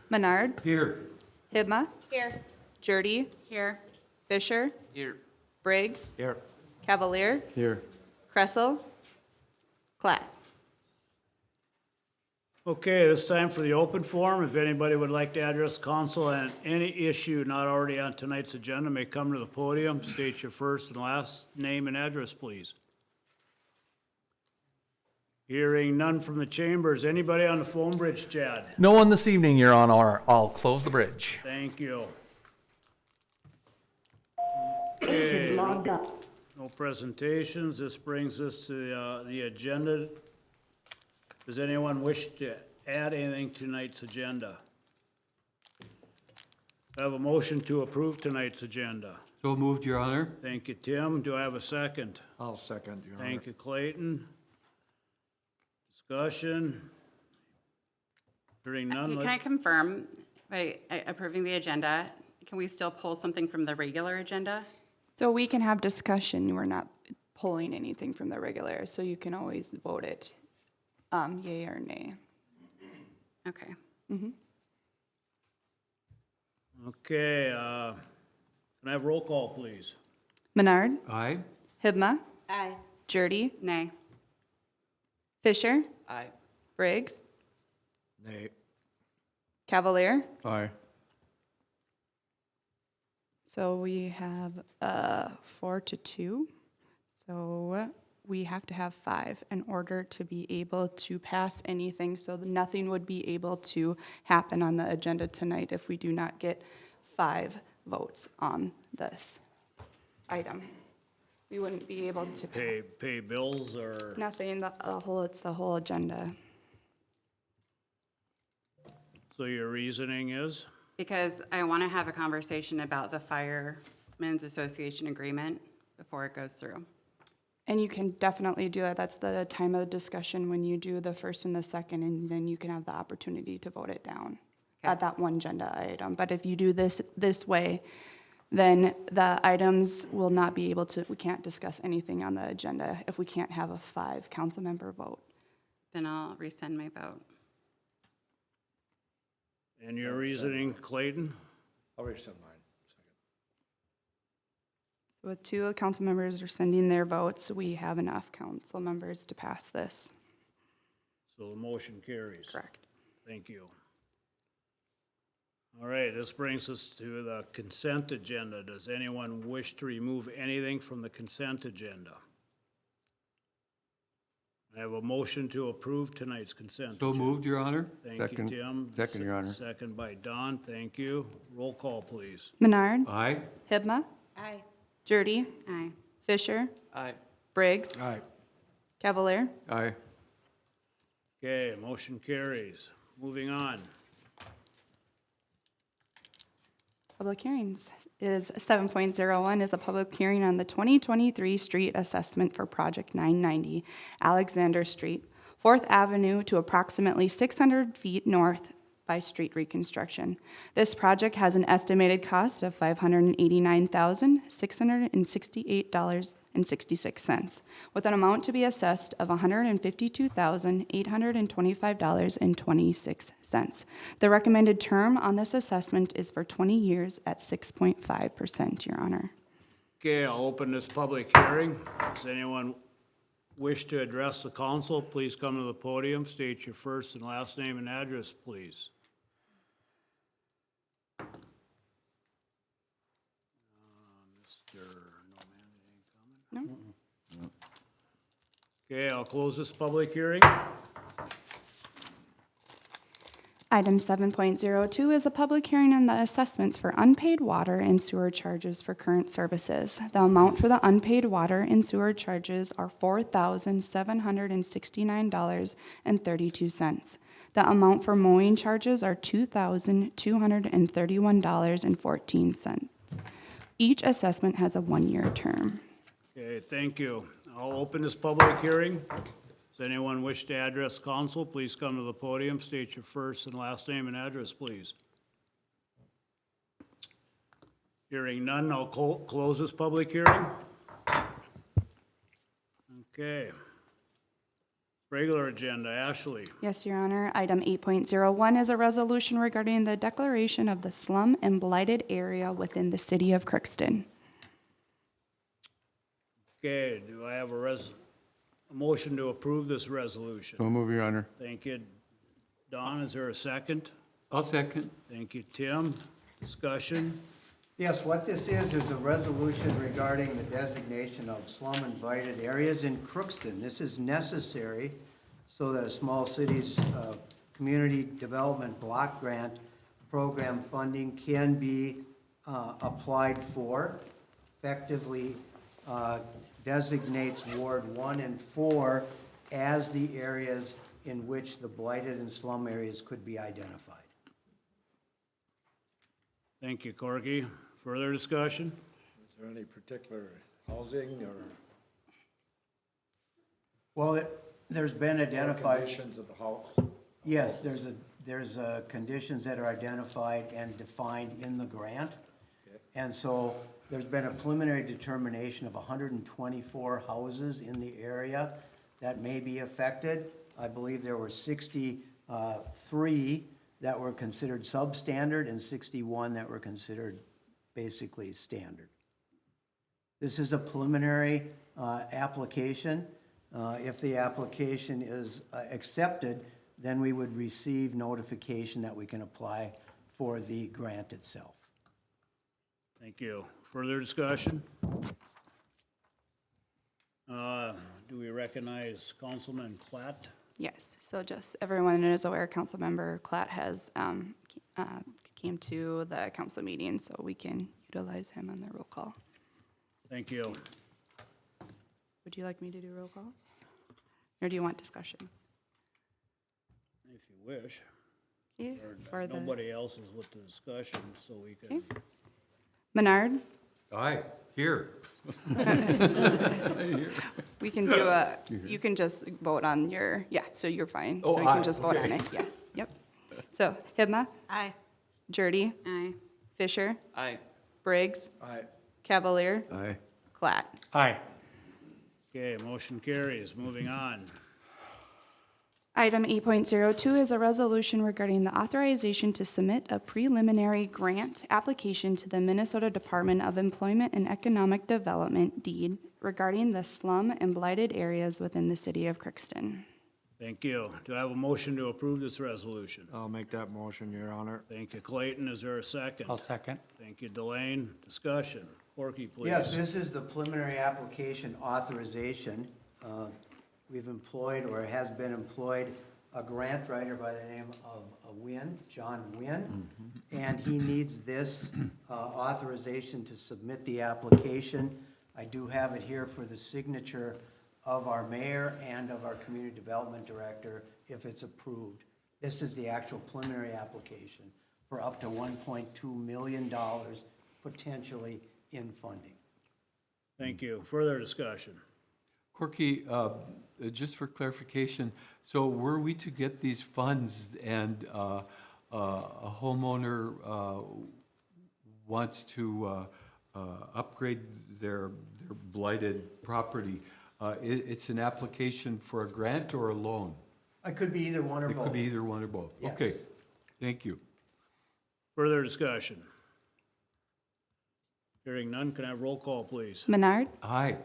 Menard, Here. Hibma, Here. Jurdy, Here. Fisher, Here. Briggs, Here. Cavalier, Here. Kressel, Klatt. Okay, it's time for the open forum. If anybody would like to address council on any issue not already on tonight's agenda, may come to the podium, state your first and last name and address, please. Hearing none from the chambers. Anybody on the phone bridge, Chad? No one this evening, Your Honor. I'll close the bridge. Thank you. Okay, no presentations. This brings us to the agenda. Does anyone wish to add anything to tonight's agenda? I have a motion to approve tonight's agenda. So moved, Your Honor. Thank you, Tim. Do I have a second? I'll second, Your Honor. Thank you, Clayton. Discussion? Hearing none. Can I confirm, by approving the agenda, can we still pull something from the regular agenda? So we can have discussion. We're not pulling anything from the regular, so you can always vote it yay or nay. Okay. Okay, can I have roll call, please? Menard, Aye. Hibma, Aye. Jurdy, Nay. Fisher, Aye. Briggs, Nay. Cavalier. Aye. So we have 4-2. So we have to have 5 in order to be able to pass anything. So nothing would be able to happen on the agenda tonight if we do not get 5 votes on this item. We wouldn't be able to pass. Pay bills or? Nothing, it's the whole agenda. So your reasoning is? Because I want to have a conversation about the Firemen's Association agreement before it goes through. And you can definitely do that. That's the time of the discussion when you do the first and the second, and then you can have the opportunity to vote it down at that one agenda item. But if you do this way, then the items will not be able to, we can't discuss anything on the agenda if we can't have a 5 council member vote. Then I'll rescind my vote. And your reasoning, Clayton? I'll rescind mine. So with 2 council members rescinding their votes, we have enough council members to pass this. So the motion carries. Correct. Thank you. All right, this brings us to the consent agenda. Does anyone wish to remove anything from the consent agenda? I have a motion to approve tonight's consent. So moved, Your Honor. Thank you, Tim. Second, Your Honor. Second by Don, thank you. Roll call, please. Menard, Aye. Hibma, Aye. Jurdy, Aye. Fisher, Aye. Briggs, Aye. Cavalier. Aye. Okay, motion carries. Moving on. Public hearings is 7.01 is a public hearing on the 2023 street assessment for Project 990 Alexander Street, 4th Avenue to approximately 600 feet north by street reconstruction. This project has an estimated cost of $589,668.66, with an amount to be assessed of $152,825.26. The recommended term on this assessment is for 20 years at 6.5%, Your Honor. Okay, I'll open this public hearing. Does anyone wish to address the council? Please come to the podium, state your first and last name and address, please. Mr. No man, it ain't coming? No? Okay, I'll close this public hearing. Item 7.02 is a public hearing on the assessments for unpaid water and sewer charges for current services. The amount for the unpaid water and sewer charges are $4,769.32. The amount for mowing charges are $2,231.14. Each assessment has a 1-year term. Okay, thank you. I'll open this public hearing. Does anyone wish to address council? Please come to the podium, state your first and last name and address, please. Hearing none, I'll close this public hearing. Okay. Regular agenda, Ashley. Yes, Your Honor. Item 8.01 is a resolution regarding the declaration of the slum and blighted area within the city of Crookston. Okay, do I have a motion to approve this resolution? So move, Your Honor. Thank you. Don, is there a second? I'll second. Thank you, Tim. Discussion? Yes, what this is a resolution regarding the designation of slum and blighted areas in Crookston. This is necessary so that a small city's community development block grant program funding can be applied for, effectively designates Ward 1 and 4 as the areas in which the blighted and slum areas could be identified. Thank you, Corky. Further discussion? Is there any particular housing or Well, there's been identified. conditions of the house? Yes, there's conditions that are identified and defined in the grant. And so there's been a preliminary determination of 124 houses in the area that may be affected. I believe there were 63 that were considered substandard and 61 that were considered basically standard. This is a preliminary application. If the application is accepted, then we would receive notification that we can apply for the grant itself. Thank you. Further discussion? Do we recognize Councilman Klatt? Yes, so just everyone is aware, Councilmember Klatt has came to the council meeting, so we can utilize him on the roll call. Thank you. Would you like me to do roll call? Or do you want discussion? If you wish. Yeah, Or for the, nobody else is with the discussion, so we can. Okay. Menard, Aye, here. we can do you can just vote on your, yeah, so you're fine. Oh, So you aye, can just vote on okay. it, yeah, yep. So, Hibma, Aye. Jurdy, Aye. Fisher, Aye. Briggs, Aye. Cavalier, Aye. Klatt. Aye. Okay, motion carries. Moving on. Item 8.02 is a resolution regarding the authorization to submit a preliminary grant application to the Minnesota Department of Employment and Economic Development deed regarding the slum and blighted areas within the city of Crookston. Thank you. Do I have a motion to approve this resolution? I'll make that motion, Your Honor. Thank you, Clayton. Is there a second? I'll second. Thank you, Delane. Discussion. Corky, please. Yes, this is the preliminary application authorization. We've employed, or has been employed, a grant writer by the name of John Wynn, and he needs this authorization to submit the application. I do have it here for the signature of our mayor and of our community development director if it's approved. This is the actual preliminary application for up to $1.2 million potentially in funding. Thank you. Further discussion. Corky, just for clarification, so were we to get these funds and a homeowner wants to upgrade their blighted property, it's an application for a grant or a loan? It could be either one or It both. could be either one or both. Yes. Okay, thank you. Further discussion. Hearing none, can I have roll call, please? Menard, Aye.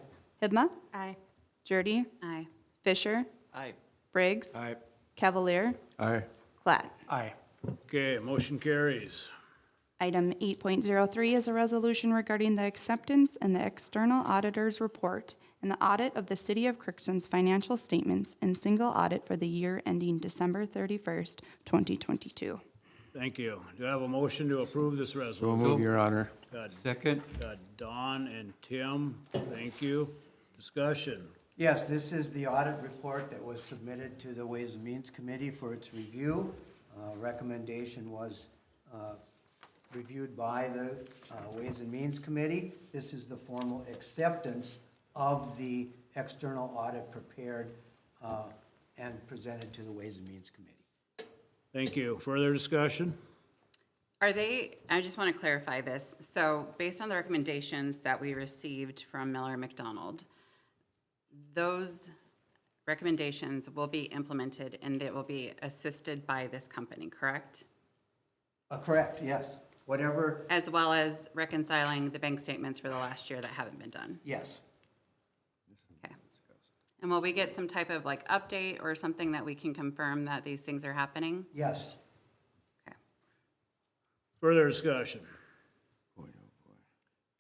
Hibma, Aye. Jurdy, Aye. Fisher, Aye. Briggs, Aye. Cavalier, Aye. Klatt. Aye. Okay, motion carries. Item 8.03 is a resolution regarding the acceptance and the external auditor's report and the audit of the City of Crookston's financial statements and single audit for the year ending December 31st, 2022. Thank you. Do I have a motion to approve this So resolution? move, Your Honor. Got Second? Don and Tim. Thank you. Discussion. Yes, this is the audit report that was submitted to the Ways and Means Committee for its review. Recommendation was reviewed by the Ways and Means Committee. This is the formal acceptance of the external audit prepared and presented to the Ways and Means Committee. Thank you. Further discussion? Are they, I just want to clarify this. So based on the recommendations that we received from Miller McDonald, those recommendations will be implemented and it will be assisted by this company, correct? Correct, yes. Whatever, As well as reconciling the bank statements for the last year that haven't been done. yes. Okay. And will we get some type of like update or something that we can confirm that these things are happening? Yes. Okay. Further discussion?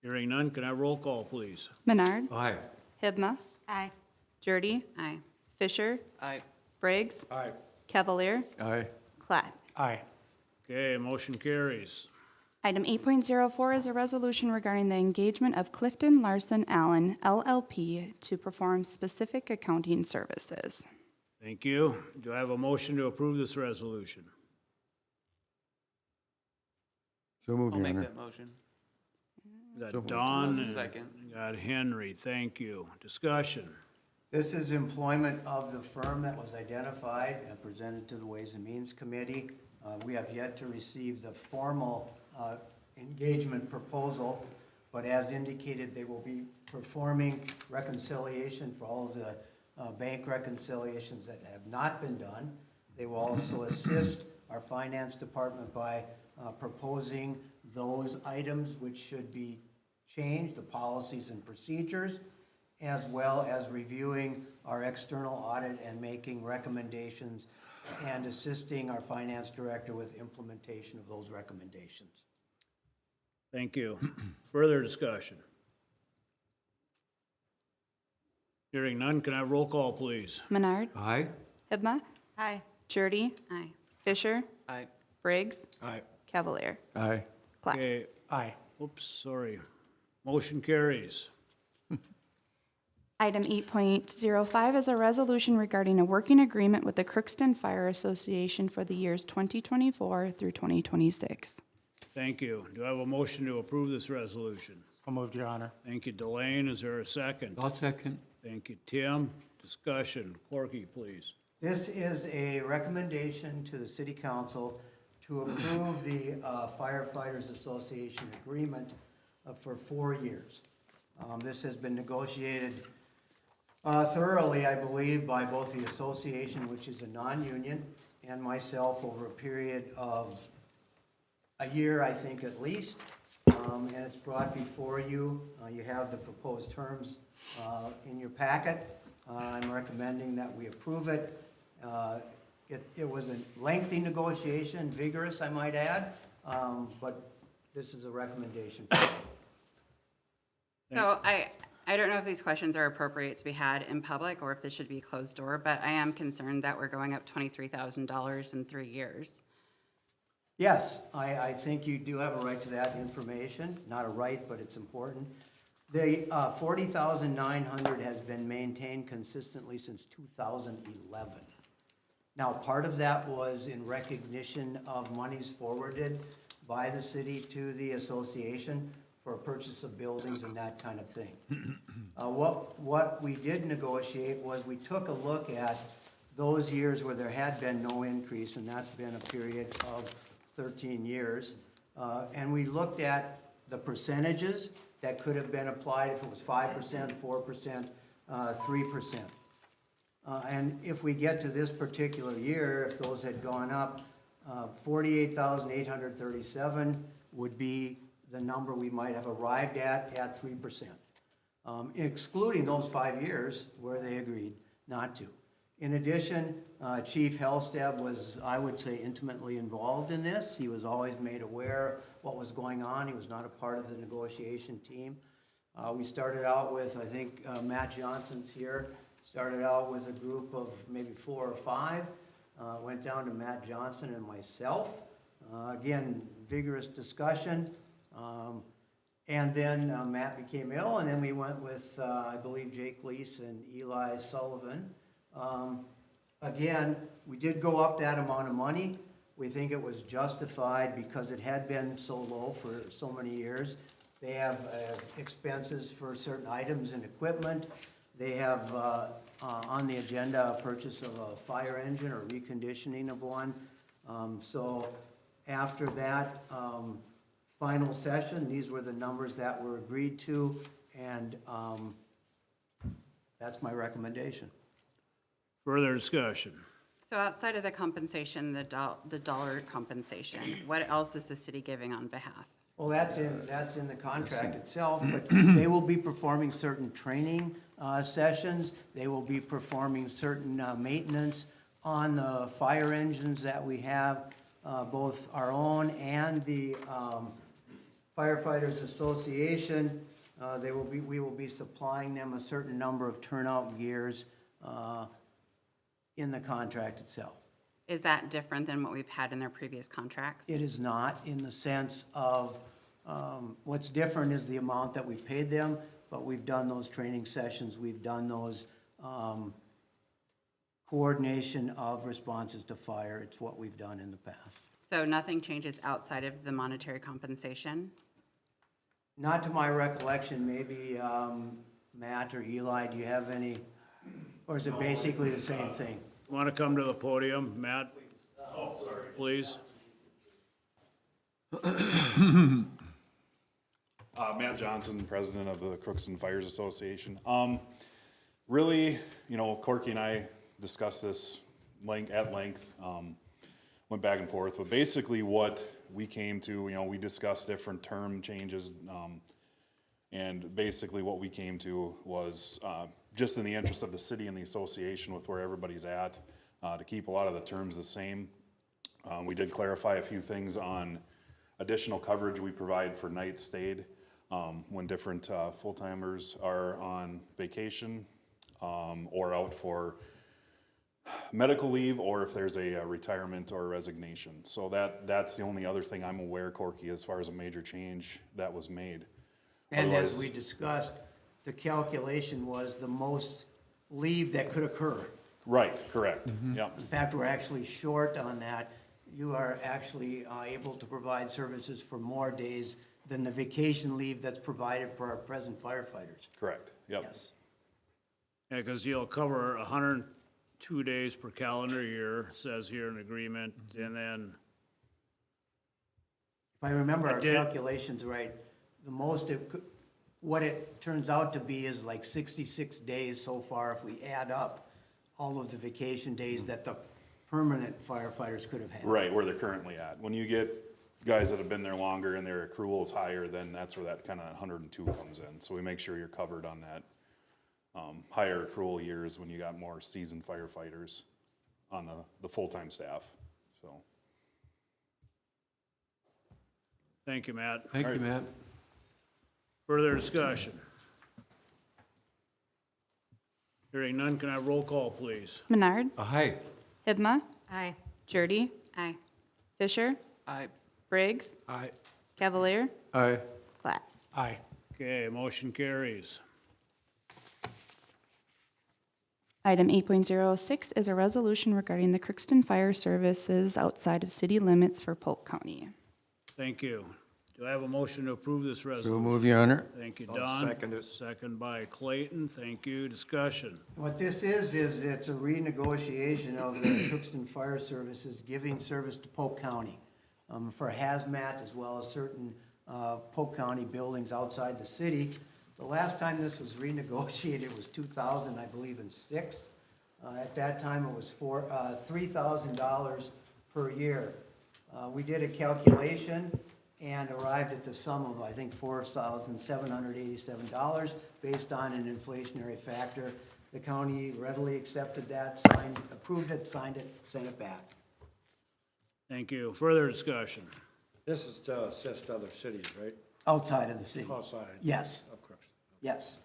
Hearing none, can I have roll call, please? Menard, Aye. Hibma, Aye. Jurdy, Aye. Fisher, Aye. Briggs, Aye. Cavalier, Aye. Platt. Aye. Okay, motion carries. Item 8.04 is a resolution regarding the engagement of Clifton Larson Allen LLP to perform specific accounting services. Thank you. Do I have a motion to approve this resolution? So moved, I'll Your make Honor. that motion. Got Don I'll and second. got Henry. Thank you. Discussion. This is employment of the firm that was identified and presented to the Ways and Means Committee. We have yet to receive the formal engagement proposal, but as indicated, they will be performing reconciliation for all of the bank reconciliations that have not been done. They will also assist our finance department by proposing those items which should be changed, the policies and procedures, as well as reviewing our external audit and making recommendations and assisting our finance director with implementation of those recommendations. Thank you. Further discussion. Hearing none, can I have roll call, please? Menard, Aye. Hibma, Aye. Jurdy, Aye. Fisher, Aye. Briggs, Aye. Cavalier, Aye. Platt. Okay. Aye. Oops, sorry. Motion carries. Item 8.05 is a resolution regarding a working agreement with the Crookston Fire Association for the years 2024 through 2026. Thank you. Do I have a motion to approve this resolution? So moved, Your Honor. Thank you, Delane. Is there a second? I'll second. Thank you, Tim. Discussion. Corky, please. This is a recommendation to the city council to approve the firefighters association agreement for 4 years. This has been negotiated thoroughly, I believe, by both the association, which is a non-union, and myself over a period of a year, I think at least. And it's brought before you. You have the proposed terms in your packet. I'm recommending that we approve it. It was a lengthy negotiation, vigorous, I might add, but this is a recommendation. So I don't know if these questions are appropriate to be had in public or if this should be closed door, but I am concerned that we're going up $23,000 in 3 years. Yes, I think you do have a right to that information, not a right, but it's important. The 40,900 has been maintained consistently since 2011. Now, part of that was in recognition of monies forwarded by the city to the association for purchase of buildings and that kind of thing. What we did negotiate was we took a look at those years where there had been no increase, and that's been a period of 13 years. And we looked at the percentages that could have been applied if it was 5%, 4%, 3%. And if we get to this particular year, if those had gone up, 48,837 would be the number we might have arrived at 3%, excluding those 5 years where they agreed not to. In addition, Chief Hellsted was, I would say, intimately involved in this. He was always made aware what was going on. He was not a part of the negotiation team. We started out with, I think, Matt Johnson's here, started out with a group of maybe 4 or 5, went down to Matt Johnson and myself. Again, vigorous discussion. And then Matt became ill, and then we went with, I believe, Jake Lease and Eli Sullivan. Again, we did go up that amount of money. We think it was justified because it had been so low for so many years. They have expenses for certain items and equipment. They have on the agenda a purchase of a fire engine or reconditioning of one. So after that final session, these were the numbers that were agreed to, and that's my recommendation. Further discussion? So outside of the compensation, the dollar compensation, what else is the city giving on behalf? Well, that's in the contract itself, but they will be performing certain training sessions. They will be performing certain maintenance on the fire engines that we have, both our own and the Firefighters Association. We will be supplying them a certain number of turnout gears in the contract itself. Is that different than what we've had in their previous contracts? It is not, in the sense of, what's different is the amount that we paid them, but we've done those training sessions, we've done those coordination of responses to fire. It's what we've done in the past. So nothing changes outside of the monetary compensation? Not to my recollection, maybe Matt or Eli, do you have any, or is it basically the same thing? Want to come to the podium, Matt? Please. Matt Johnson, president of the Crookston Fires Association. Really, Corky and I discussed this at length, went back and forth, but basically what we came to, we discussed different term changes, and basically what we came to was just in the interest of the city and the association with where everybody's at, to keep a lot of the terms the same. We did clarify a few things on additional coverage we provide for nights stayed when different full-timers are on vacation or out for medical leave, or if there's a retirement or a resignation. So that's the only other thing I'm aware, Corky, as far as a major change that was made. And as Otherwise- we discussed, the calculation was the most leave that could occur. Right, correct, yep. In fact, we're actually short on that. You are actually able to provide services for more days than the vacation leave that's provided for our present firefighters. Correct, yep. Yes. Yeah, because you'll cover 102 days per calendar year, says here in agreement, and then, If I remember our did- calculations right, the most what it turns out to be is like 66 days so far if we add up all of the vacation days that the permanent firefighters could have had. Right, where they're currently at. When you get guys that have been there longer and their accrual is higher, then that's where that kind of 102 comes in. So we make sure you're covered on that higher accrual years when you got more seasoned firefighters on the full-time staff, so. thank you, Matt. Thank you, Matt. Further discussion? Hearing none, can I have roll call, please? Menard, Aye. Hibma, Aye. Jurdy, Aye. Fisher, Aye. Briggs, Aye. Cavalier, Aye. Platt. Aye. Okay, motion carries. Item 8.06 is a resolution regarding the Crookston Fire Services outside of city limits for Polk County. Thank you. Do I have a motion to approve this So resolution? move, Your Honor. Thank you, I'll Don. second it. Second by Clayton. Thank you. Discussion. What this is it's a renegotiation of the Crookston Fire Services giving service to Polk County for hazmat as well as certain Polk County buildings outside the city. The last time this was renegotiated was 2000, I believe, in 6. At that time, it was $3,000 per year. We did a calculation and arrived at the sum of, I think, $4,787 based on an inflationary factor. The county readily accepted that, approved it, signed it, sent it back. Thank you. Further discussion. This is to assist other cities, right? Outside of the city. Outside. Yes, Of course. yes.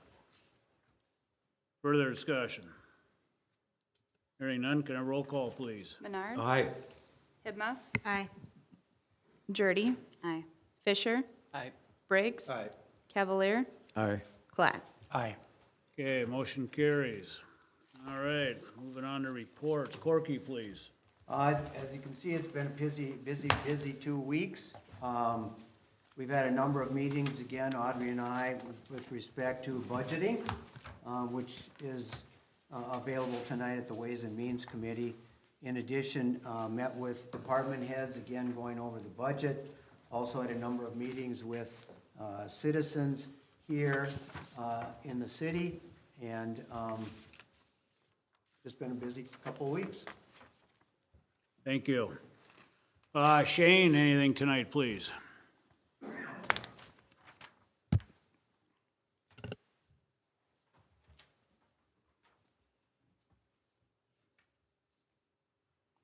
Further discussion. Hearing none, can I roll call, please? Menard, Aye. Hibma, Aye. Jurdy, Aye. Fisher, Aye. Briggs, Aye. Cavalier, Aye. Platt. Aye. Okay, motion carries. All right, moving on to reports. Corky, please. As you can see, it's been a busy 2 weeks. We've had a number of meetings, again, Audrey and I, with respect to budgeting, which is available tonight at the Ways and Means Committee. In addition, met with department heads, again, going over the budget. Also had a number of meetings with citizens here in the city. And just been a busy couple of weeks. Thank you. Shane, anything tonight, please?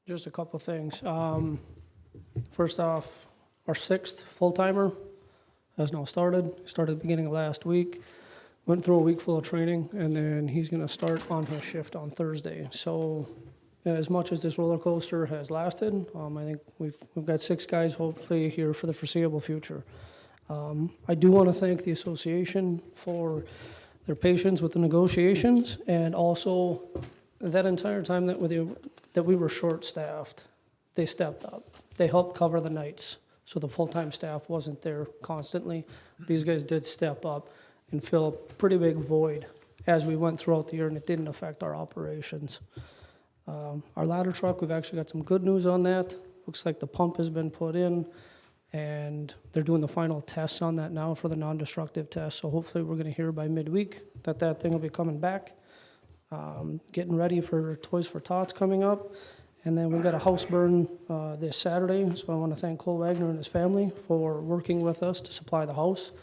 Just a couple things. First off, our sixth full-timer has now started at the beginning of last week. Went through a week full of training, and then he's gonna start on his shift on Thursday. So as much as this roller coaster has lasted, I think we've got 6 guys hopefully here for the foreseeable future. I do want to thank the association for their patience with the negotiations, and also that entire time that we were short-staffed, they stepped up. They helped cover the nights, so the full-time staff wasn't there constantly. These guys did step up and fill a pretty big void as we went throughout the year, and it didn't affect our operations. Our ladder truck, we've actually got some good news on that. Looks like the pump has been put in, and they're doing the final tests on that now for the non-destructive test. So hopefully we're gonna hear by midweek that thing will be coming back. Getting ready for Toys for Tots coming up. And then we've got a house burn this Saturday. So I want to thank Cole Wagner and his family for working with us to supply the house.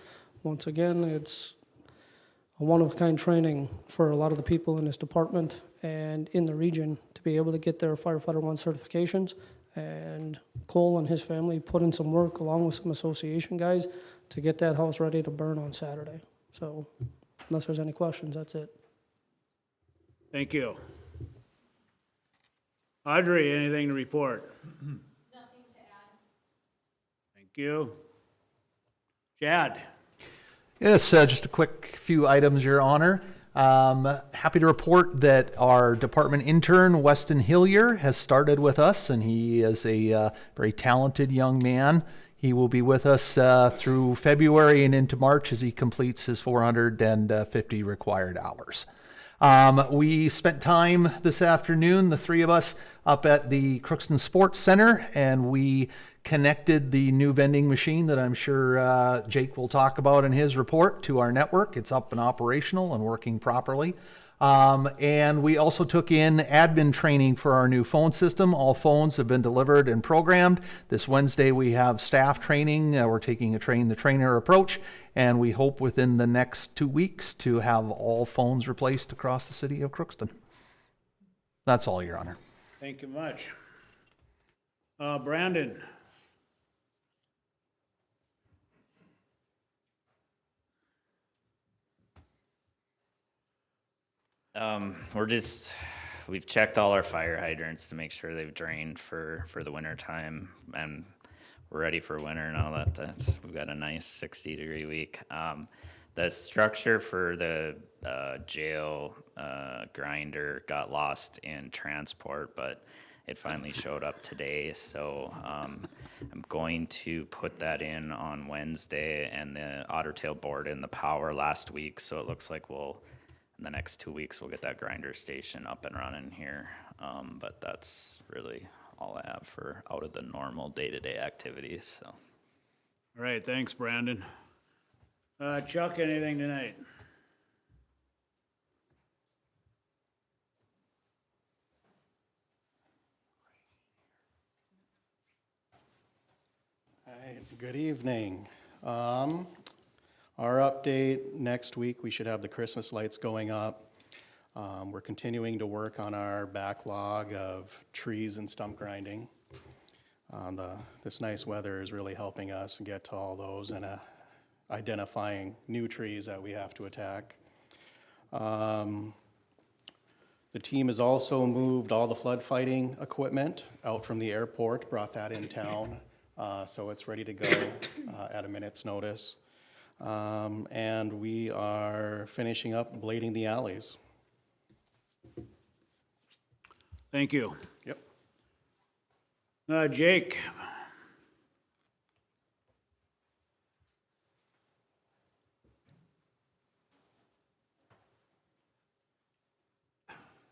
Once again, it's a one-of-a-kind training for a lot of the people in this department and in the region to be able to get their Firefighter 1 certifications. And Cole and his family put in some work along with some association guys to get that house ready to burn on Saturday. So unless there's any questions, that's it. Thank you. Audrey, anything to report? Nothing to add. Thank you. Chad? Yes, just a quick few items, Your Honor. Happy to report that our department intern, Weston Hillier, has started with us, and he is a very talented young man. He will be with us through February and into March as he completes his 450 required hours. We spent time this afternoon, the 3 of us, up at the Crookston Sports Center, and we connected the new vending machine that I'm sure Jake will talk about in his report to our network. It's up and operational and working properly. And we also took in admin training for our new phone system. All phones have been delivered and programmed. This Wednesday we have staff training. We're taking a train the trainer approach, and we hope within the next 2 weeks to have all phones replaced across the city of Crookston. That's all, Your Honor. Thank you much. Brandon? We've checked all our fire hydrants to make sure they've drained for the winter time, and we're ready for winter now that we've got a nice 60-degree week. The structure for the jail grinder got lost in transport, but it finally showed up today, so I'm going to put that in on Wednesday, and the otter tail board in the power last week, so it looks like in the next 2 weeks, we'll get that grinder station up and running here. But that's really all I have for out of the normal day-to-day activities, so. All right, thanks, Brandon. Chuck, anything tonight? Hi, good evening. Our update, next week we should have the Christmas lights going up. We're continuing to work on our backlog of trees and stump grinding. This nice weather is really helping us get to all those and identifying new trees that we have to attack. The team has also moved all the flood fighting equipment out from the airport, brought that in town, so it's ready to go at a minute's notice. And we are finishing up blading the alleys. Thank you. Yep. Jake?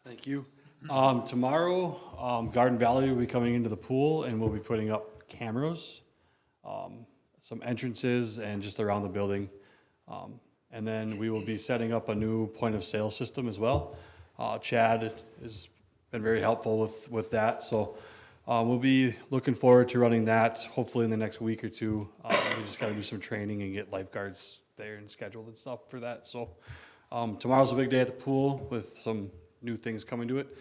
Thank you. Tomorrow, Garden Valley will be coming into the pool, and we'll be putting up cameras, some entrances, and just around the building. And then we will be setting up a new point of sale system as well. Chad is been very helpful with that. So we'll be looking forward to running that hopefully in the next week or two. We just got to do some training and get lifeguards there and scheduled and stuff for that. So tomorrow's a big day at the pool with some new things coming to it.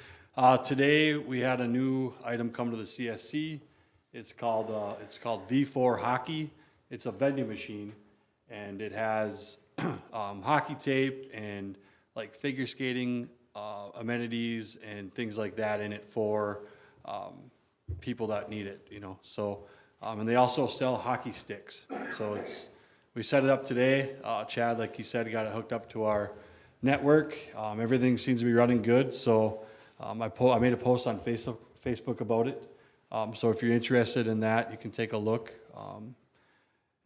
Today we had a new item come to the CSC. It's called V4 Hockey. It's a vending machine, and it has hockey tape and like figure skating amenities and things like that in it for people that need it, you know. So, and they also sell hockey sticks. So we set it up today. Chad, like he said, got it hooked up to our network. Everything seems to be running good. So I made a post on Facebook about it. So if you're interested in that, you can take a look.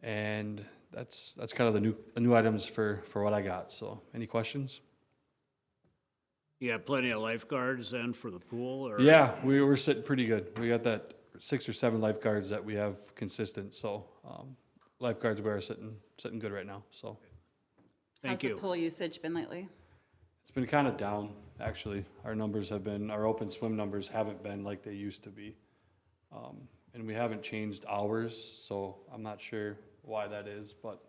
And that's kind of the new items for what I got. So any questions? You have plenty of lifeguards then for the pool, or? Yeah, we're sitting pretty good. We got that 6 or 7 lifeguards that we have consistent. So lifeguards are sitting good right now. So Thank How's you. the pool usage been lately? it's been kind of down, actually. Our open swim numbers haven't been like they used to be. And we haven't changed hours, so I'm not sure why that is, but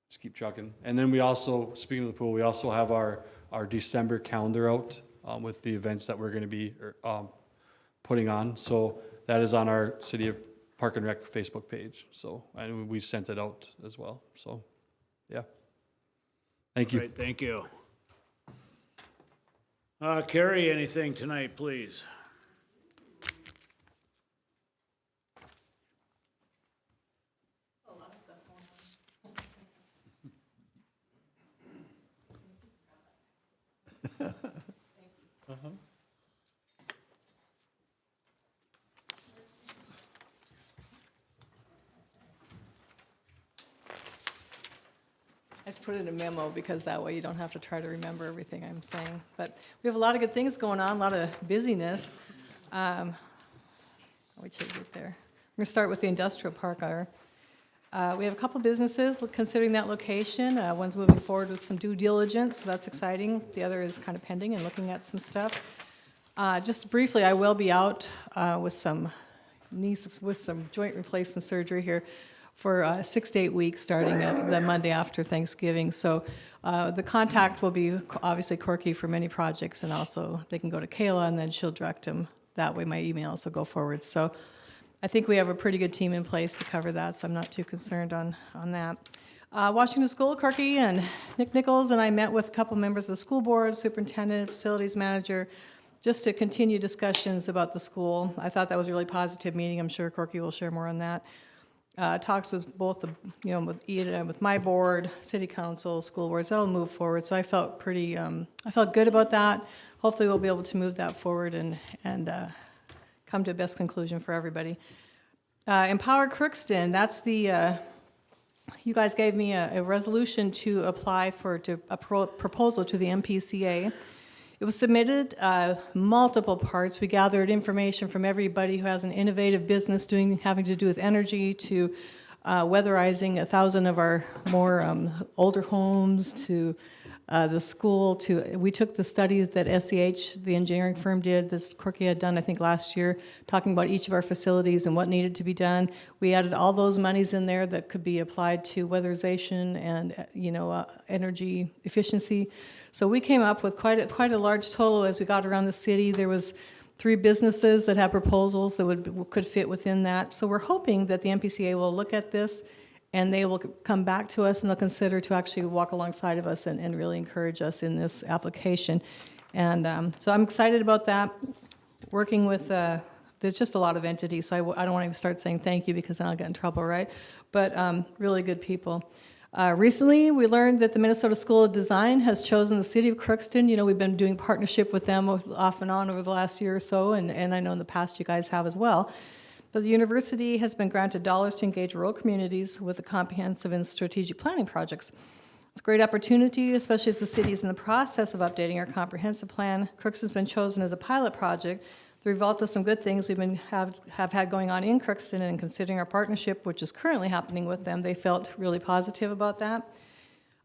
just keep trucking. And then we also, speaking of the pool, we also have our December calendar out with the events that we're going to be putting on. So that is on our City of Park and Rec Facebook page. So, and we sent it out as well. So, yeah. Thank you. Great, thank you. Carrie, anything tonight, please? I just put it in a memo because that way you don't have to try to remember everything I'm saying. But we have a lot of good things going on, a lot of busyness. Wait till you get there. We're going to start with the industrial park. We have a couple businesses considering that location. One's moving forward with some due diligence, so that's exciting. The other is kind of pending and looking at some stuff. Just briefly, I will be out with some joint replacement surgery here for 6 to 8 weeks, starting the Monday after Thanksgiving. So the contact will be obviously Corky for many projects, and also they can go to Kayla, and then she'll direct them that way. My emails will go forward. So I think we have a pretty good team in place to cover that, so I'm not too concerned on that. Washington School, Corky and Nick Nichols and I met with a couple members of the school board, superintendent, facilities manager, just to continue discussions about the school. I thought that was a really positive meeting. I'm sure Corky will share more on that. Talks with both with Eda, with my board, city council, school boards, that'll move forward. So I felt I felt good about that. Hopefully we'll be able to move that forward and come to a best conclusion for everybody. Empower Crookston, that's the, you guys gave me a resolution to apply for a proposal to the MPCA. It was submitted, multiple parts. We gathered information from everybody who has an innovative business having to do with energy, to weatherizing 1,000 of our more older homes, to the school. We took the studies that SEH, the engineering firm, did. This Corky had done, I think, last year, talking about each of our facilities and what needed to be done. We added all those monies in there that could be applied to weatherization and energy efficiency. So we came up with quite a large total as we got around the city. There was 3 businesses that had proposals that could fit within that. So we're hoping that the MPCA will look at this and they will come back to us and they'll consider to actually walk alongside of us and really encourage us in this application. And so I'm excited about that. Working with, there's just a lot of entities, so I don't want to start saying thank you because then I'll get in trouble, right? But really good people. Recently, we learned that the Minnesota School of Design has chosen the city of Crookston. We've been doing partnership with them off and on over the last year or so, and I know in the past you guys have as well. But the university has been granted dollars to engage rural communities with the comprehensive and strategic planning projects. It's a great opportunity, especially as the city is in the process of updating our comprehensive plan. Crookston's been chosen as a pilot project. The result of some good things we've have had going on in Crookston, and considering our partnership, which is currently happening with them, they felt really positive about that.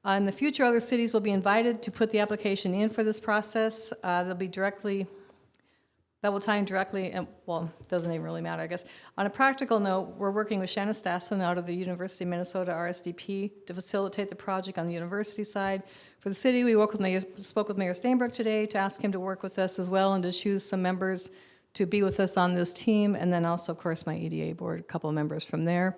In the future, other cities will be invited to put the application in for this process. That will tie in directly, and, well, it doesn't even really matter, I guess. On a practical note, we're working with Shannon Stassen out of the University of Minnesota RSDP to facilitate the project on the university side. For the city, we spoke with Mayor Steinberg today to ask him to work with us as well and to choose some members to be with us on this team, and then also, of course, my EDA board, a couple of members from there.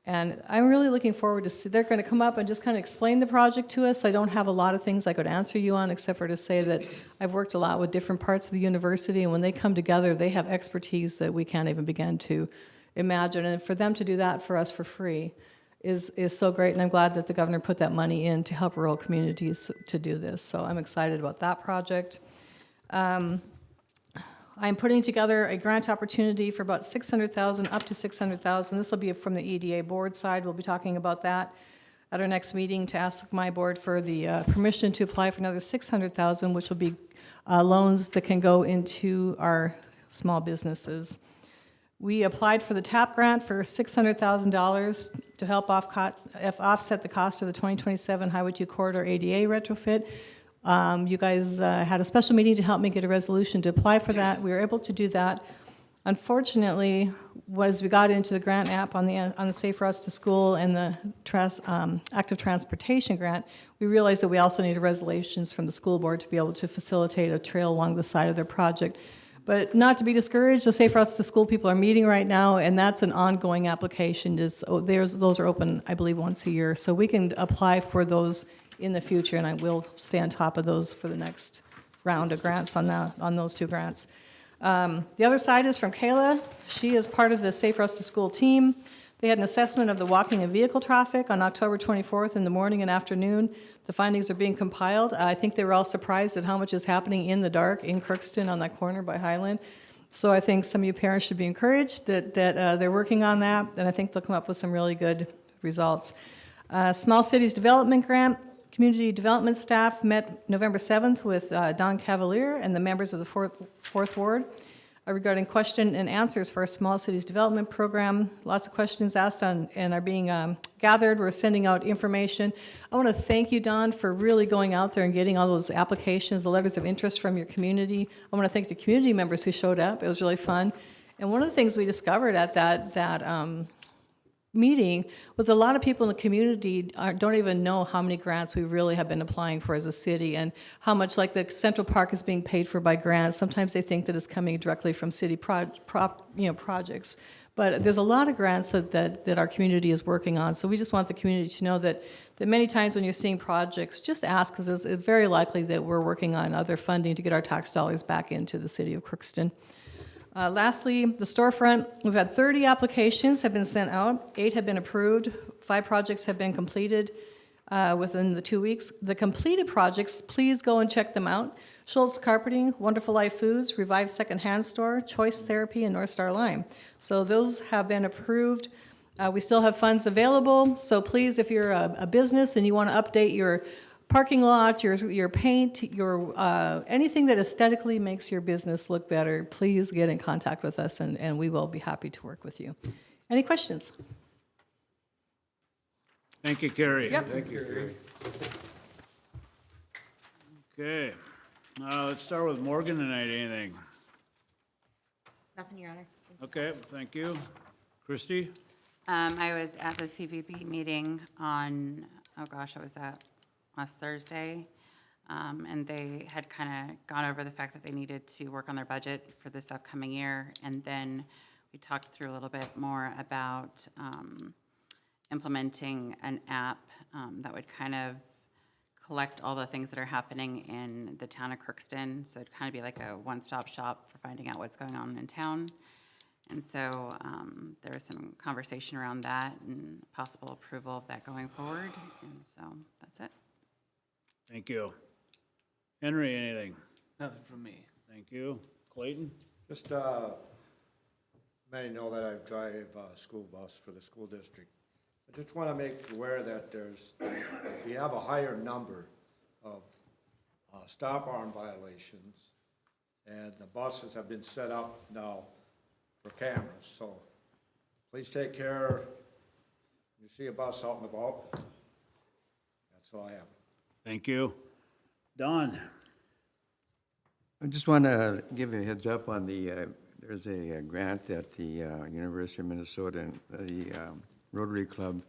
And I'm really looking forward to see, they're going to come up and just kind of explain the project to us. I don't have a lot of things I could answer you on, except for to say that I've worked a lot with different parts of the university, and when they come together, they have expertise that we can't even begin to imagine. And for them to do that for us for free is so great, and I'm glad that the governor put that money in to help rural communities to do this. So I'm excited about that project. I'm putting together a grant opportunity for about $600,000, up to $600,000. This will be from the EDA board side. We'll be talking about that at our next meeting to ask my board for the permission to apply for another $600,000, which will be loans that can go into our small businesses. We applied for the TAP grant for $600,000 to help offset the cost of the 2027 Highway 2 corridor ADA retrofit. You guys had a special meeting to help me get a resolution to apply for that. We were able to do that. Unfortunately, as we got into the grant app on the Safe Routes to School and the Active Transportation grant, we realized that we also needed resolutions from the school board to be able to facilitate a trail along the side of their project. But not to be discouraged, the Safe Routes to School people are meeting right now, and that's an ongoing application. Those are open, I believe, once a year. So we can apply for those in the future, and I will stay on top of those for the next round of grants on those two grants. The other side is from Kayla. She is part of the Safe Routes to School team. They had an assessment of the walking and vehicle traffic on October 24th in the morning and afternoon. The findings are being compiled. I think they were all surprised at how much is happening in the dark in Crookston on that corner by Highland. So I think some of you parents should be encouraged that they're working on that, and I think they'll come up with some really good results. Small Cities Development Grant. Community development staff met November 7th with Don Cavalier and the members of the Fourth Ward regarding question and answers for our Small Cities Development Program. Lots of questions asked and are being gathered. We're sending out information. I want to thank you, Don, for really going out there and getting all those applications, the letters of interest from your community. I want to thank the community members who showed up. It was really fun. And one of the things we discovered at that meeting was a lot of people in the community don't even know how many grants we really have been applying for as a city, and how much, like, the Central Park is being paid for by grants. Sometimes they think that it's coming directly from city projects, but there's a lot of grants that our community is working on. So we just want the community to know that many times when you're seeing projects, just ask, because it's very likely that we're working on other funding to get our tax dollars back into the city of Crookston. Lastly, the storefront, we've had 30 applications have been sent out, 8 have been approved, 5 projects have been completed within the 2 weeks. The completed projects, please go and check them out. Schultz Carpeting, Wonderful Life Foods, Revive Secondhand Store, Choice Therapy, and North Star Lime. So those have been approved. We still have funds available, so please, if you're a business and you want to update your parking lot, your paint, anything that aesthetically makes your business look better, please get in contact with us, and we will be happy to work with you. Any questions? Thank you, Carrie. Yep. Thank you, Gary. Okay, let's start with Morgan tonight, anything? Nothing, Your Honor. Okay, thank you. Christie? I was at the CVB meeting on, what was that? Last Thursday, and they had kind of gone over the fact that they needed to work on their budget for this upcoming year, and then we talked through a little bit more about implementing an app that would kind of collect all the things that are happening in the town of Crookston, so it'd kind of be like a one-stop shop for finding out what's going on in town. And so there was some conversation around that and possible approval of that going forward, and so that's it. Thank you. Henry, anything? Nothing from me. Thank you. Clayton? Just, many know that I drive a school bus for the school district. I just want to make you aware that we have a higher number of stop arm violations, and the buses have been set up now for cameras, so please take care. You see a bus out and about, that's That's all I have. Thank you. Don? I just want to give you a heads up on there's a grant that the University of Minnesota and the Rotary Club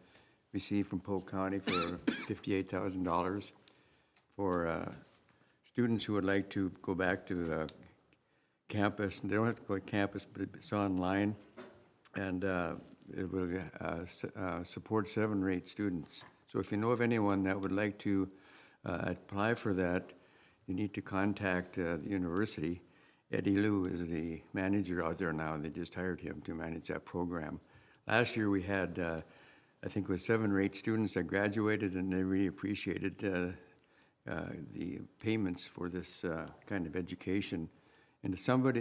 received from Polk County for $58,000 for students who would like to go back to campus. They don't have to go to campus, but it's online, and it will support 7 or 8 students. So if you know of anyone that would like to apply for that, you need to contact the university. Eddie Liu is the manager out there now, and they just hired him to manage that program. Last year we had, I think it was 7 or 8 students that graduated, and they really appreciated the payments for this kind of education. And if somebody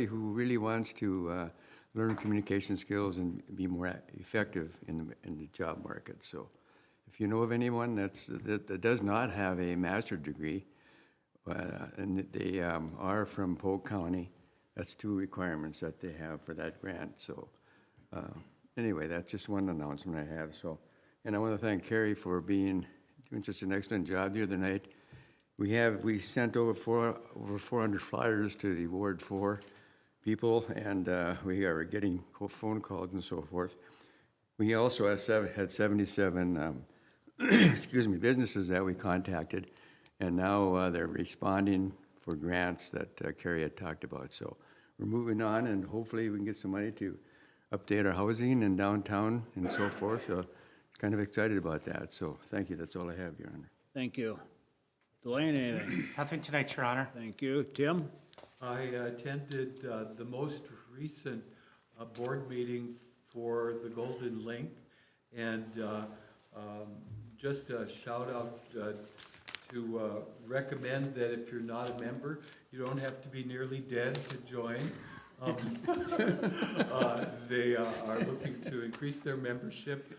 who really wants to learn communication skills and be more effective in the job market. So if you know of anyone that does not have a master's degree, and they are from Polk County, that's 2 requirements that they have for that grant. So anyway, that's just one announcement I have. So, and I want to thank Carrie for doing such an excellent job the other night. We sent over 400 flyers to the Ward 4 people, and we are getting phone calls and so forth. We also had 77 excuse me, businesses that we contacted, and now they're responding for grants that Carrie had talked about. So we're moving on, and hopefully we can get some money to update our housing in downtown and so forth. Kind of excited about that. So thank you. That's all I have, Your Honor. Thank you. Delane, anything? Nothing tonight, Your Honor. Thank you. Tim? I attended the most recent board meeting for the Golden Link, and just a shout out to recommend that if you're not a member, you don't have to be nearly dead to join. They are looking to increase their membership.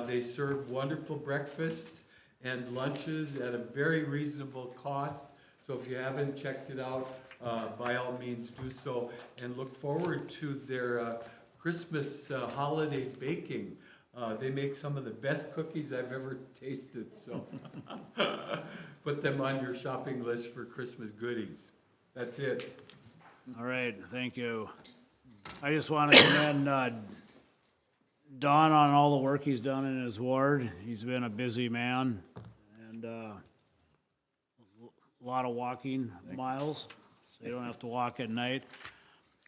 They serve wonderful breakfasts and lunches at a very reasonable cost. So if you haven't checked it out, by all means do so, and look forward to their Christmas holiday baking. They make some of the best cookies I've ever tasted, so put them on your shopping list for Christmas goodies. That's it. All right, thank you. I just want to commend Don on all the work he's done in his ward. He's been a busy man, and a lot of walking miles, so you don't have to walk at night.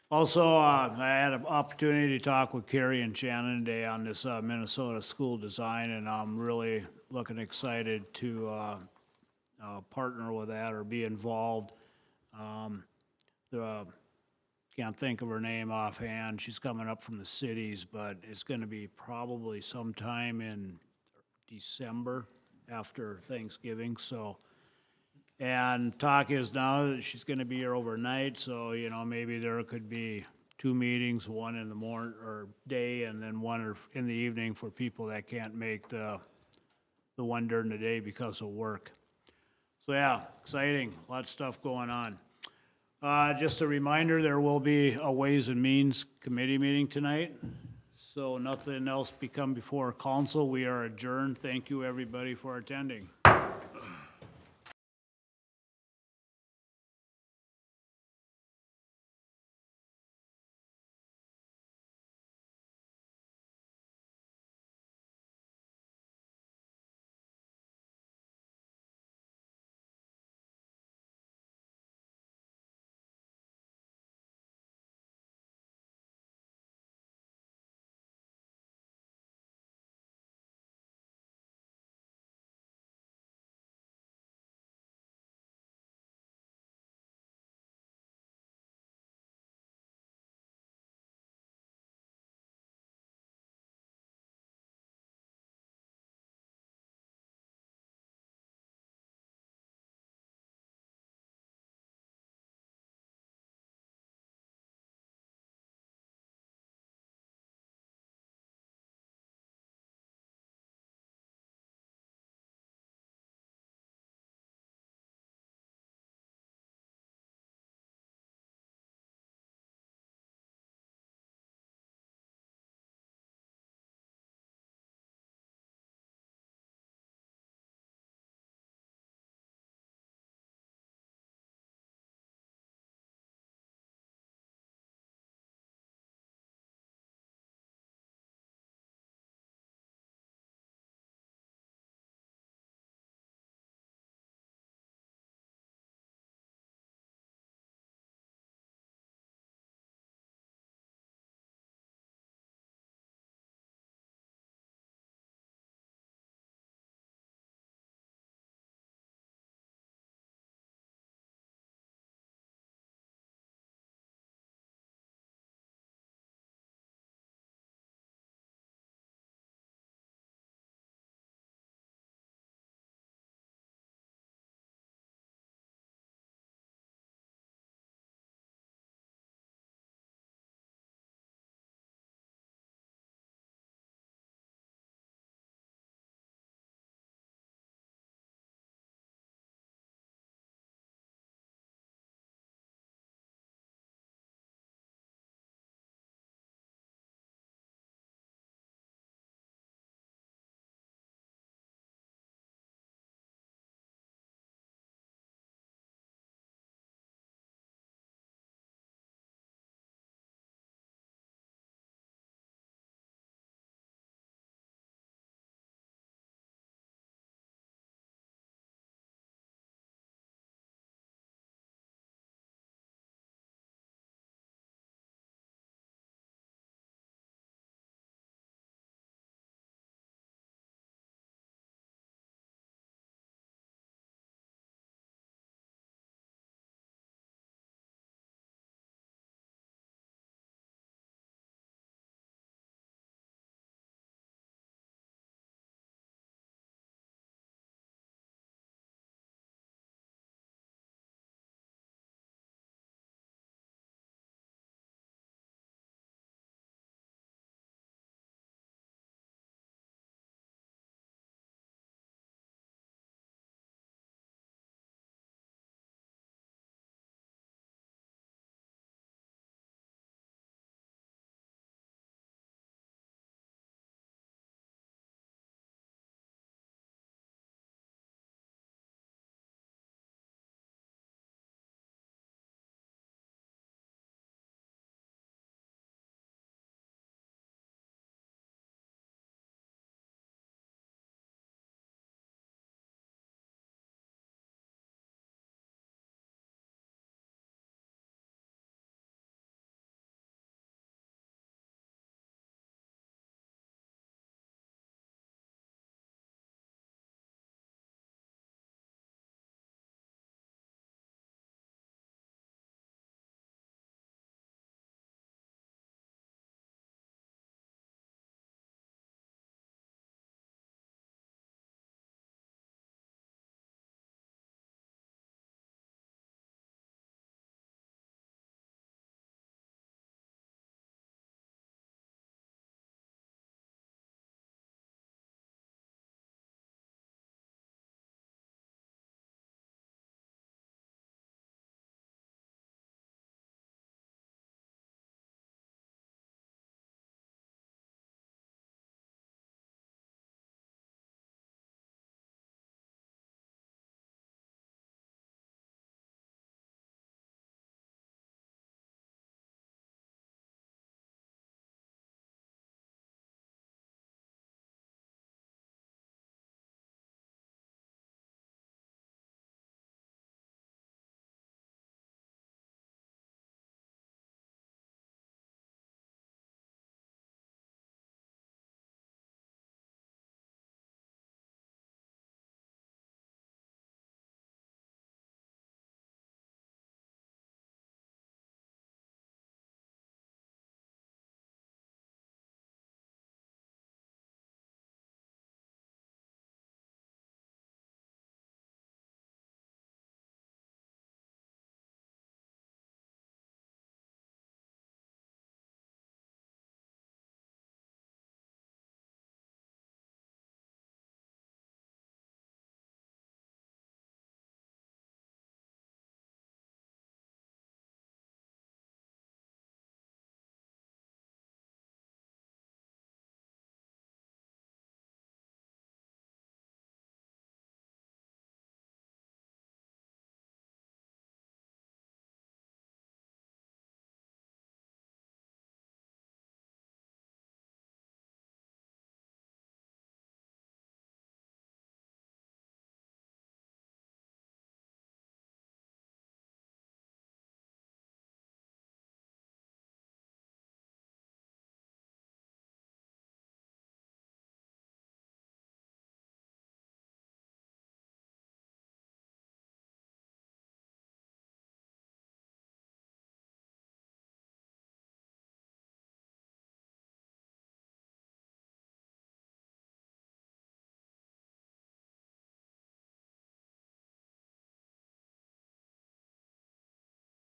Also, I had an opportunity to talk with Carrie and Shannon today on this Minnesota school design, and I'm really excited to partner with that or be involved. Can't think of her name offhand. She's coming up from the cities, but it's going to be probably sometime in December after Thanksgiving. So, and talk is now that she's going to be here overnight. So, maybe there could be 2 meetings, one in the morning or day, and then one in the evening for people that can't make the one during the day because of work. So yeah, exciting. A lot of stuff going on. Just a reminder, there will be a Ways and Means Committee meeting tonight. So nothing else become before council. We are adjourned. Thank you, everybody, for attending.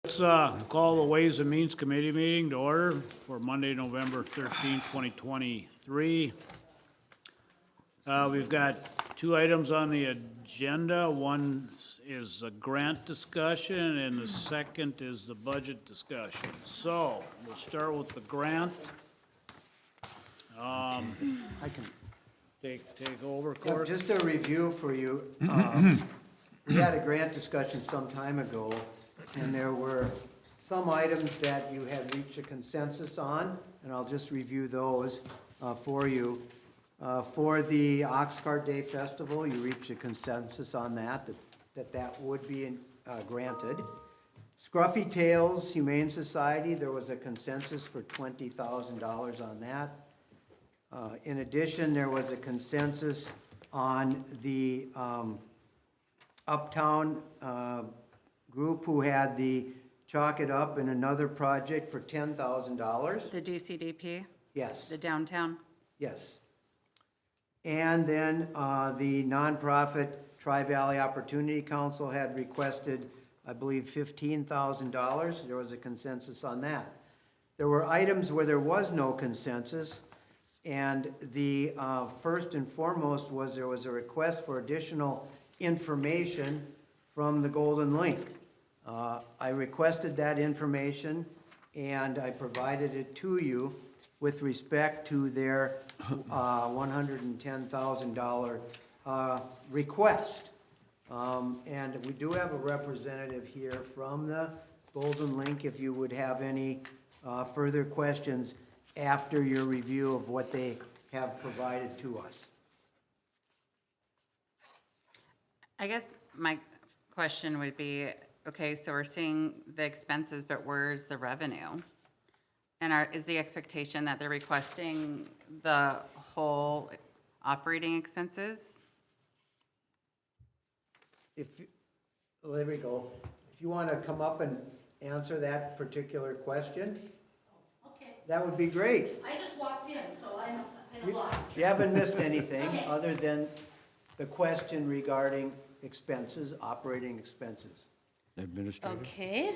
Let's call the Ways and Means Committee meeting to order for Monday, November 13th, 2023. We've got two items on the agenda. One is a grant discussion, and the second is the budget discussion. So we'll start with the grant. I can. Take over, Yeah, Court. just a review for you. We had a grant discussion some time ago, and there were some items that you had reached a consensus on, and I'll just review those for you. For the Ox Cart Day Festival, you reached a consensus on that would be granted. Scruffy Tails Humane Society, there was a consensus for $20,000 on that. In addition, there was a consensus on the Uptown group who had the Chalk It Up in another project for $10,000. The DCDP, Yes, the downtown. yes. And then the nonprofit Tri-Valley Opportunity Council had requested, I believe, $15,000. There was a consensus on that. There were items where there was no consensus. And the first and foremost was there was a request for additional information from the Golden Link. I requested that information and I provided it to you with respect to their $110,000 request. And we do have a representative here from the Golden Link if you would have any further questions after your review of what they have provided to us. I guess my question would be, okay, so we're seeing the expenses, but where's the revenue? And is the expectation that they're requesting the whole operating expenses? There we go. If you want to come up and answer that particular question, that would be great. I just walked in, so I'm kind of lost. You haven't missed anything other than the question regarding expenses, operating expenses. Administrator? Okay.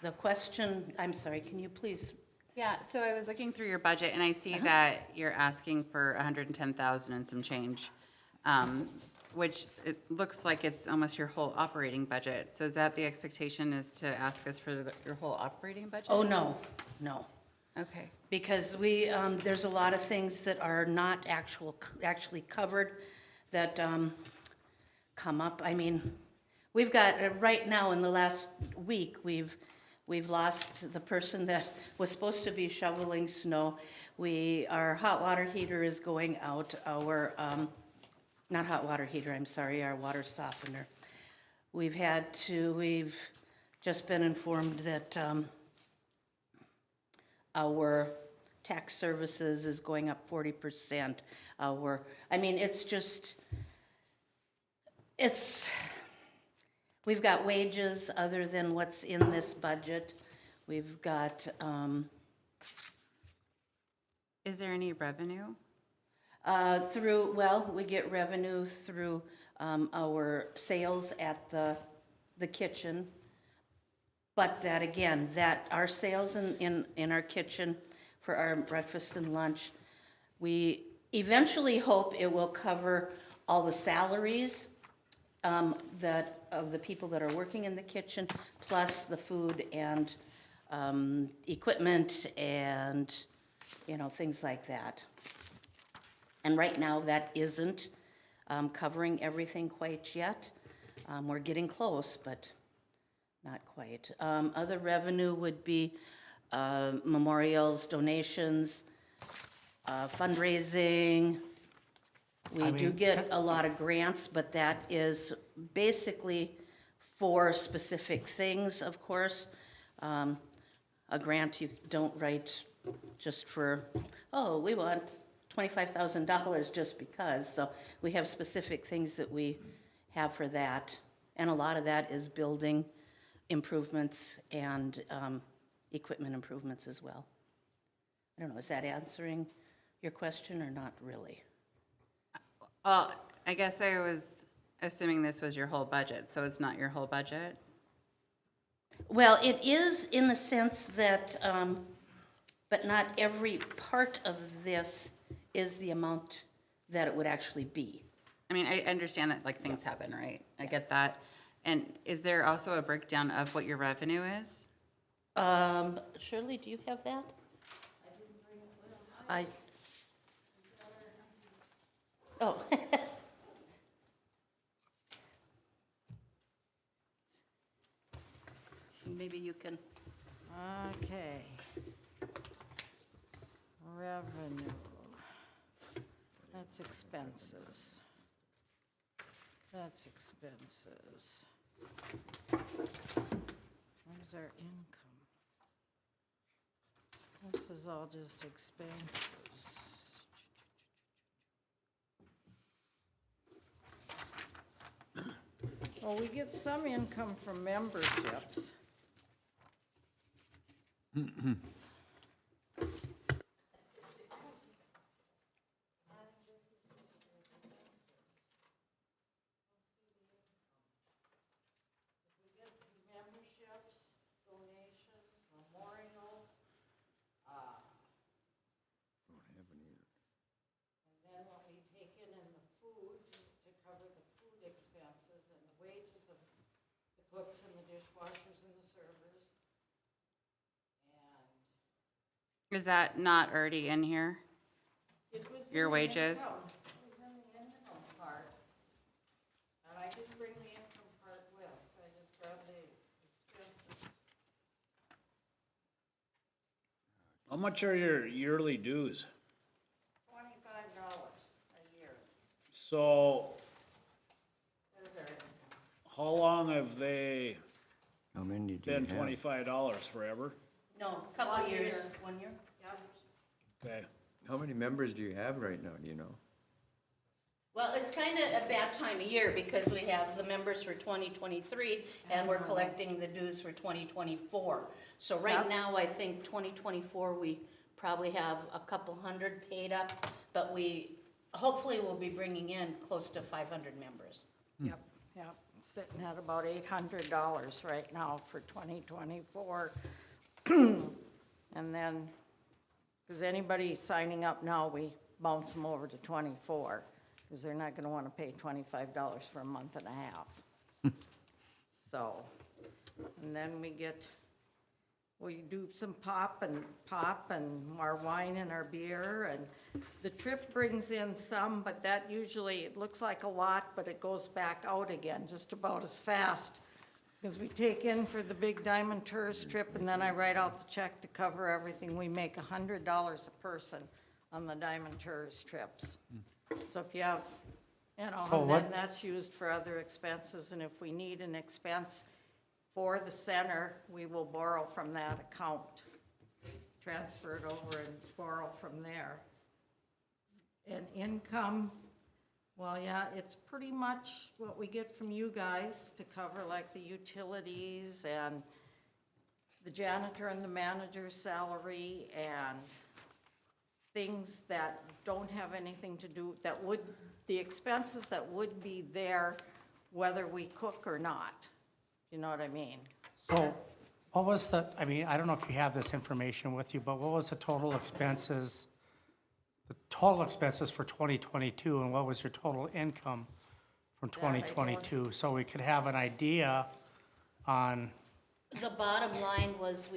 The question, I'm sorry, can you please? Yeah, so I was looking through your budget and I see that you're asking for 110,000 and some change, which it looks like it's almost your whole operating budget. So is that the expectation, is to ask us for your whole operating budget? Oh, no. Okay. Because there's a lot of things that are not actually covered that come up. I mean, we've got, right now in the last week, we've lost the person that was supposed to be shoveling snow. Our hot water heater is going out. Not hot water heater, I'm sorry, our water softener. We've just been informed that our tax services is going up 40%. We've got wages other than what's in this budget. We've got, Is there any revenue? we get revenue through our sales at the kitchen. But that, again, our sales in our kitchen for our breakfast and lunch, we eventually hope it will cover all the salaries of the people that are working in the kitchen, plus the food and equipment and, things like that. And right now, that isn't covering everything quite yet. We're getting close, but not quite. Other revenue would be memorials, donations, fundraising. We do get a lot of grants, but that is basically for specific things, of course. A grant you don't write just for, we want $25,000 just because. So we have specific things that we have for that. And a lot of that is building improvements and equipment improvements as well. I don't know, is that answering your question or not really? Well, I guess I was assuming this was your whole budget, so it's not your whole budget? Well, it is in the sense that, but not every part of this is the amount that it would actually be. I mean, I understand that, like, things happen, right? I get that. And is there also a breakdown of what your revenue is? Shirley, do you have that? I Oh. Maybe you can. Okay. Revenue. That's expenses. That's expenses. Where's our income? This is all just expenses. Well, we get some income from memberships. Memberships, donations, memorials, and then what we take in the food to cover the food expenses and the wages of the cooks and the dishwashers and the servers. Is that not already in here? It was Your in the wages? income. It was in the income part. And I didn't bring the income part with, I just grabbed the expenses. How much are your yearly dues? $25 a year. So There's our income. how long have they How many do you been have? $25 forever? No, couple years. 1 year? Yep. Okay. How many members do you have right now, do you know? Well, it's kind of a bad time of year because we have the members for 2023 and we're collecting the dues for 2024. So right Yep. now, I think 2024, we probably have a couple hundred paid up, but we hopefully will be bringing in close to 500 members. Yep, yep, sitting at about $800 right now for 2024. And then, because anybody signing up now, we bounce them over to 24, because they're not gonna wanna pay $25 for a month and a half. So, and then we do some pop and our wine and our beer, and the trip brings in some, but that usually, it looks like a lot, but it goes back out again just about as fast. Because we take in for the big Diamond Tourist trip, and then I write out the check to cover everything. We make $100 a person on the Diamond Tourist trips. So if you have, and then that's used for other expenses, and if we need an expense for the center, we will borrow from that account, transfer it over and borrow from there. And income, well, yeah, it's pretty much what we get from you guys to cover like the utilities and the janitor and the manager's salary and things that don't have anything to do, the expenses that would be there whether we cook or not. You know what I mean? So what was I mean, I don't know if you have this information with you, but what was the total expenses for 2022, and what was your total income from That I don't- 2022? So we could have an idea on, The bottom line was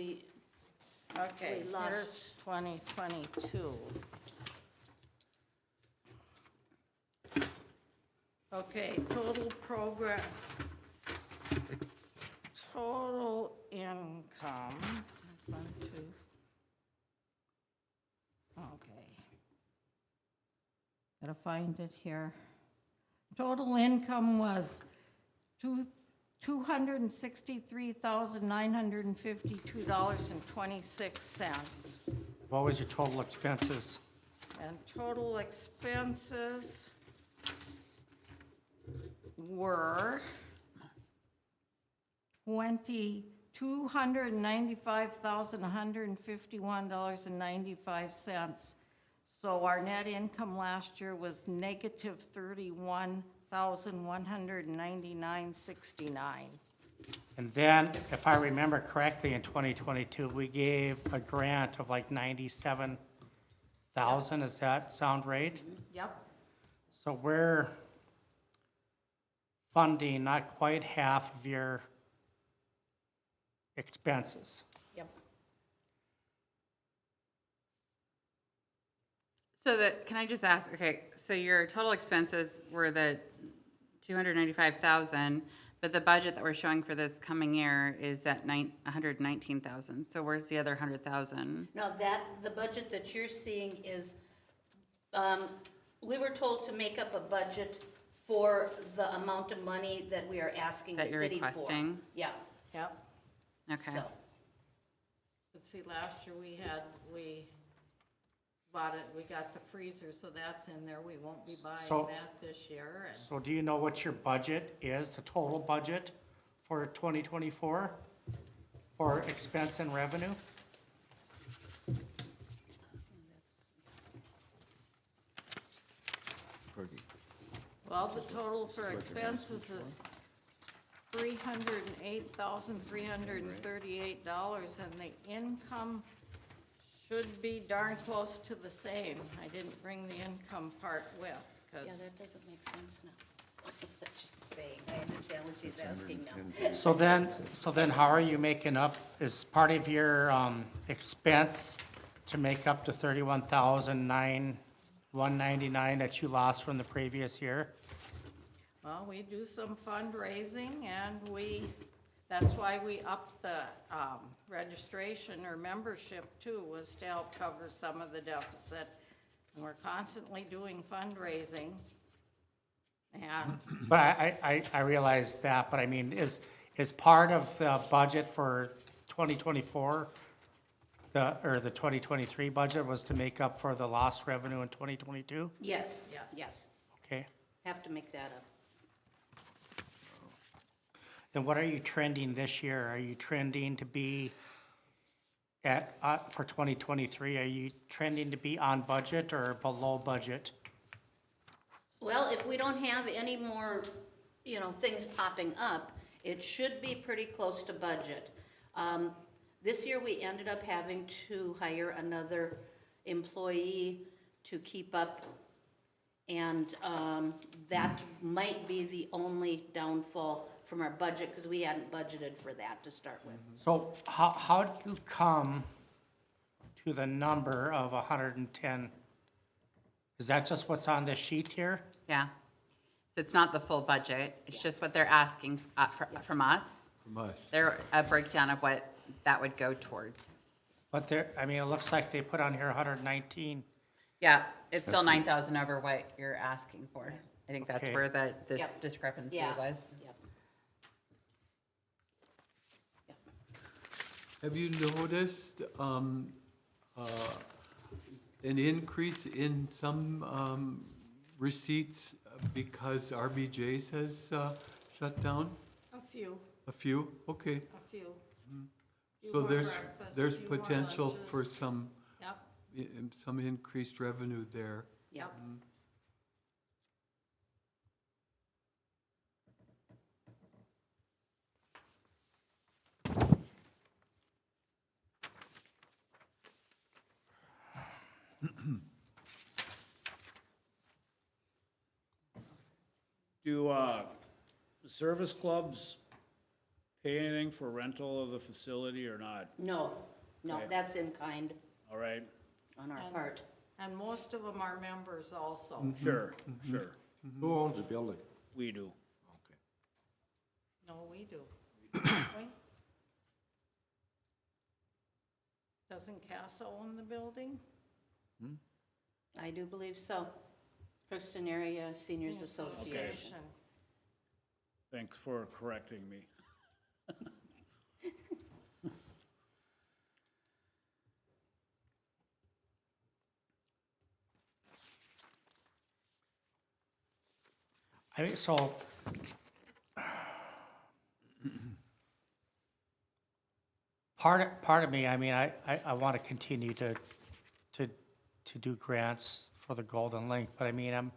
Okay, We lost- here's 2022. Okay, total income, 1, 2. Okay. Gotta find it here. Total income was $263,952.26. what was your total expenses? And total expenses were $295,151.95. So our net income last year was negative $31,000. $1,199.69. And then, if I remember correctly, in 2022, we gave a grant of like 97,000, does that sound right? Yep, So we're funding not quite half of your expenses. yep. So can I just ask, okay, so your total expenses were the 295,000, but the budget that we're showing for this coming year is at 119,000. So where's the other 100,000? No, the budget that you're seeing is, we were told to make up a budget for the amount of money that we are asking the That you're city for. requesting? Yeah, Yep. Okay. so, But see, last year we bought it, we got the freezer, so that's in there. We won't be buying So- that this year. And So do you know what your budget is, the total budget for 2024 for expense and revenue? well, the total for expenses is $308,338, and the income should be darn close to the same. I didn't bring the income part with, yeah, because, that doesn't make sense now. What she's saying, I understand what she's asking now. So then how are you making up, is part of your expense to make up the 31,199 that you lost from the previous year? well, we do some fundraising, and that's why we upped the registration or membership too, was to help cover some of the deficit. And we're constantly doing fundraising. And But I realize that, but I mean, is part of the budget for 2024, or the 2023 budget was to make up for the lost revenue in 2022? Yes, Yes. yes, Okay. have to make that up. And what are you trending this year? Are you trending to be at, for 2023, are you trending to be on budget or below budget? Well, if we don't have any more, things popping up, it should be pretty close to budget. This year, we ended up having to hire another employee to keep up, and that might be the only downfall from our budget, because we hadn't budgeted for that to start with. So how do you come to the number of 110? Is that just what's on this sheet here? Yeah. So it's not the full budget, it's just what they're asking from us. From us. They're a breakdown of what that would go towards. But there, I mean, it looks like they put on here 119. Yeah, it's still 9,000 over what you're asking for. I think that's Okay. where the Yep. discrepancy Yeah. was. Yep. Have you noticed an increase in some receipts because RBJ's has shut down? a few, A few? Okay. a few. Few So more breakfasts, there's few more potential lunches. for some, Yep, some increased revenue there. Yep. Do service clubs pay anything for rental of the facility or not? No, Okay. that's in kind All right, on our And- part. and most of them are members also. sure, sure, Who owns the building? we do. Okay. No, we do. Don't we? Doesn't CASA own the building? I do believe so. Crookston Area Seniors Senior Association. Thanks for correcting me. I think so. Part of me, I mean, I want to continue to do grants for the Golden Link, but I mean, I'm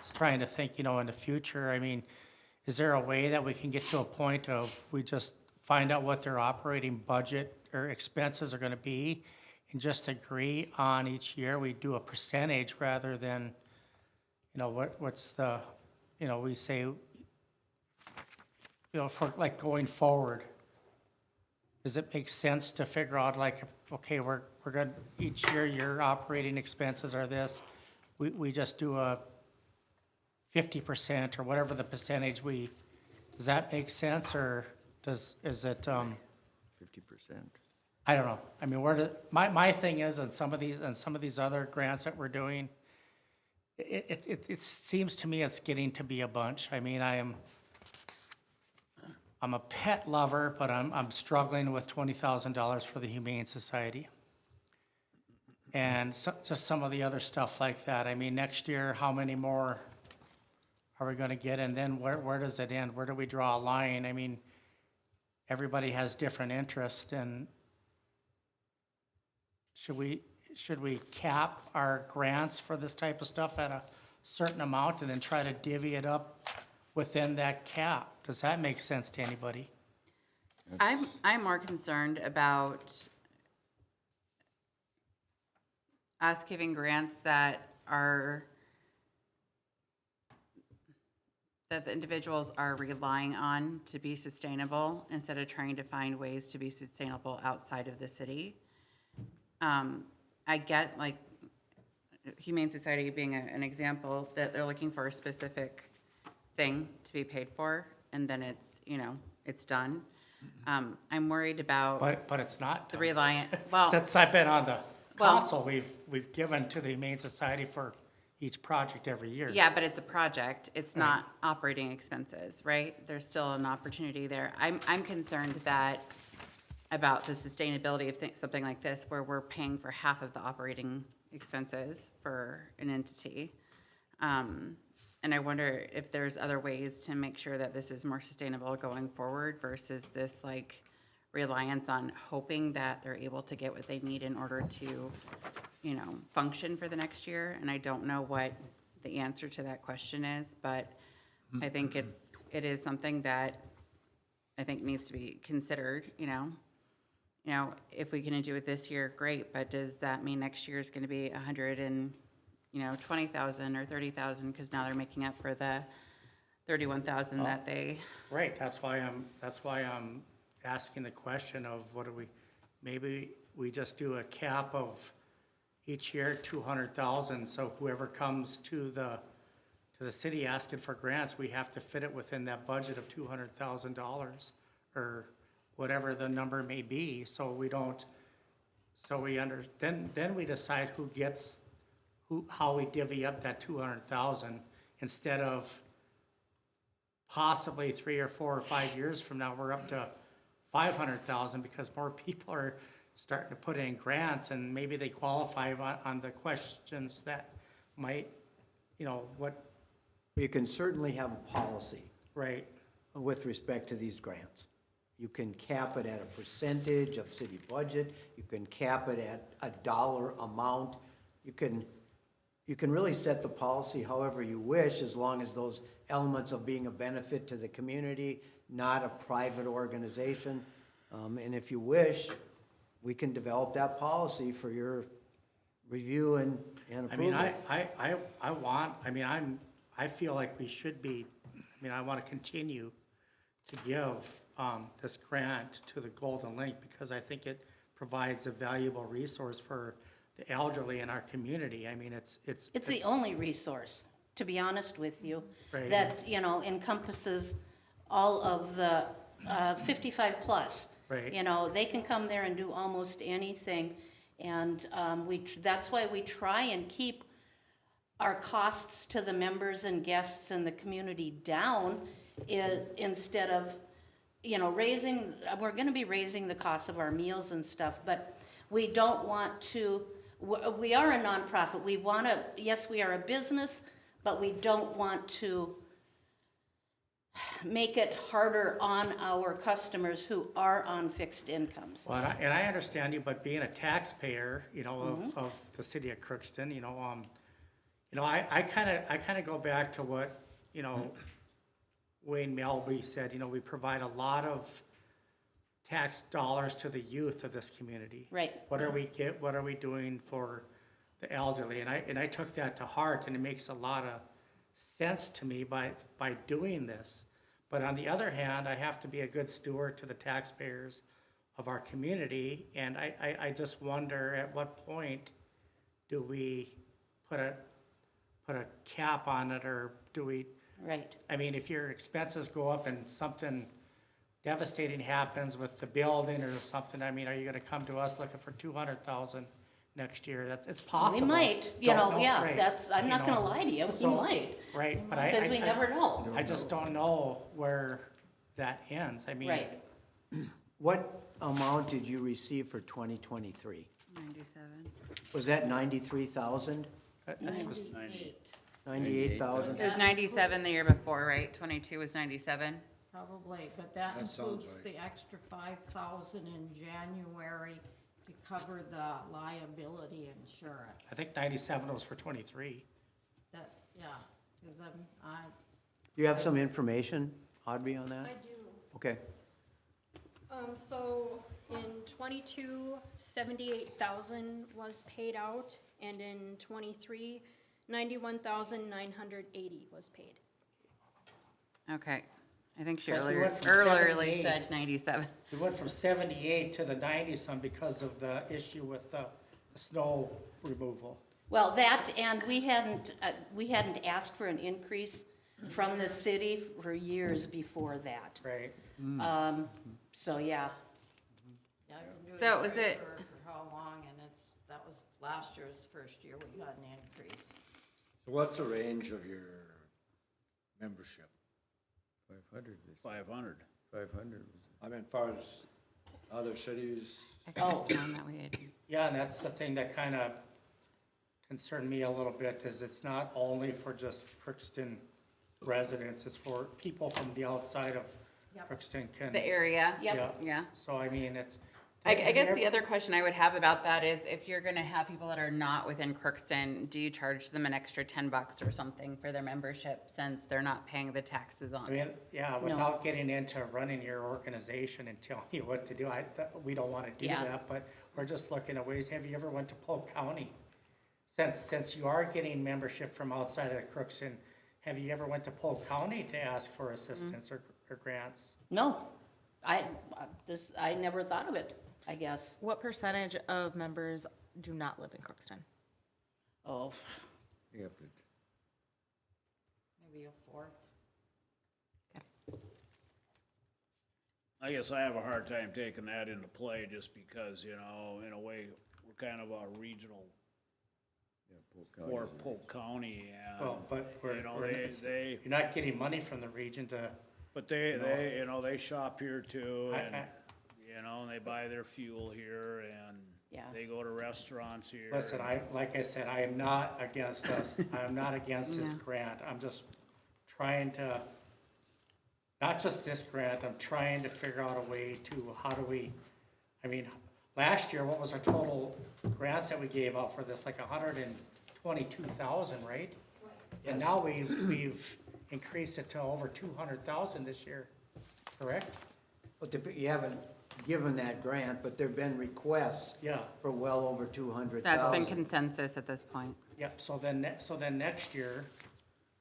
was trying to think, in the future, I mean, is there a way that we can get to a point of we just find out what their operating budget or expenses are gonna be and just agree on each year, we do a percentage rather than, what's the, we say, for like going forward? Does it make sense to figure out like, okay, we're gonna, each year your operating expenses are this, we just do a 50% or whatever the percentage does that make sense, or is it, 50%. I don't know. I mean, my thing is, on some of these other grants that we're doing, it seems to me it's getting to be a bunch. I mean, I'm a pet lover, but I'm struggling with $20,000 for the Humane Society. And just some of the other stuff like that. I mean, next year, how many more are we gonna get? And then where does it end? Where do we draw a line? I mean, everybody has different interests, and should we cap our grants for this type of stuff at a certain amount and then try to divvy it up within that cap? Does that make sense to anybody? I'm more concerned about us giving grants that the individuals are relying on to be sustainable instead of trying to find ways to be sustainable outside of the city. I get like Humane Society being an example, that they're looking for a specific thing to be paid for, and then it's done. I'm worried about But it's not the done. reliant, well, Since I've been on the Well- council, we've given to the Humane Society for each project every year. yeah, but it's a project. It's not operating expenses, right? There's still an opportunity there. I'm concerned about the sustainability of something like this, where we're paying for half of the operating expenses for an entity. And I wonder if there's other ways to make sure that this is more sustainable going forward versus this like reliance on hoping that they're able to get what they need in order to, function for the next year. And I don't know what the answer to that question is, but I think it is something that I think needs to be considered, if we can do it this year, great, but does that mean next year is gonna be 120,000 or 30,000, because now they're making up for the 31,000 that they. Right, that's why I'm asking the question of maybe we just do a cap of each year 200,000, so whoever comes to the city asking for grants, we have to fit it within that budget of $200,000 or whatever the number may be, then we decide how we divvy up that 200,000, instead of possibly 3 or 4 or 5 years from now, we're up to 500,000 because more people are starting to put in grants, and maybe they qualify on the questions that might, what. You can certainly have a policy. Right. With respect to these grants. You can cap it at a percentage of city budget. You can cap it at a dollar amount. You can really set the policy however you wish, as long as those elements of being a benefit to the community, not a private organization. And if you wish, we can develop that policy for your review and approval. I feel like we should be, I want to continue to give this grant to the Golden Link, because I think it provides a valuable resource for the elderly in our community. It's the only resource, to be honest with you, Right. that, encompasses all of the 55 plus. Right. They can come there and do almost anything. And that's why we try and keep our costs to the members and guests and the community down, instead of, we're gonna be raising the cost of our meals and stuff, but we don't want to, we are a nonprofit. We wanna, yes, we are a business, but we don't want to make it harder on our customers who are on fixed incomes. Well, and I understand you, but being a taxpayer, of the city of Crookston, You know, I kind of go back to what, you know, Wayne Melby said, you know, we provide a lot of tax dollars to the youth of this community. Right. What are we doing for the elderly? And I took that to heart, and it makes a lot of sense to me by doing this. But on the other hand, I have to be a good steward to the taxpayers of our community, and I just wonder at what point do we put a cap on it, or do we? Right. I mean, if your expenses go up and something devastating happens with the building or something, I mean, are you gonna come to us looking for 200,000 next year? it's possible. We might, Don't know, yeah, right, I'm not you gonna know. lie to you, we So- might. Right, but Because we never know. I just don't know where that ends. I mean. Right. What amount did you receive for 2023? 97. Was that 93,000? I think it was 98,000? It was 97 the year before, right? 22 was 97? Probably, but that That sounds includes right. the extra 5,000 in January to cover the liability insurance. I think 97 was for 23. That, yeah, because Do you have some information, Audrey, on that? I do. Okay. So in 22, 78,000 was paid out, and in 23, 91,980 was paid. Okay. I think she Yes, we earlier, went from earlierly 78. said 97. We went from 78 to the 90-some because of the issue with the snow removal. Well, that, and we hadn't asked for an increase from the city for years before that. Right. So, yeah. yeah, I've been doing So is it- treasurer for how long, and that was last year's first year we got an increase. So what's the range of your membership? 500. 500. 500. I mean, as far as other cities, I could have sworn that we had. Yeah, and that's the thing that kind of concerned me a little bit, is it's not only for just Crookston residents, it's for people from the outside of Crookston can. The area? Yeah. Yeah. So I mean, it's. I guess the other question I would have about that is, if you're gonna have people that are not within Crookston, do you charge them an extra $10 or something for their membership, since they're not paying the taxes on I mean, it? yeah, without getting into running your organization and telling you what to do, we don't want to do Yeah. that, but we're just looking at ways. Have you ever went to Polk County? Since you are getting membership from outside of Crookston, have you ever went to Polk County to ask for assistance or grants? No, I never thought of it, I guess. What percentage of members do not live in Crookston? Oh, You have to- Maybe a fourth. I guess I have a hard time taking that into play, just because, you know, in a way, we're kind of a regional Polk County for is a- Polk County, and, Well, but you know, they, you're not getting money from the region to. but they, No. you know, they shop here too, and, I- you know, and they buy their fuel here, and Yeah. they go to restaurants here. Listen, like I said, I am not against us, I am not against this grant, I'm just trying to, not just this grant, I'm trying to figure out a way to, how do we, I mean, last year, what was our total grants that we gave out for this, like 122,000, right? And now we've increased it to over 200,000 this year, correct? But you haven't given that grant, but there've been requests Yeah. for well over 200,000. That's been consensus at this point. Yep, so then next year,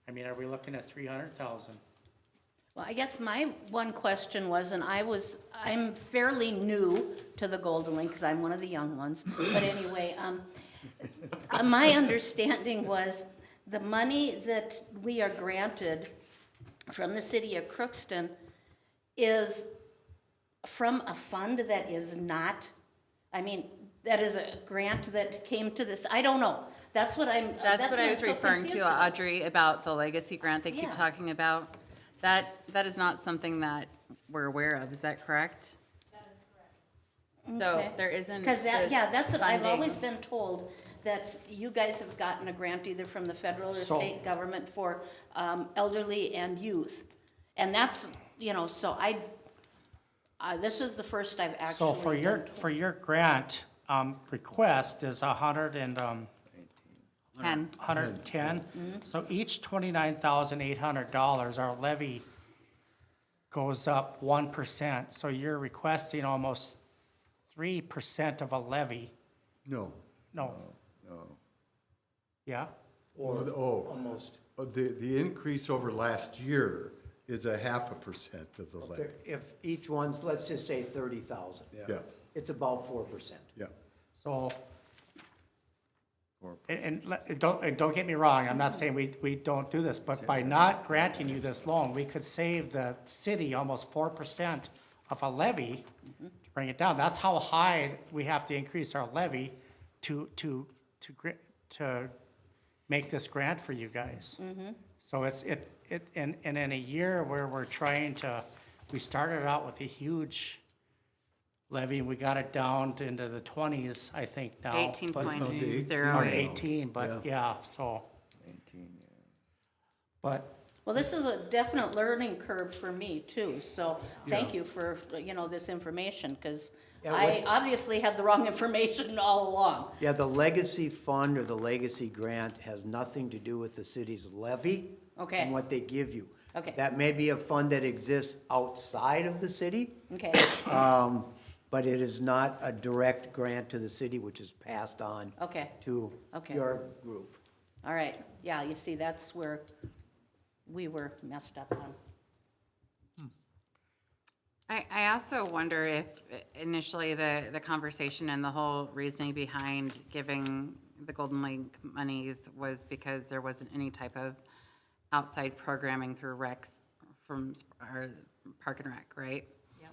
I mean, are we looking at 300,000? well, I guess my one question was, and I'm fairly new to the Golden Link, because I'm one of the young ones, but anyway, my understanding was the money that we are granted from the city of Crookston is from a fund that is not, I mean, that is a grant that came to this, I don't know. That's what I was referring to, Audrey, about the legacy grant they keep Yeah. talking about. That is not something that we're aware of, is that correct? So there isn't. Because the that's what I've funding. always been told, that you guys have gotten a grant either from the federal or So- state government for elderly and youth. And that's, so this is the first I've actually. So for your grant request is 10. 110. So each $29,800, our levy goes up 1%. So you're requesting almost 3% of a levy. No. No, No. yeah? Almost. The increase over last year is 0.5% of the levy. If each one's, let's just say 30,000. Yeah, It's about 4%. yeah. So, and don't get me wrong, I'm not saying we don't do this, but by not granting you this loan, we could save the city almost 4% of a levy to bring it down. That's how high we have to increase our levy to make this grant for you guys. So and in a year where we're trying to, we started out with a huge levy, and we got it down into the 20s, I think now. 18.08. Or 18, but yeah, so. 18, yeah. But, Well, this is a definite learning curve for me too, so thank you for, this information, because Yeah, I obviously had the wrong information all along. Yeah, the legacy fund or the legacy grant has nothing to do with the city's levy. Okay. And what they give you. Okay. That may be a fund that exists outside of the city. Okay, But it is not a direct grant to the city, which is passed on okay, to Okay. your group. all right. Yeah, you see, that's where we were messed up on. I also wonder if initially the conversation and the whole reasoning behind giving the Golden Lake monies was because there wasn't any type of outside programming through recs from our Park and Rec, right? Yep.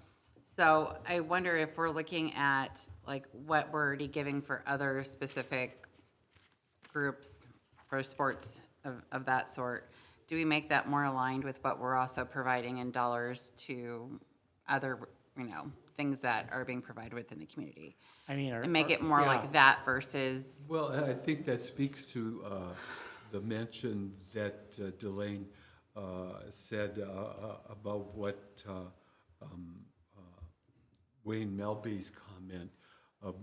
So I wonder if we're looking at like what we're already giving for other specific groups for sports of that sort. Do we make that more aligned with what we're also providing in dollars to other, things that are being provided within the community? I mean, And make it more like that versus, Well, I think that speaks to the mention that Delane said about what Wayne Melby's comment of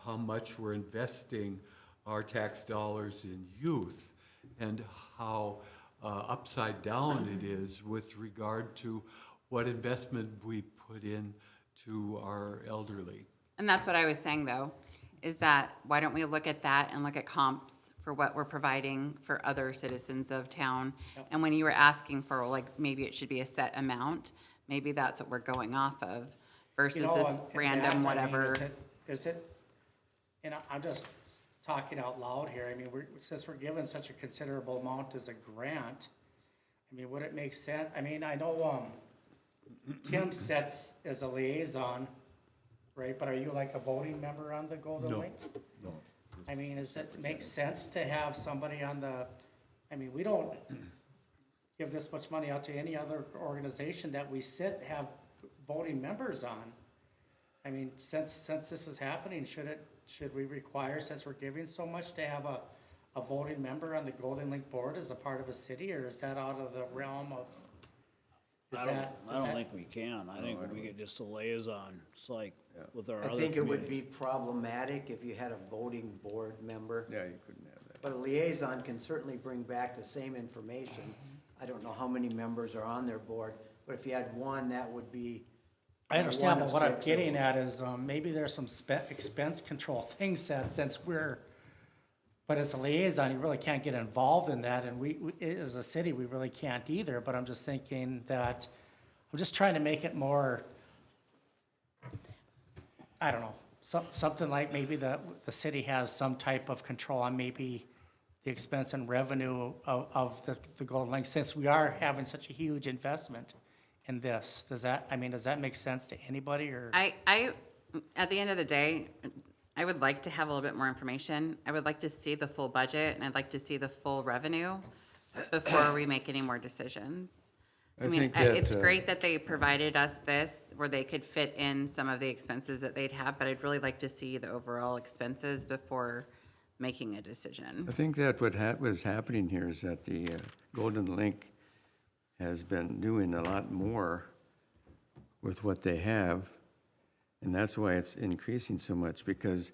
how much we're investing our tax dollars in youth and how upside down it is with regard to what investment we put in to our elderly. and that's what I was saying though, is that why don't we look at that and look at comps for what we're providing for other citizens of town? And when you were asking for like, maybe it should be a set amount, maybe that's what we're going off of versus this and random that, I mean, whatever. Is it, and I'm just talking out loud here, I mean, since we're given such a considerable amount as a grant, I mean, would it make sense, I mean, I know, Tim sits as a liaison, right, but are you like a voting member on the Golden Lake? No. I mean, does it make sense to have somebody on the, I mean, we don't give this much money out to any other organization that we have voting members on. I mean, since this is happening, should we require, since we're giving so much, to have a voting member on the Golden Lake Board as a part of a city, or is that out of the realm of? I don't think we can. I think we get just a liaison. It's like with our other I think it would committees. be problematic if you had a voting board member. Yeah, you couldn't have that. But a liaison can certainly bring back the same information. I don't know how many members are on their board, but if you had one, that would be. I understand, one but of what I'm six. getting at is, maybe there's some expense control things that but as a liaison, you really can't get involved in that, and we as a city, we really can't either, but I'm just thinking that, I'm just trying to make it more, I don't know, something like maybe the city has some type of control on maybe the expense and revenue of the Golden Lake, since we are having such a huge investment in this. Does that make sense to anybody, or? I, at the end of the day, I would like to have a little bit more information. I would like to see the full budget, and I'd like to see the full revenue before we make any more decisions. I mean, think that, it's great that they provided us this, where they could fit in some of the expenses that they'd have, but I'd really like to see the overall expenses before making a decision. I think that what was happening here is that the Golden Lake has been doing a lot more with what they have, and that's why it's increasing so much, because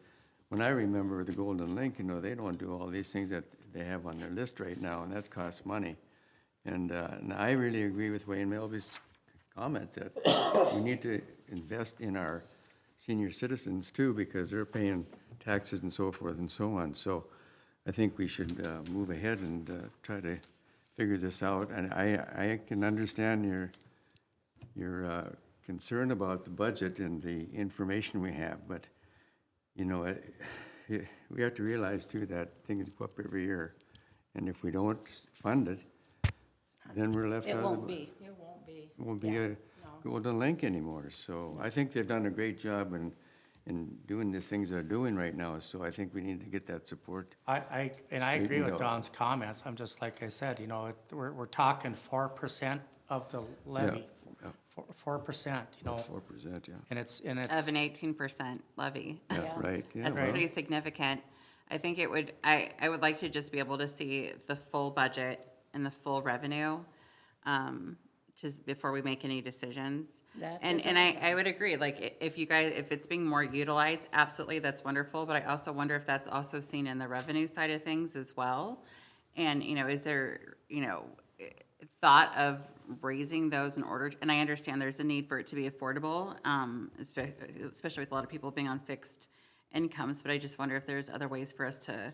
when I remember the Golden Link, they don't do all these things that they have on their list right now, and that costs money. And I really agree with Wayne Melby's comment that we need to invest in our senior citizens too, because they're paying taxes and so forth and so on. So I think we should move ahead and try to figure this out. And I can understand your concern about the budget and the information we have, but we have to realize too that things go up every year, and if we don't fund it, then we're left out of the. It won't be. It won't be a Golden Link anymore. So I think they've done a great job in doing the things they're doing right now. So I think we need to get that support. I agree straightened with out. Don's comments. I'm just, like I said, we're talking 4% of the levy. Yeah. 4%, 4%, yeah. And it's. Of an 18% levy. Yeah, right. Yeah, That's well, pretty significant. I think I would like to just be able to see the full budget and the full revenue, just before we make any decisions. That And is I would agree, like, if it's being more utilized, absolutely, that's wonderful, but I also wonder if that's also seen in the revenue side of things as well. And, is there, thought of raising those in order, and I understand there's a need for it to be affordable, especially with a lot of people being on fixed incomes, but I just wonder if there's other ways for us to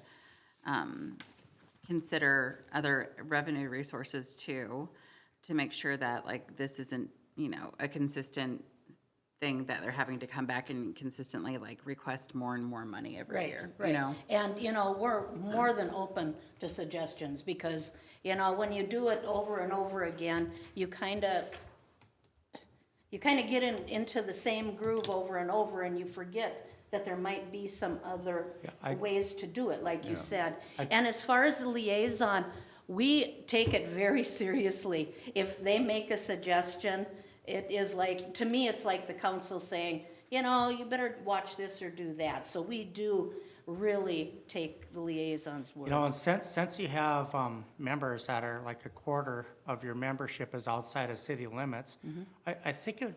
consider other revenue resources too, to make sure that like this isn't, a consistent thing that they're having to come back and consistently like request more and more money every year, Right. And, we're more than open to suggestions because, when you do it over and over again, you kind of get into the same groove over and over and you forget that there might be some other ways to do it, like you said. And as far as the liaison, we take it very seriously. If they make a suggestion, it is like, to me, it's like the council saying, you better watch this or do that. So we do really take the liaison's word. And since you have members that are like a quarter of your membership is outside of city limits, I think it would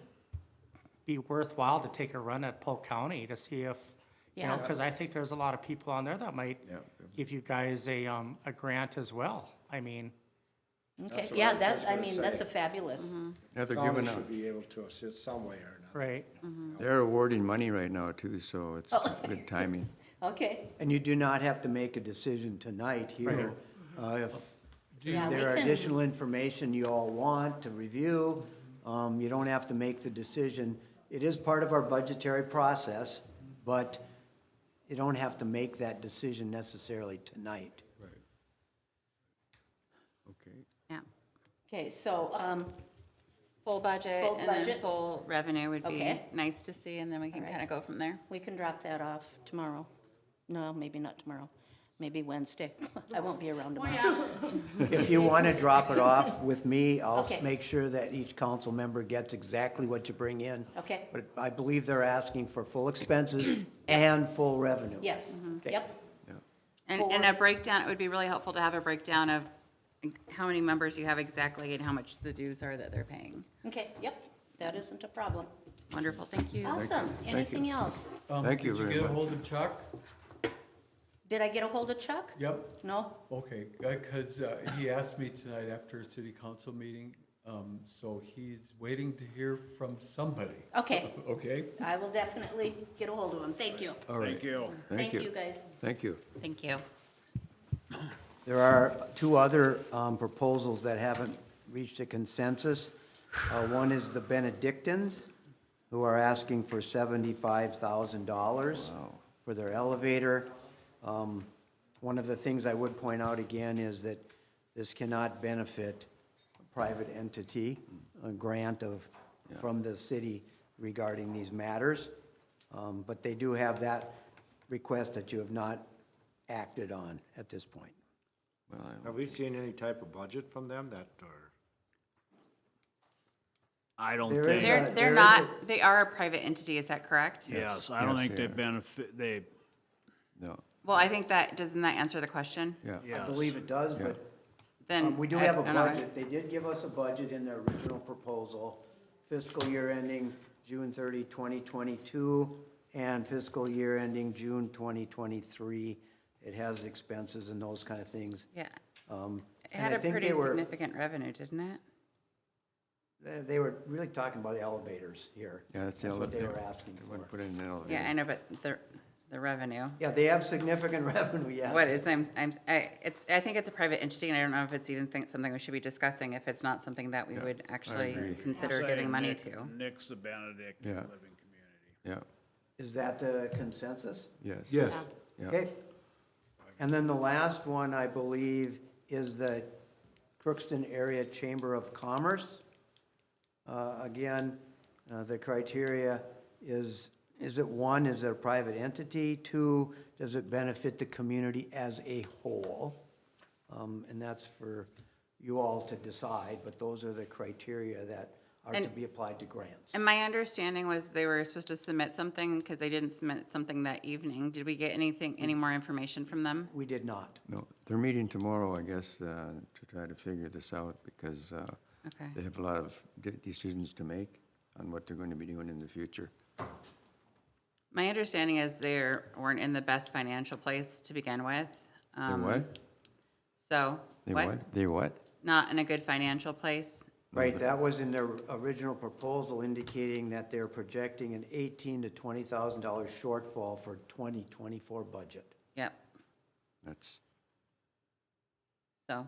be worthwhile to take a run at Polk County to see if, because I think there's a lot of people on there that might give you guys a grant as well. I mean. Okay, That's what I was gonna that's say. a fabulous. Yeah, they're County giving out, should be able to assist some way or another. Right. they're awarding money right now too, so it's good timing. Okay. And you do not have to make a decision tonight here. If Yeah, there are we can- additional information you all want to review, you don't have to make the decision. It is part of our budgetary process, but you don't have to make that decision necessarily tonight. Okay. Yeah, Okay, so, full budget Full and budget? then full revenue would be Okay. nice to see, and then we can All right. kind of go from there. we can drop that off tomorrow. No, maybe not tomorrow. Maybe Wednesday. I won't be around tomorrow. If you want to drop it off with me, I'll Okay. make sure that each council member gets exactly what you bring in. Okay, But I believe they're asking for full expenses and full revenue. yes, Okay. yep. And a breakdown, it would be really helpful to have a breakdown of how many members you have exactly and how much the dues are that they're paying. Okay, yep, that isn't a problem. Wonderful, thank you. Awesome. Anything else? Thank you Did you very get a much. hold of Chuck? Did I get a hold of Chuck? Yep. No? Okay, because he asked me tonight after a city council meeting, so he's waiting to hear from somebody. Okay, Okay? I will definitely get a hold of him. Thank you. All right. Thank you. Thank you, guys. Thank you. Thank you. There are two other proposals that haven't reached a consensus. One is the Benedictines, who are asking for $75,000 for their elevator. One of the things I would point out again is that this cannot benefit a private entity, a grant from the city regarding these matters. But they do have that request that you have not acted on at this point. Well, Have we seen any type of budget from them that, or? I don't There think. is They're there is not, they are a private entity, is that correct? Yes, I don't Yes, think they they are. benefit, No, Well, I think doesn't that answer the question? yeah. I yes. believe it does, but Then. we do I have a don't know. budget. They did give us a budget in their original proposal, fiscal year ending June 30, 2022, and fiscal year ending June 2023. It has expenses and those kind of things. Yeah. Um, It and had I a think pretty they were- significant revenue, didn't it? They were really talking about elevators here. Yeah, that's the That's what they elevator. were asking They for. want to put in an elevator. Yeah, I know, but the revenue. Yeah, they have significant revenue, yes. What is, I think it's a private entity, and I don't know if it's even something we should be discussing, if it's not something that we would actually agree. consider Say giving money Nick- to. Nick's the Benedict Yeah. Living Community. Yeah, Is that the consensus? yes. Yes. Yeah. Okay. And then the last one, I believe, is the Crookston Area Chamber of Commerce. Again, the criteria is it one, is it a private entity? Two, does it benefit the community as a whole? And that's for you all to decide, but those are the criteria that are to And- be applied to grants. And my understanding was they were supposed to submit something, because they didn't submit something that evening. Did we get any more information from them? We did not. No, they're meeting tomorrow, I guess, to try to figure this out because Okay. they have a lot of decisions to make on what they're going to be doing in the future. My understanding is they weren't in the best financial place to begin with. They what? So, They what? what? They what? Not in a good financial place. Right, that was in their original proposal indicating that they're projecting an $18,000 to $20,000 shortfall for 2024 budget. Yep, That's, so.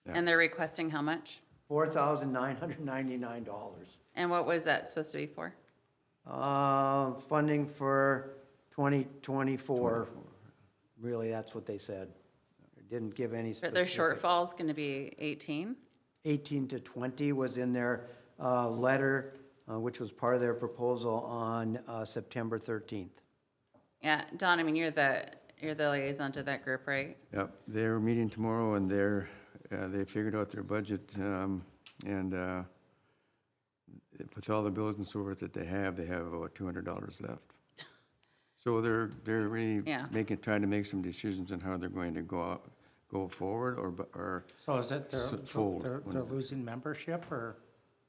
Yeah. And they're requesting how much? $4,999. And what was that supposed to be for? Funding for 2024, really, that's what they said. They didn't give any But their specific. shortfall is gonna be 18? 18 to 20 was in their letter, which was part of their proposal on September 13th. Yeah, Don, I mean, you're the liaison to that group, right? yep, they're meeting tomorrow and they figured out their budget and with all the bills and so forth that they have about $200 left. So they're really Yeah. trying to make some decisions on how they're going to go forward or So is it fold. they're losing membership, or?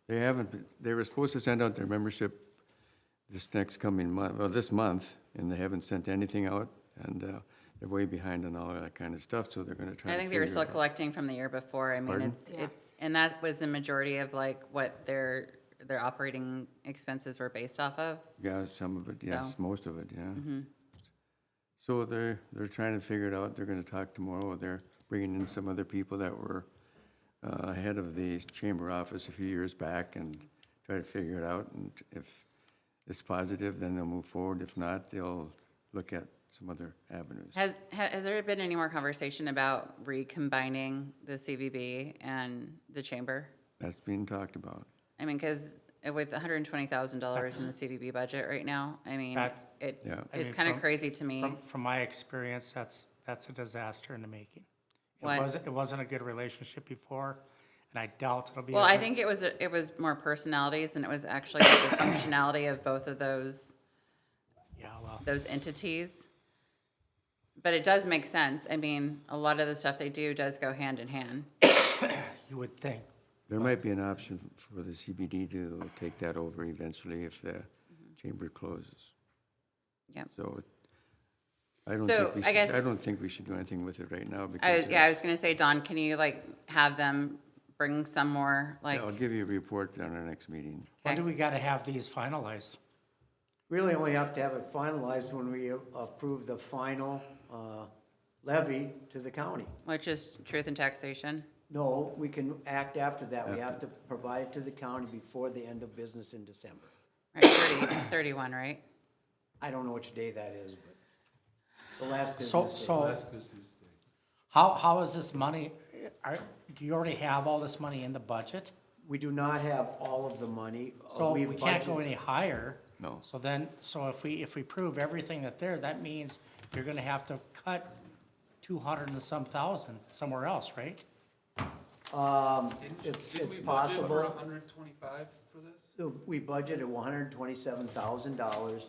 They haven't, they were supposed to send out their membership this next coming month, well, this month, and they haven't sent anything out, and they're way behind on all of that kind of stuff, so they're gonna try I to think they were figure still it out. collecting from the year before. I mean, Pardon? and that was the majority of like what their operating expenses were based off of. Yeah, some of it, yes, So. most of it, yeah. Mm-hmm. So they're trying to figure it out, they're gonna talk tomorrow, they're bringing in some other people that were head of the chamber office a few years back and try to figure it out, and if it's positive, then they'll move forward, if not, they'll look at some other avenues. Has there been any more conversation about recombining the CVB and the chamber? That's being talked about. I mean, because with $120,000 in the CVB budget right now, I mean, That's- it Yeah. I is mean, kind of from- crazy to me. From my experience, that's a disaster in the making. What? It wasn't a good relationship before, and I doubt it'll be. Well, a I good- think it was more personalities, and it was actually the functionality of both of those Yeah, well, those entities. But it does make sense. I mean, a lot of the stuff they do does go hand in hand. you would think. There might be an option for the CBD to take that over eventually if the chamber closes. Yep. So I don't So, think we I should, guess- I don't think we should do anything with it right now I because. was gonna say, Don, can you like have them bring some more, like, I'll give you a report on our next meeting. When do we gotta have these finalized? Really only have to have it finalized when we approve the final levy to the county. which is truth and taxation? No, we can act after that. We have to provide it to the county before the end of business in December. Right, 31, right? I don't know which day that is, but the last So, business day. so, how is this money, do you already have all this money in the budget? We do not have all of the money. So We've we can't go budgeted- any higher. No. So then, so if we prove everything that means you're gonna have to cut 200 and some thousand somewhere else, right? It's possible. 125 for this? We budgeted $127,000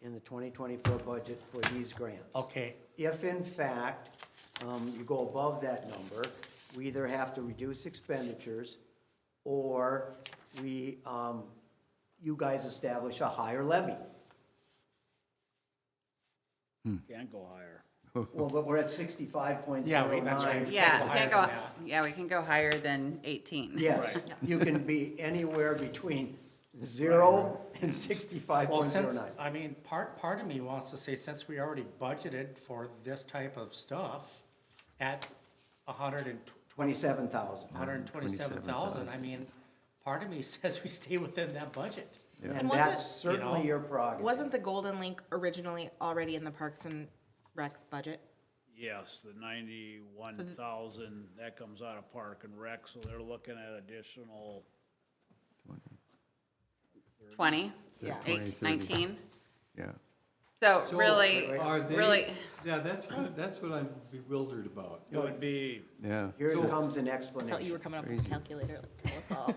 in the 2024 budget for these grants. Okay, If in fact, you go above that number, we either have to reduce expenditures or you guys establish a higher levy. Can't go higher. Well, but we're at 65.09. Yeah, that's right. Yeah, Go we can't higher go, than that. yeah, we can go higher than 18. Yes, you can be anywhere between 0 and Well, since, 65.09. I mean, part of me wants to say, since we already budgeted for this type of stuff at 27,000. 127,000, I mean, part of me says we stay within that budget. And was that's it- certainly your prerogative. Wasn't the Golden Link originally already in the Parks and Recs budget? Yes, the 91,000, that comes out of Park and Rec, so they're looking at additional 20? Yeah. 8, 19? Yeah. So So really, are they- really, Yeah, that's what I'm bewildered about. It would be, Yeah. Here comes an I explanation. felt you were coming up with a calculator, like, tell us all.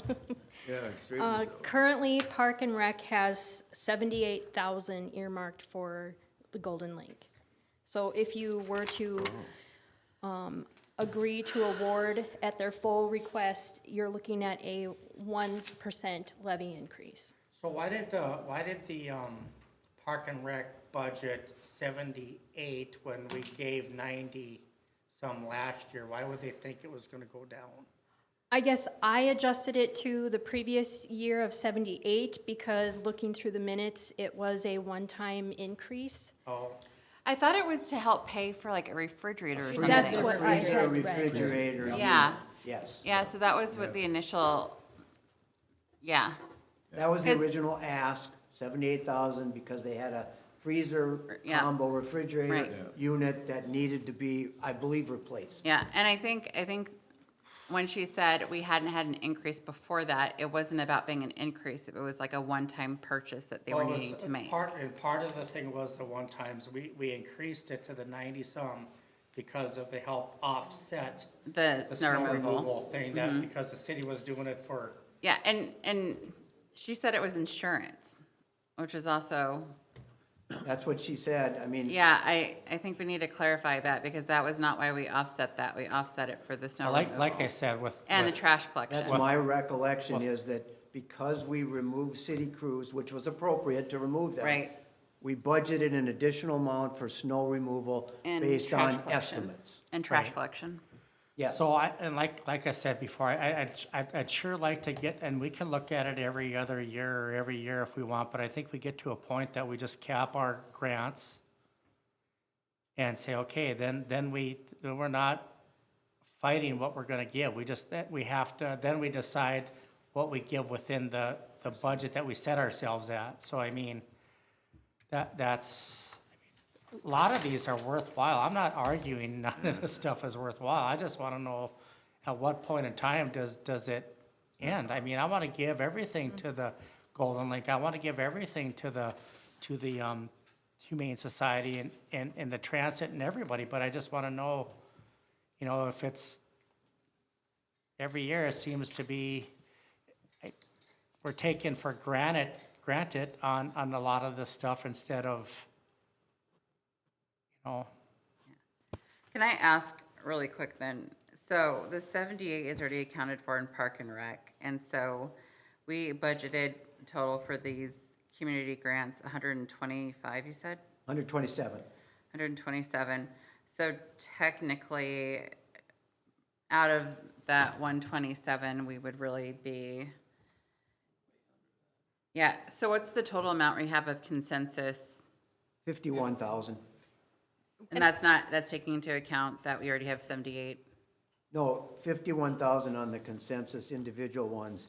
Yeah, straighten this out. Currently, Park and Rec has 78,000 earmarked for the Golden Lake. So if you were to agree to award at their full request, you're looking at a 1% levy increase. So why did the Park and Rec budget 78 when we gave 90 some last year? Why would they think it was gonna go down? I guess I adjusted it to the previous year of 78 because looking through the minutes, it was a one-time increase. Oh, I thought it was to help pay for like a refrigerator or something. That's what I Freezer, had read. refrigerator. Yeah. Yes. Yeah, so that was what the initial, yeah, That was the 'Cause- original ask, 78,000, because they had a freezer Yeah. combo refrigerator Right. unit that needed to be, I believe, replaced. yeah. And I think when she said we hadn't had an increase before that, it wasn't about being an increase. It was like a one-time purchase that they were well, it was- needing to make. Part of the thing was the one times, we increased it to the 90 some because of the help offset The snow removal. thing, that, because the city was doing it for, Yeah, and she said it was insurance, which is also, That's what she said. I mean, yeah, I think we need to clarify that because that was not why we offset that. We offset it for the snow removal. like I said, with. And the with- trash collection. that's my recollection is that because we removed city crews, which was appropriate to remove them. Right. We budgeted an additional amount for snow removal And based trash on collection. estimates. And trash Right. collection. Yes. So like I said before, I'd sure like to get, and we can look at it every other year or every year if we want, but I think we get to a point that we just cap our grants and say, okay, then we're not fighting what we're gonna give. We have to, then we decide what we give within the budget that we set ourselves at. So I mean, that's, a lot of these are worthwhile. I'm not arguing none of this stuff is worthwhile. I just want to know at what point in time does it end? I mean, I want to give everything to the Golden Lake. I want to give everything to the Humane Society and the transit and everybody, but I just want to know, if it's, every year it seems to be, we're taking for granted on a lot of this stuff instead of, Can I ask really quick then? So the 78 is already accounted for in Park and Rec. And so we budgeted total for these community grants, 125, you said? 127. 127. So technically, out of that 127, we would really be, yeah. So what's the total amount we have of consensus? 51,000. And that's taking into account that we already have 78. No, 51,000 on the consensus individual ones.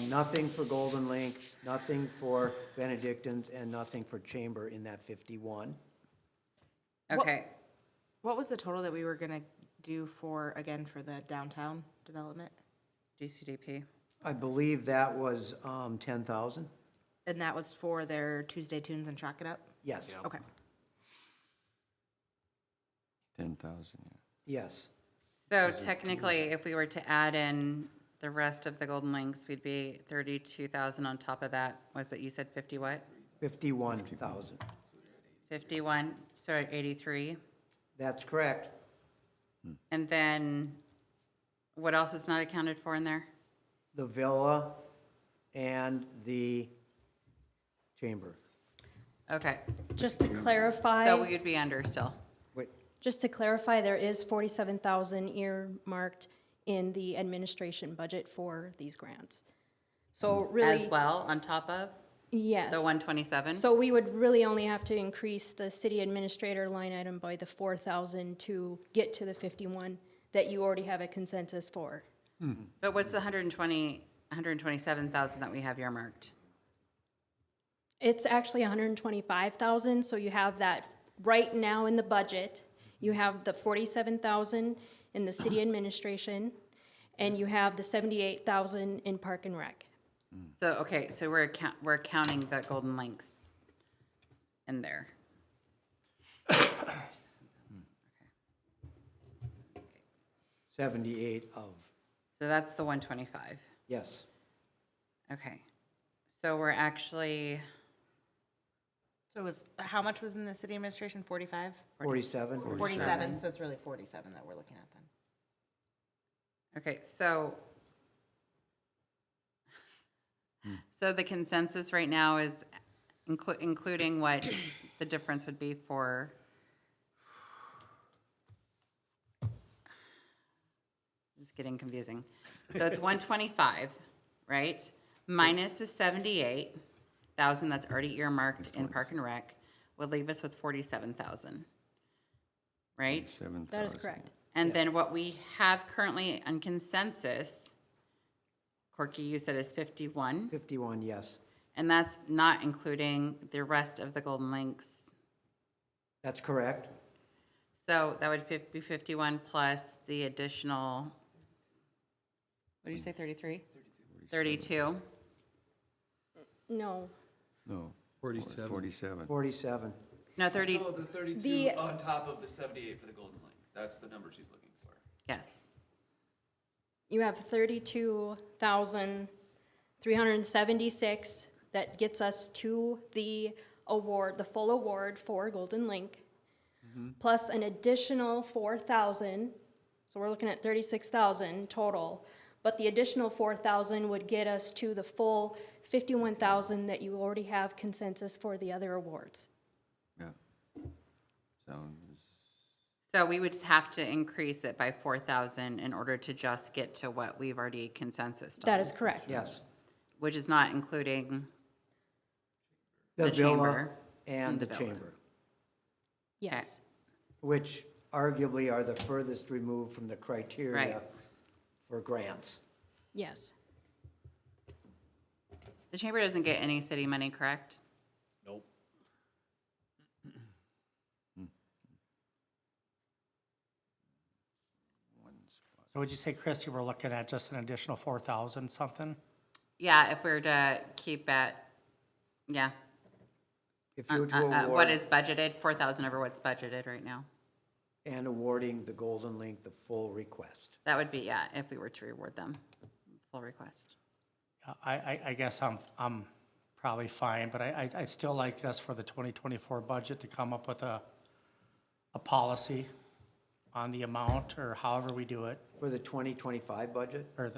Nothing for Golden Link, nothing for Benedictines, and nothing for Chamber in that 51. Okay. What was the total that we were gonna do for the downtown development? GCDP. I believe that was 10,000. And that was for their Tuesday Tunes and Chalk It Up? Yes. Okay. 10,000, Yes. So technically, if we were to add in the rest of the Golden Links, we'd be 32,000 on top of that. Was it, you said 50 what? 51,000. 51, sorry, 83. That's correct. And then what else is not accounted for in there? The Villa and the Chamber. Okay, Just to clarify. so we would be under still. Just to clarify, there is 47,000 earmarked in the administration budget for these grants. So really. As well, on top of Yes. the 127? So we would really only have to increase the city administrator line item by the 4,000 to get to the 51 that you already have a consensus for. But what's the 127,000 that we have earmarked? It's actually 125,000, so you have that right now in the budget. You have the 47,000 in the city administration, and you have the 78,000 in Park and Rec. So, okay, so we're counting the Golden Links in there. 78 of, So that's the 125. yes. Okay. So we're actually, So it was, how much was in the city administration? 45? 47? 47, so it's really 47 that we're looking at then. okay, so the consensus right now is including what the difference would be for, this is getting confusing. So it's 125, right? Minus the 78,000 that's already earmarked in Park and Rec would leave us with 47,000, right? That is correct. And then what we have currently on consensus, Corky, you said is 51, 51, yes. and that's not including the rest of the Golden Links. That's correct. So that would be 51 plus the additional, what did you say, 33? 32. No. No. 47. 47. 47. No, 30, No, the 32 The- on top of the 78 for the Golden Link. That's the number she's looking for. yes. You have 32,376 that gets us to the award, the full award for Golden Link, plus an additional 4,000. So we're looking at 36,000 total. But the additional 4,000 would get us to the full 51,000 that you already have consensus for the other awards. Yeah. Sounds, So we would just have to increase it by 4,000 in order to just get to what we've already consensus on. That is correct. Yes. Which is not including The the villa chamber. and the villa. chamber, Yes. which arguably are the furthest removed from the criteria Right. for grants. Yes. The chamber doesn't get any city money, correct? Nope. So would you say, Christie, we're looking at just an additional 4,000 something? Yeah, if we were to keep at, yeah. If you were to What award is budgeted, 4,000 over what's budgeted right now. and awarding the Golden Link the full request. That would be, yeah, if we were to reward them, full request. I guess I'm probably fine, but I'd still like us for the 2024 budget to come up with a policy on the amount or however we do it, For the 2025 budget, or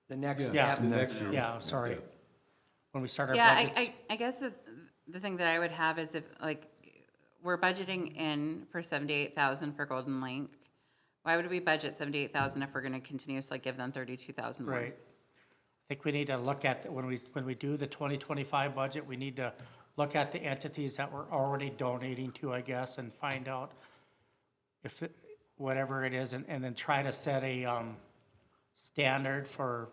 the next Yeah. half of Next year. yeah, sorry. When we start our Yeah, budgets. I guess the thing that I would have is if, like, we're budgeting in for 78,000 for Golden Link. Why would we budget 78,000 if we're gonna continuously give them 32,000 more? Right. I think we need to look at, when we do the 2025 budget, we need to look at the entities that we're already donating to, I guess, and find out if, whatever it is, and then try to set a standard for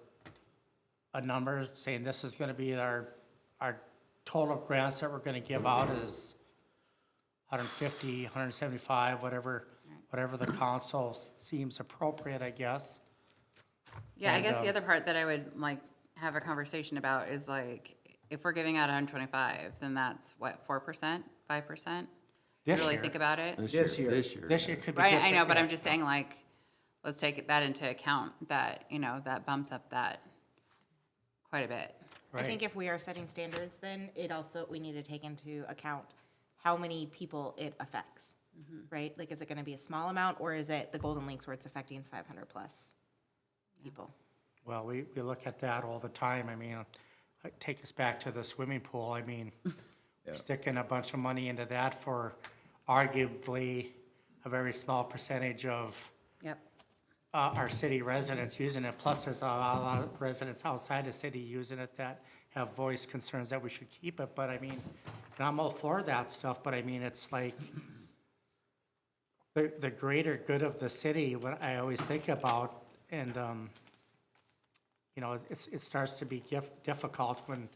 a number, saying this is gonna be our total grants that we're gonna give out is 150, 175, whatever the council seems appropriate, I guess. Yeah, I And, guess the other part that I would like have a conversation about is like, if we're giving out 125, then that's what, 4%, 5%? This Really year. think about it? This year. This year could be Right, different. I know, but yeah. I'm just saying like, let's take that into account, that, you know, that bumps up that quite a bit. I think if we are setting standards, then it also, we need to take into account how many people it affects, right? Like, is it gonna be a small amount, or is it the Golden Links where it's affecting 500 plus people? Well, we look at that all the time. I mean, take us back to the swimming pool. I mean, sticking a bunch of money into that for arguably a very small percentage of Yep. our city residents using it. Plus, there's a lot of residents outside the city using it that have voiced concerns that we should keep it. But I mean, and I'm all for that stuff, but I mean, it's like the greater good of the city, what I always think about, and, you know, it starts to be difficult when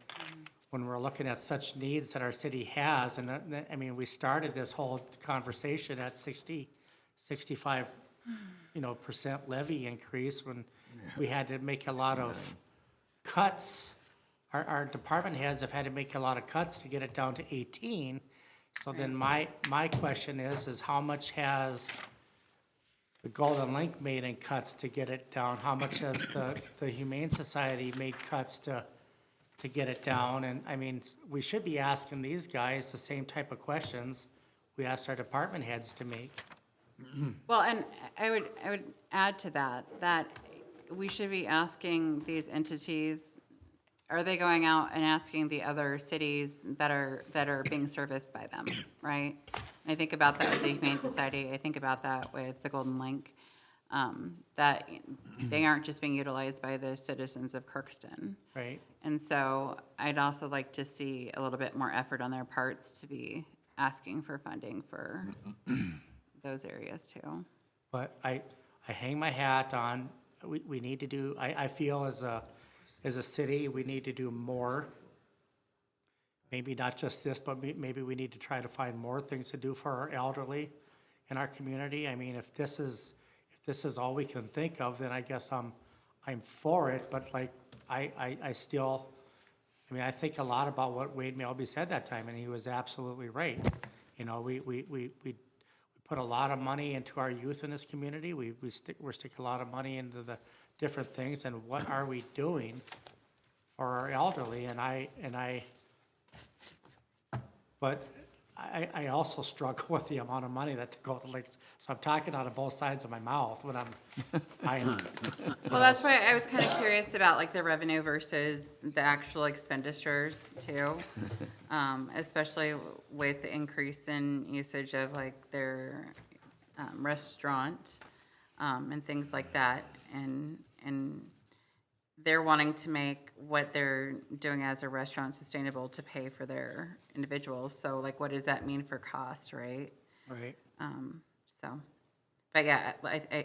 we're looking at such needs that our city has. And I mean, we started this whole conversation at 65, you know, % levy increase when we had to make a lot of cuts. Our department heads have had to make a lot of cuts to get it down to 18. So then my question is how much has the Golden Link made in cuts to get it down? How much has the Humane Society made cuts to get it down? And I mean, we should be asking these guys the same type of questions we asked our department heads to make. Well, and I would add to that we should be asking these entities, are they going out and asking the other cities that are being serviced by them, right? And I think about that with the Humane Society. I think about that with the Golden Link, that they aren't just being utilized by the citizens of Crookston. Right. And so I'd also like to see a little bit more effort on their parts to be asking for funding for those areas too. But I hang my hat on, we need to do, I feel as a city, we need to do more. Maybe not just this, but maybe we need to try to find more things to do for our elderly in our community. I mean, if this is all we can think of, then I guess I'm for it, but like, I still, I mean, I think a lot about what Wade Melby said that time, and he was absolutely right. You know, we put a lot of money into our youth in this community. We're sticking a lot of money into the different things, and what are we doing for our elderly? But I also struggle with the amount of money that the Golden Lakes, so I'm talking out of both sides of my mouth when I'm. Well, that's why I was kind of curious about like the revenue versus the actual expenditures too. Especially with the increase in usage of like their restaurant and things like that. And they're wanting to make what they're doing as a restaurant sustainable to pay for their individuals. So like, what does that mean for cost, right? Right. But yeah,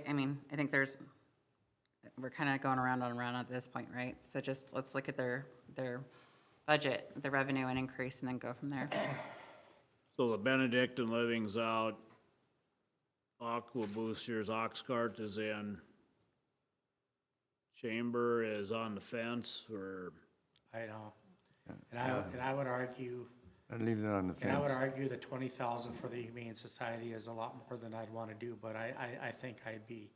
I mean, I think we're kind of going around and around at this point, right? So just let's look at their budget, the revenue and increase, and then go from there. So the Benedictine Living's out, Aqua Boosters, Oxcart is in, Chamber is on the fence, or? I know. And I would argue. I'd leave that on the fence. And I would argue that 20,000 for the Humane Society is a lot more than I'd want to do, but I think I'd be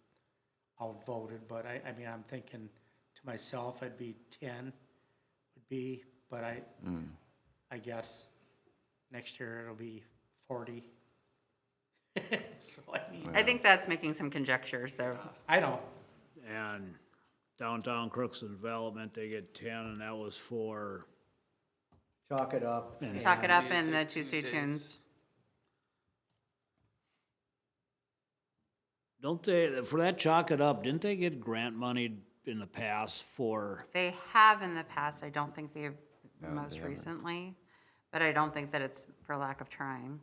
outvoted. But I mean, I'm thinking to myself, I'd be 10 would be, but I guess next year it'll be 40. So I mean. I think that's making some conjectures though. I know. And Downtown Crookston Development, they get 10, and that was for? Chalk It Up. Chalk It Up and the Tuesday Tunes. Don't they, for that Chalk It Up, didn't they get grant money in the past for? They have in the past. I don't think they've No, most they haven't. recently, but I don't think that it's for lack of trying.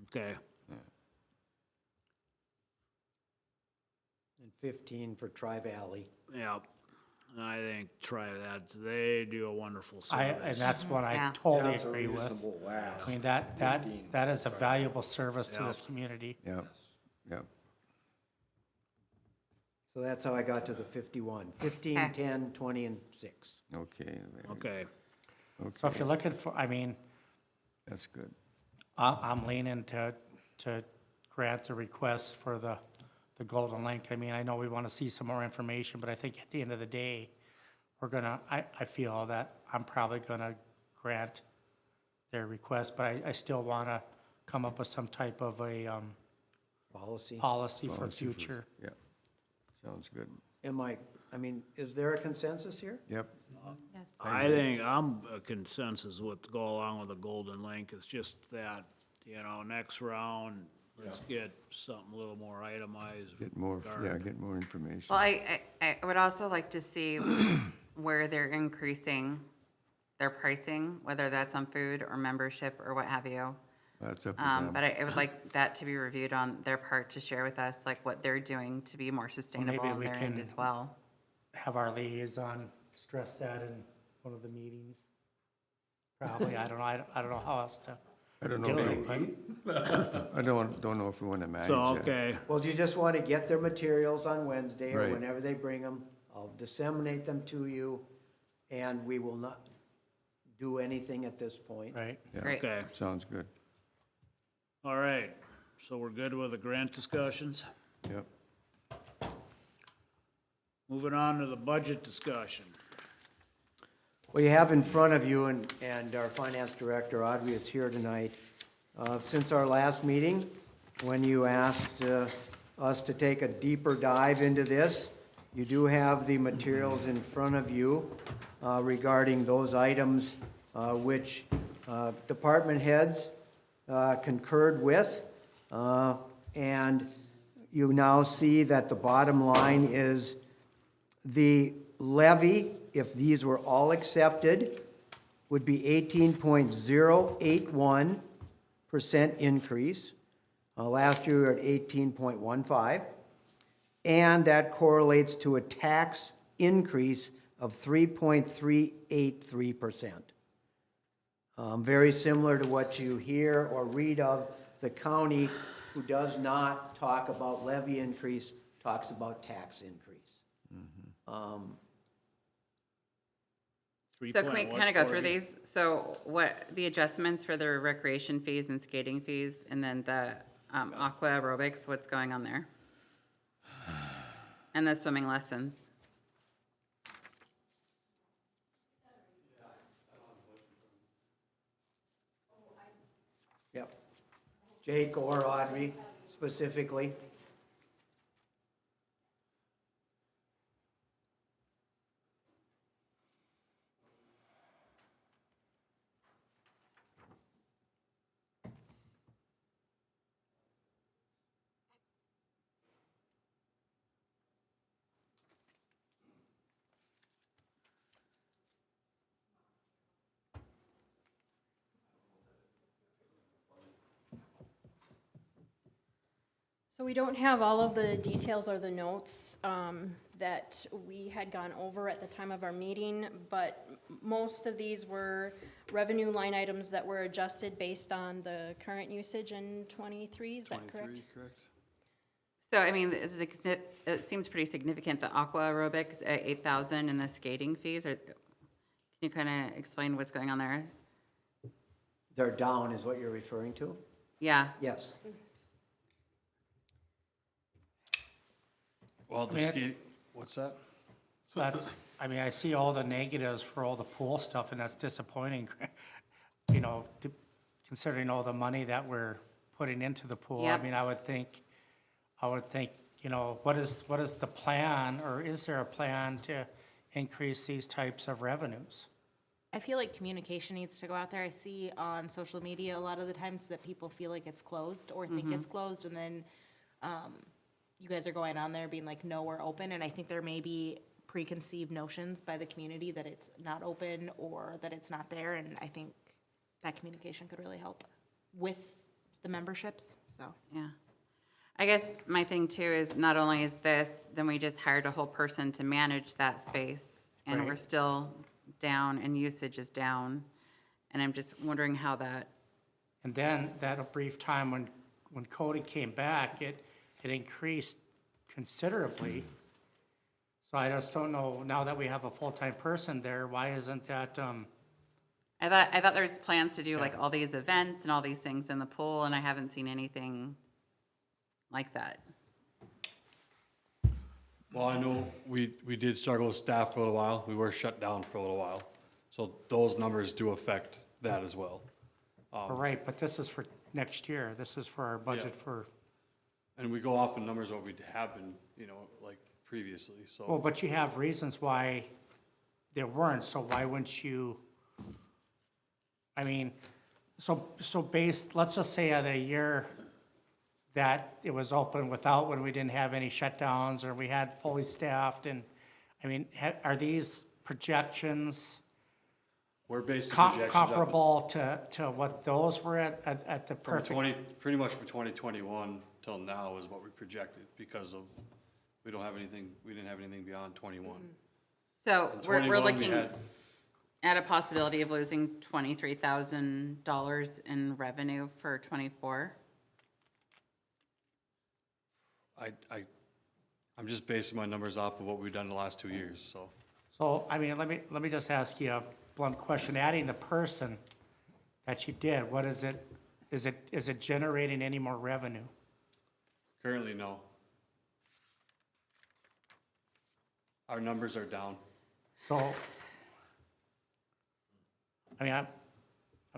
Okay. And 15 for Tri-Valley. Yeah, I think try that. They do a wonderful service. And that's what I Yeah. totally That's a agree with. reasonable ask. I mean, that is a valuable service to Yeah. this community. Yep, yep. So that's how I got to the 51. 15, Okay. 10, 20, and 6. Okay. Okay. So if you're looking for, I mean, That's good. I'm leaning to grant the request for the Golden Link. I mean, I know we want to see some more information, but I think at the end of the day, I feel that I'm probably gonna grant their request, but I still want to come up with some type of a Policy. policy for Policy for- future. Yeah. Sounds good. I mean, is there a consensus here? Yep. I think I'm a consensus with go along with the Golden Link. It's just that, next round, let's get something a little more itemized. Get more, regard. get more information. Well, I would also like to see where they're increasing their pricing, whether that's on food or membership or what have you. That's up to them. But I would like that to be reviewed on their part to share with us, like what they're doing to be more sustainable maybe on we their end can- as well. Have our liaison stress that in one of the meetings. Probably, I don't know, I don't know how else to I don't do know. it, but. I don't know if we want to manage So, that. okay, Well, do you just want to get their materials on Wednesday or Right. whenever they bring them? I'll disseminate them to you, and we will not do anything at this point. Right. Yeah. Great. okay. Sounds good. All right. So we're good with the grant discussions? Yep. Moving on to the budget discussion. Well, you have in front of you, and our finance director, Audrey, is here tonight. Since our last meeting, when you asked us to take a deeper dive into this, you do have the materials in front of you regarding those items which department heads concurred with. And you now see that the bottom line is the levy, if these were all accepted, would be 18.081% increase. Last year, we were at 18.15. And that correlates to a tax increase of 3.383%. Very similar to what you hear or read of the county, who does not talk about levy increase, talks about tax increase. So can we kind of go through these? So what, the adjustments for the recreation fees and skating fees, and then the aqua aerobics, what's going on there? And the swimming lessons. Yep. Jake or Audrey specifically. So we don't have all of the details or the notes that we had gone over at the time of our meeting, but most of these were revenue line items that were adjusted based on the current usage in '23, is that correct? 23, correct? So, I mean, it seems pretty significant, the aqua aerobics at 8,000 and the skating fees, can you kind of explain what's going on there? They're down is what you're referring to? Yeah. Yes. Well, the skate, what's that? So that's, I mean, I see all the negatives for all the pool stuff, and that's disappointing, considering all the money that we're putting into the pool. I Yep. mean, I would think, what is the plan, or is there a plan to increase these types of revenues? I feel like communication needs to go out there. I see on social media a lot of the times that people feel like it's closed or think it's closed, and then you guys are going on there being like, no, we're open. And I think there may be preconceived notions by the community that it's not open or that it's not there. And I think that communication could really help with the memberships, so. Yeah. I guess my thing too is not only is this, then we just hired a whole person to manage that space, and Right. we're still down and usage is down. And I'm just wondering how that, And then that brief time when Cody came back, it increased considerably. So I just don't know, now that we have a full-time person there, why isn't that, I thought there was plans to do like all these events and all these things in the pool, and I haven't seen anything like that. Well, I know we did struggle with staff for a little while. We were shut down for a little while. So those numbers do affect that as well. right, but this is for next year. This is for our budget for, And we go off in numbers what we have been, like previously, so. Well, but you have reasons why there weren't, so why wouldn't you? I mean, so based, let's just say at a year that it was open without, when we didn't have any shutdowns, or we had fully staffed, and, I mean, are these projections We're basing projections off of- comparable to what those were at the From perfect? pretty much from 2021 till now is what we projected, because of, we didn't have anything beyond 21. So In we're 21, we looking had- at a possibility of losing $23,000 in revenue for '24. I'm just basing my numbers off of what we've done the last 2 years, so. So, I mean, let me just ask you a blunt question. Adding the person that you did, what is it generating any more revenue? Currently, no. Our numbers are down. So, I mean, I'm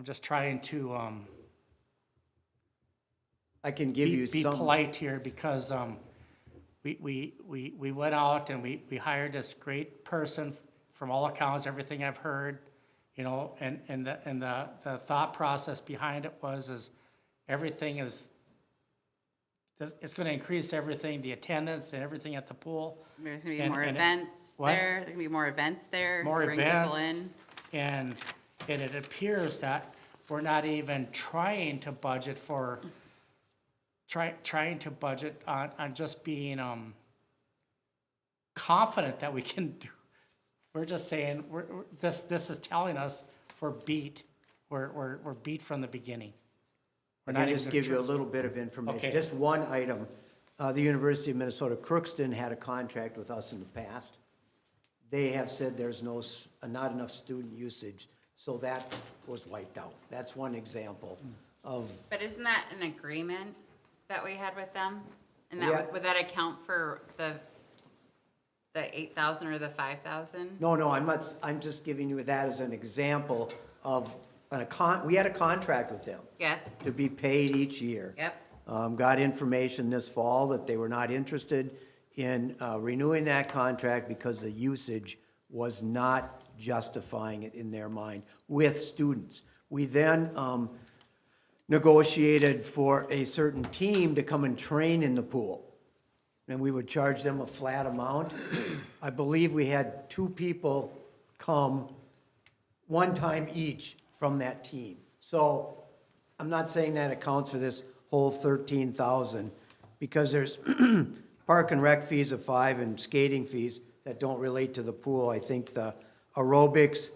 just trying to, I can give you be some. polite here, because, we went out and we hired this great person from all accounts, everything I've heard, you know, and the thought process behind it is everything is, it's gonna increase everything, the attendance and everything at the pool. There's gonna be And- more and it- events what? there, there's gonna be more events there. More bring people events, in. and it appears that we're not even trying to budget for, trying to budget on just being, confident that we can do. We're just saying, this is telling us we're beat from the beginning. We're Can not I just even give you a tr- little bit of information? Okay. Just one item. The University of Minnesota Crookston had a contract with us in the past. They have said there's not enough student usage, so that was wiped out. That's one example of, But isn't that an agreement that we had with them? And Yeah. would that account for the 8,000 or the 5,000? no, I'm just giving you that as an example of, we had a contract with them Yes, to be paid each year. yep. Got information this fall that they were not interested in renewing that contract because the usage was not justifying it in their mind with students. We then negotiated for a certain team to come and train in the pool. And we would charge them a flat amount. I believe we had 2 people come one time each from that team. So I'm not saying that accounts for this whole 13,000, because there's park and rec fees of 5 and skating fees that don't relate to the pool. I think the aerobics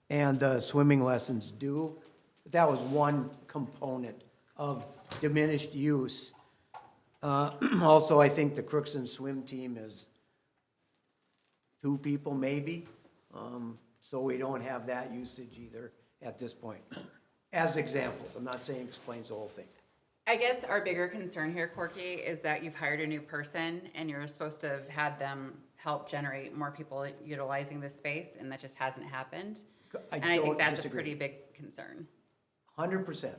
and the swimming lessons do. But that was one component of diminished use. Also, I think the Crookston swim team is 2 people maybe. So we don't have that usage either at this point. As examples, I'm not saying explains the whole thing. I guess our bigger concern here, Corky, is that you've hired a new person and you're supposed to have had them help generate more people utilizing this space, and that just hasn't happened. And I think don't that's a disagree. pretty big concern. 100%.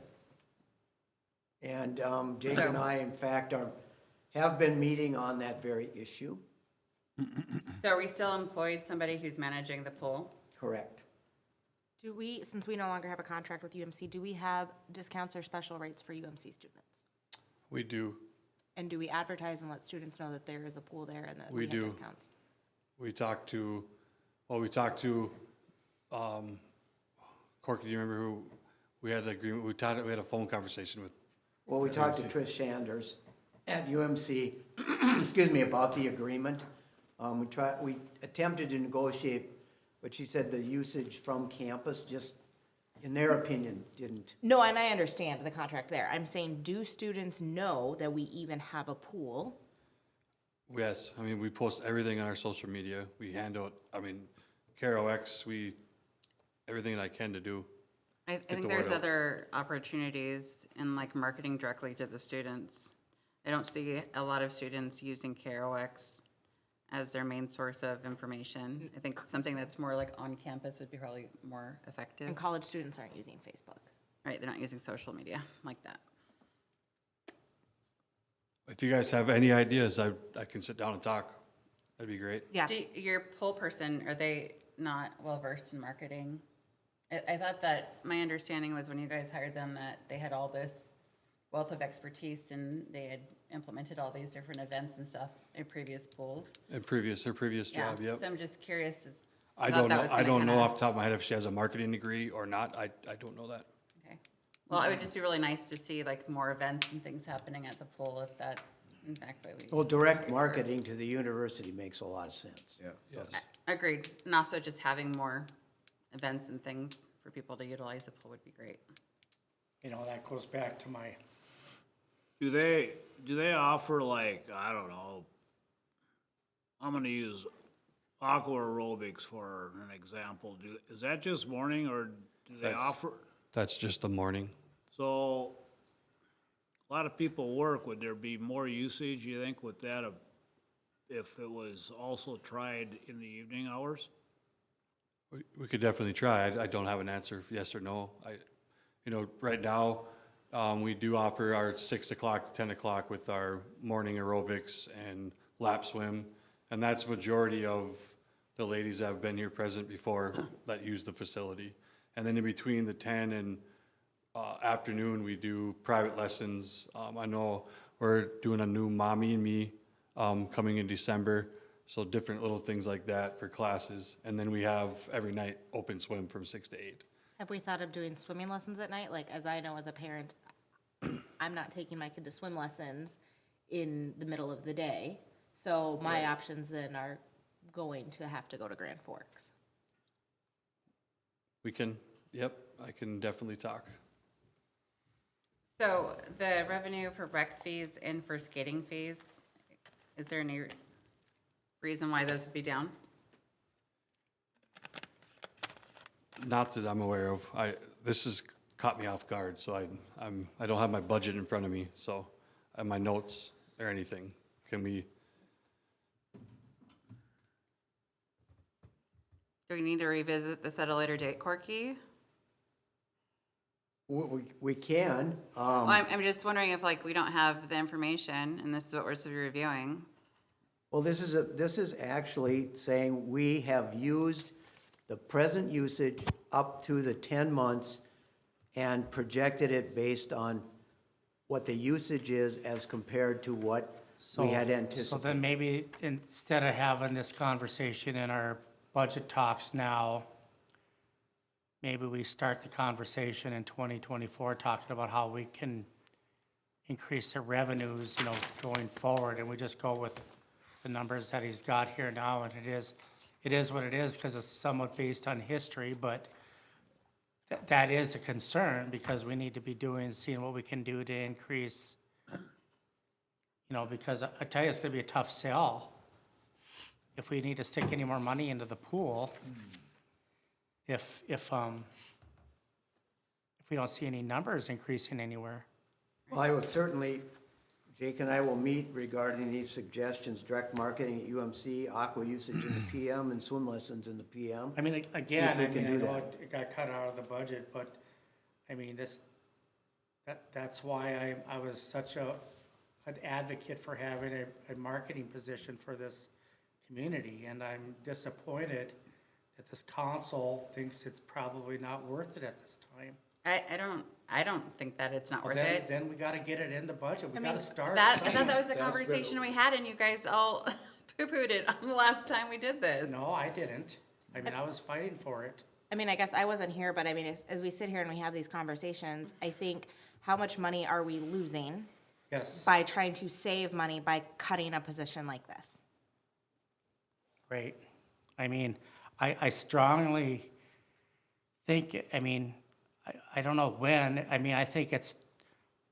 And Jake and So- I, in fact, have been meeting on that very issue. So are we still employed somebody who's managing the pool? Correct. Do we, since we no longer have a contract with UMC, do we have discounts or special rates for UMC students? We do. And do we advertise and let students know that there is a pool there and that We we have do. discounts? We talked to, Corky, do you remember who, we had the agreement, we had a phone conversation with. Well, we talked to Trish Sanders at UMC, excuse me, about the agreement. We attempted to negotiate, but she said the usage from campus just, in their opinion, didn't. No, and I understand the contract there. I'm saying, do students know that we even have a pool? Yes, I mean, we post everything on our social media. We hand out, I mean, CareOX, everything that I can to do. I the think word there's out. other opportunities in like marketing directly to the students. I don't see a lot of students using CareOX as their main source of information. I think something that's more like on campus would be probably more effective. And college students aren't using Facebook. Right, they're not using social media like that. If you guys have any ideas, I can sit down and talk. That'd be great. Yeah. Your pool person, are they not well-versed in marketing? I thought that, my understanding was when you guys hired them, that they had all this wealth of expertise and they had implemented all these different events and stuff in previous pools. Her previous job, yep. So I'm just curious, I don't know, I don't know off the top of my head if she has a marketing degree or not. I don't know that. Okay. Well, it would just be really nice to see like more events and things happening at the pool if that's in fact what we. Well, direct marketing to the university makes a lot of sense. Yeah. Yes. Agreed. And also just having more events and things for people to utilize the pool would be great. You know, that goes back to my, Do they offer like, I don't know, I'm gonna use aqua aerobics for an example. Is that just morning or do they offer? That's just the morning. So, a lot of people work. Would there be more usage, you think, with that if it was also tried in the evening hours? We could definitely try. I don't have an answer, if yes or no. Right now, we do offer our 6 o'clock to 10 o'clock with our morning aerobics and lap swim. And that's majority of the ladies that have been here present before that use the facility. And then in between the 10 and afternoon, we do private lessons. I know we're doing a new Mommy and Me coming in December. So different little things like that for classes. And then we have every night open swim from 6 to 8. Have we thought of doing swimming lessons at night? Like, as I know as a parent, I'm not taking my kid to swim lessons in the middle of the day. So my options then are going to have to go to Grand Forks. We can, yep, I can definitely talk. So the revenue for rec fees and for skating fees, is there any reason why those would be down? Not that I'm aware of. This has caught me off guard, so I don't have my budget in front of me, so, and my notes or anything. Can we? Do we need to revisit this at a later date, Corky? We can. Well, I'm just wondering if like we don't have the information and this is what we're supposed to be reviewing. Well, this is actually saying we have used the present usage up to the 10 months and projected it based on what the usage is as compared to what we had anticipated. so then maybe instead of having this conversation in our budget talks now, maybe we start the conversation in 2024 talking about how we can increase the revenues, going forward, and we just go with the numbers that he's got here now, and it is what it is, because it's somewhat based on history, but that is a concern, because we need to be seeing what we can do to increase, because I tell you, it's gonna be a tough sell if we need to stick any more money into the pool, if we don't see any numbers increasing anywhere. Well, I will certainly, Jake and I will meet regarding these suggestions, direct marketing at UMC, aqua usage in the PM, and swim lessons in the PM. I mean, If again, we I can mean, I do know that. it got cut out of the budget, but, I mean, that's why I was such an advocate for having a marketing position for this community, and I'm disappointed that this council thinks it's probably not worth it at this time. I don't think that it's not worth Then- it. Then we gotta get it in the budget, we gotta start. I somewhere. thought that was a conversation we had and you guys all poo-pooed it on the last time we did this. No, I didn't. I mean, I was fighting for it. I mean, I guess I wasn't here, but I mean, as we sit here and we have these conversations, I think, how much money are we losing Yes, by trying to save money by cutting a position like this? great. I mean, I strongly think, I mean, I don't know when, I mean, I think it's,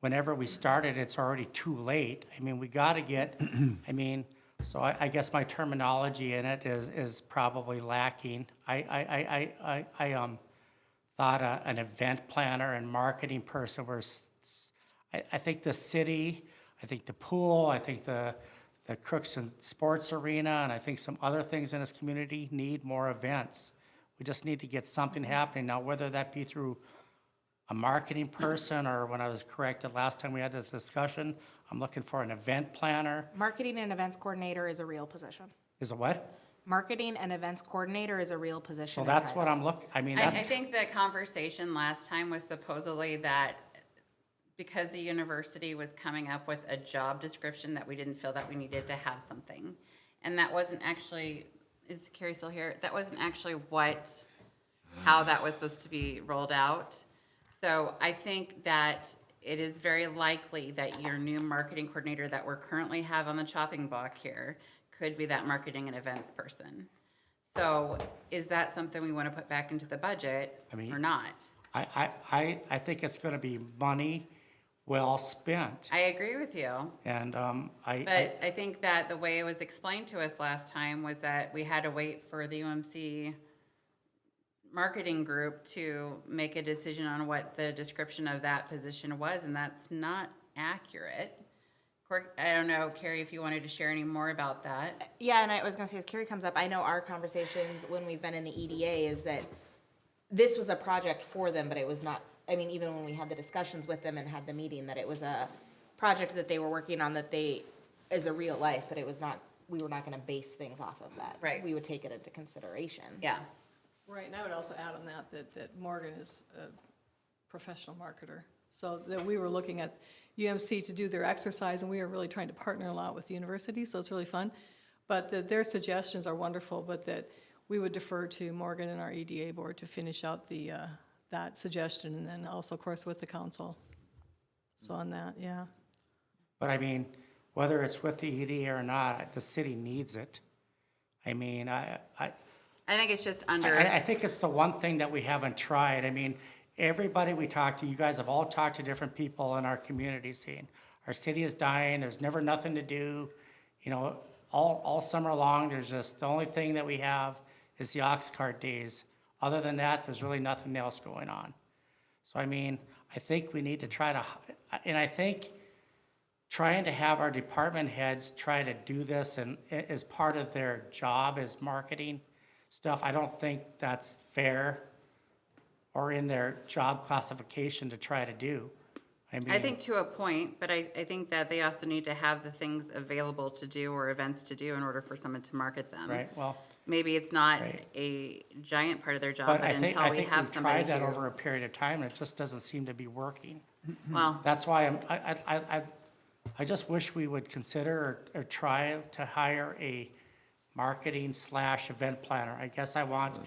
whenever we started, it's already too late. I mean, we gotta get, I mean, so I guess my terminology in it is probably lacking. I thought an event planner and marketing person were, I think the city, I think the pool, I think the Crookston Sports Arena, and I think some other things in this community need more events. We just need to get something happening. Now, whether that be through a marketing person, or when I was corrected last time we had this discussion, I'm looking for an event planner. Marketing and events coordinator is a real position. Is a what? Marketing and events coordinator is a real position. So that's what I'm I mean, I that's, think the conversation last time was supposedly that because the university was coming up with a job description that we didn't feel that we needed to have something. And that wasn't actually, is Carrie still here? That wasn't actually how that was supposed to be rolled out. So I think that it is very likely that your new marketing coordinator that we're currently have on the chopping block here could be that marketing and events person. So is that something we want to put back into the budget or not? I think it's gonna be money well spent. I agree with you. And, But I think that the way it was explained to us last time was that we had to wait for the UMC marketing group to make a decision on what the description of that position was, and that's not accurate. I don't know, Carrie, if you wanted to share any more about that. Yeah, and I was gonna say, as Carrie comes up, I know our conversations when we've been in the EDA is that this was a project for them, but it was not, I mean, even when we had the discussions with them and had the meeting, that it was a project that they were working on that is a real life, but it was not, we were not gonna base things off of that. Right. We would take it into consideration. Yeah. Right, and I would also add on that Morgan is a professional marketer. So that we were looking at UMC to do their exercise, and we are really trying to partner a lot with the university, so it's really fun. But their suggestions are wonderful, but that we would defer to Morgan and our EDA board to finish out that suggestion, and then also, of course, with the council. So on that, yeah. But I mean, whether it's with the EDA or not, the city needs it. I mean, I think it's just under. I think it's the one thing that we haven't tried. I mean, everybody we talk to, you guys have all talked to different people in our community scene. Our city is dying, there's never nothing to do. You know, all summer long, there's just, the only thing that we have is the ox cart days. Other than that, there's really nothing else going on. So I mean, I think we need to try to, and I think trying to have our department heads try to do this and as part of their job as marketing stuff, I don't think that's fair or in their job classification to try to do. I think to a point, but I think that they also need to have the things available to do or events to do in order for someone to market them. Right, well. Maybe it's not a giant part of their job, But but I think until we have we've somebody tried that who- over a period of time, and it just doesn't seem to be working. Well. That's why I just wish we would consider or try to hire a marketing/event planner. I guess I want.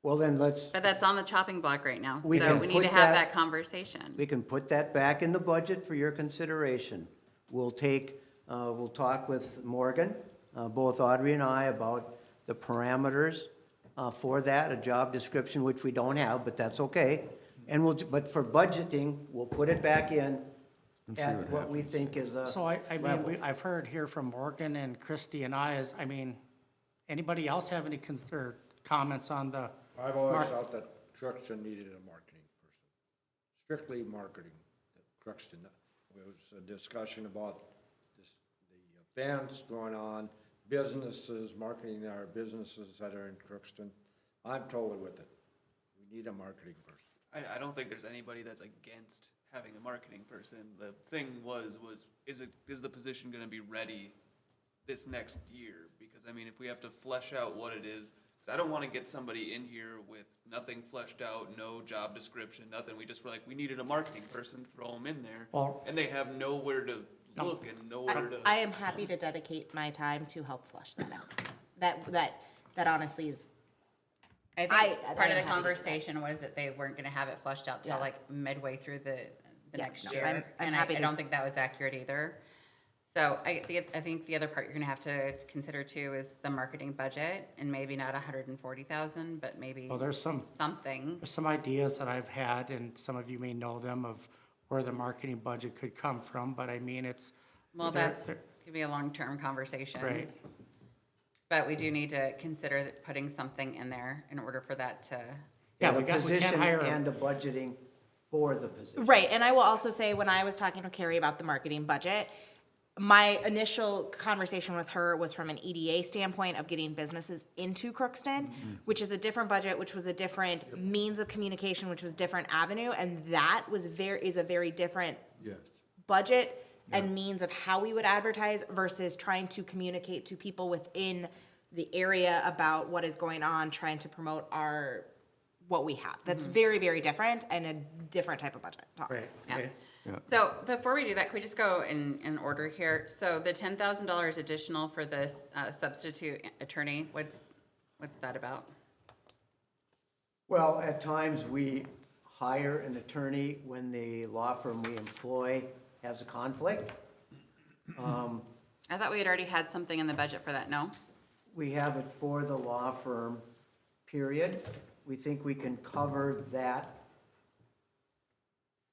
Well, then let's, But that's on the chopping block right now, We so can we need put to have that- that conversation. we can put that back in the budget for your consideration. We'll talk with Morgan, both Audrey and I, about the parameters for that, a job description, which we don't have, but that's okay. And but for budgeting, we'll put it back in at what we think is a So I level. mean, I've heard here from Morgan and Christie and I mean, anybody else have any comments on the? I've always thought that Crookston needed a marketing person, strictly marketing at Crookston. There was a discussion about the events going on, businesses, marketing our businesses that are in Crookston. I'm totally with it. We need a marketing person. I don't think there's anybody that's against having a marketing person. The thing is the position gonna be ready this next year? Because, I mean, if we have to flesh out what it is, because I don't wanna get somebody in here with nothing fleshed out, no job description, nothing. We just were like, we needed a marketing person, throw them in there. Well- And they have nowhere to look and nowhere to. I am happy to dedicate my time to help flesh that out. That honestly is. I think I part am of happy the to do that. conversation was that they weren't gonna have it flushed out till Yeah. like midway through the Yeah, next no, year. I'm And happy I to- don't think that was accurate either. So I think the other part you're gonna have to consider too is the marketing budget, and maybe not 140,000, but maybe Well, there's something. There's some ideas that I've had, and some of you may know them, of where the marketing budget could come from, but I mean, it's. Well, they're- that's, could be a long-term conversation. Right. But we do need to consider putting something in there in order for that to. Yeah, the we can't position hire. and the budgeting for the position. Right, and I will also say, when I was talking with Carrie about the marketing budget, my initial conversation with her was from an EDA standpoint of getting businesses into Crookston, which is a different budget, which was a different means of communication, which was different avenue, and that is a very different Yes. budget and means of how we would advertise versus trying to communicate to people within the area about what is going on, trying to promote what we have. That's very, very different and a different type of budget talk. Right, Yeah. right. So before we do that, can we just go in order here? So the $10,000 additional for this substitute attorney, what's that about? Well, at times we hire an attorney when the law firm we employ has a conflict. I thought we had already had something in the budget for that, no? We have it for the law firm, period. We think we can cover that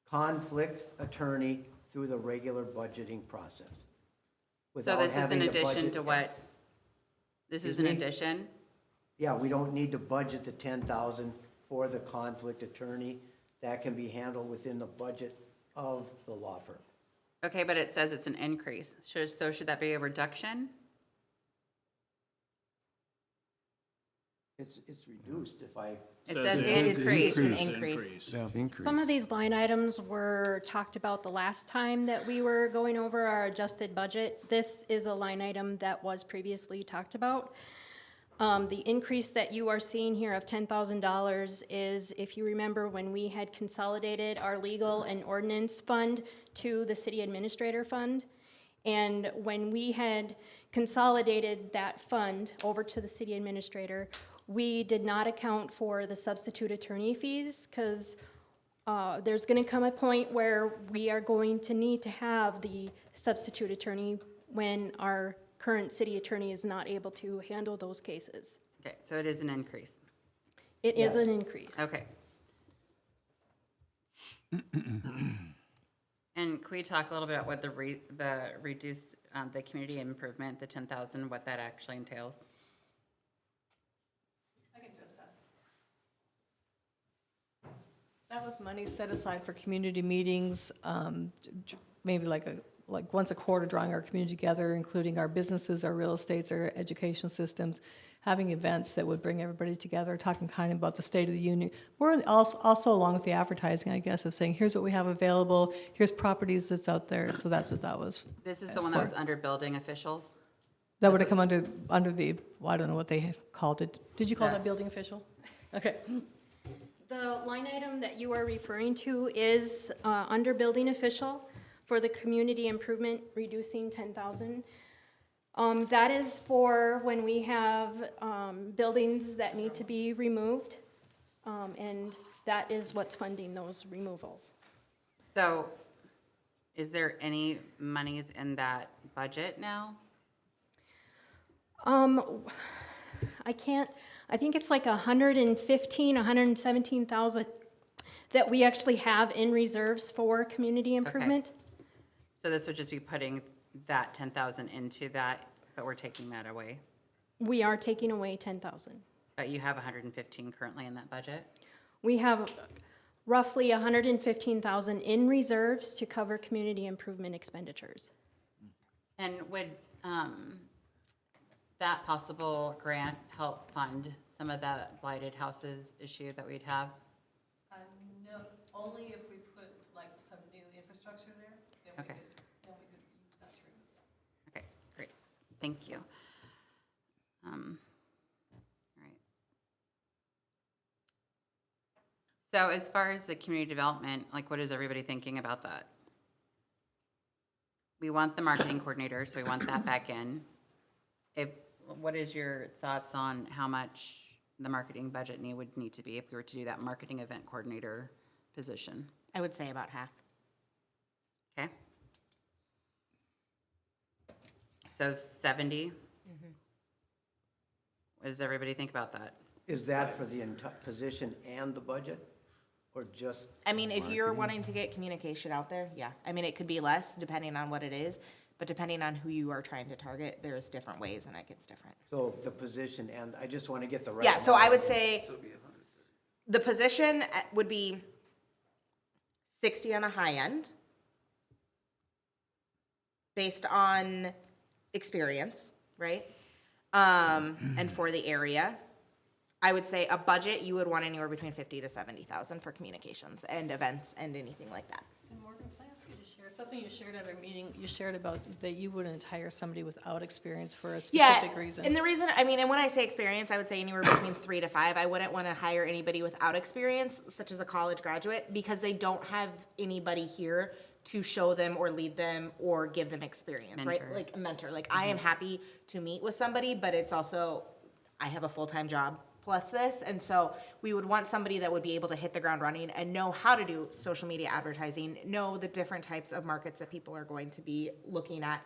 conflict attorney through the regular budgeting process. So without this is in having to addition budget- to what? This is Excuse in me? addition? Yeah, we don't need to budget the 10,000 for the conflict attorney. That can be handled within the budget of the law firm. Okay, but it says it's an increase. So should that be a reduction? It's reduced if I. It says increase. Increase. Some of these line items were talked about the last time that we were going over our adjusted budget. This is a line item that was previously talked about. The increase that you are seeing here of $10,000 is, if you remember, when we had consolidated our legal and ordinance fund to the city administrator fund. And when we had consolidated that fund over to the city administrator, we did not account for the substitute attorney fees because there's going to come a point where we are going to need to have the substitute attorney when our current city attorney is not able to handle those cases. Okay, so it is an increase. It is an increase. Okay. And can we talk a little bit about what the reduce, the community improvement, the 10,000, what that actually entails? I can address that. That was money set aside for community meetings, maybe like once a quarter, drawing our community together, including our businesses, our real estates, our education systems, having events that would bring everybody together, talking kind of about the state of the union. We're also along with the advertising, I guess, of saying, here's what we have available, here's properties that's out there, so that's what that was. This is the one that was under building officials? That would have come under the, well, I don't know what they called it. Did you call that building official? Okay. The line item that you are referring to is under building official for the community improvement, reducing 10,000. That is for when we have buildings that need to be removed, and that is what's funding those removals. So is there any monies in that budget now? I think it's like 117,000 that we actually have in reserves for community improvement. So this would just be putting that 10,000 into that, but we're taking that away. We are taking away 10,000. But you have 115 currently in that budget? We have roughly 115,000 in reserves to cover community improvement expenditures. And would that possible grant help fund some of that blighted houses issue that we'd have? No, only if we put like some new infrastructure there, then Okay. then we could use that through. Okay, great, thank you. All right. So as far as the community development, like what is everybody thinking about that? We want the marketing coordinator, so we want that back in. What is your thoughts on how much the marketing budget would need to be if we were to do that marketing event coordinator position? I would say about half. Okay. So 70? What does everybody think about that? Is that for the entire position and the budget, or just? I mean, if you're marketing? wanting to get communication out there, yeah. I mean, it could be less depending on what it is, but depending on who you are trying to target, there's different ways and it gets different. So the position, and I just want to get the right. Yeah, so I would number. say the position would be 60 on a high end based on experience, right? And for the area, I would say a budget, you would want anywhere between 50 to 70,000 for communications and events and anything like that. And Morgan, can I ask you to share There's something you shared at our meeting, you shared about that you wouldn't hire somebody without experience for a specific reason. And the reason, I mean, and when I say experience, I would say anywhere between 3 to 5. I wouldn't want to hire anybody without experience, such as a college graduate, because they don't have anybody here to show them or lead them or give them experience, right? Mentor. Like a mentor. Like I am happy to meet with somebody, but it's also, I have a full-time job plus this. And so we would want somebody that would be able to hit the ground running and know how to do social media advertising, know the different types of markets that people are going to be looking at,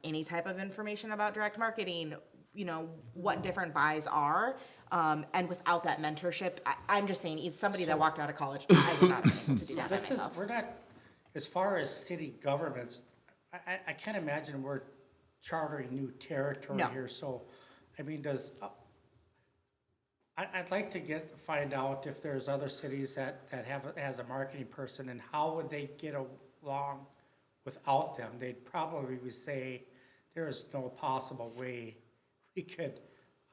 any type of information about direct marketing, you know, what different buys are. And without that mentorship, I'm just saying, he's somebody that walked out of college. I would not have been able to do that by This is, myself. we're not, as far as city governments, I can't imagine we're chartering new territory No. here, so, I mean, I'd like to find out if there's other cities that has a marketing person, and how would they get along without them? They'd probably say, there is no possible way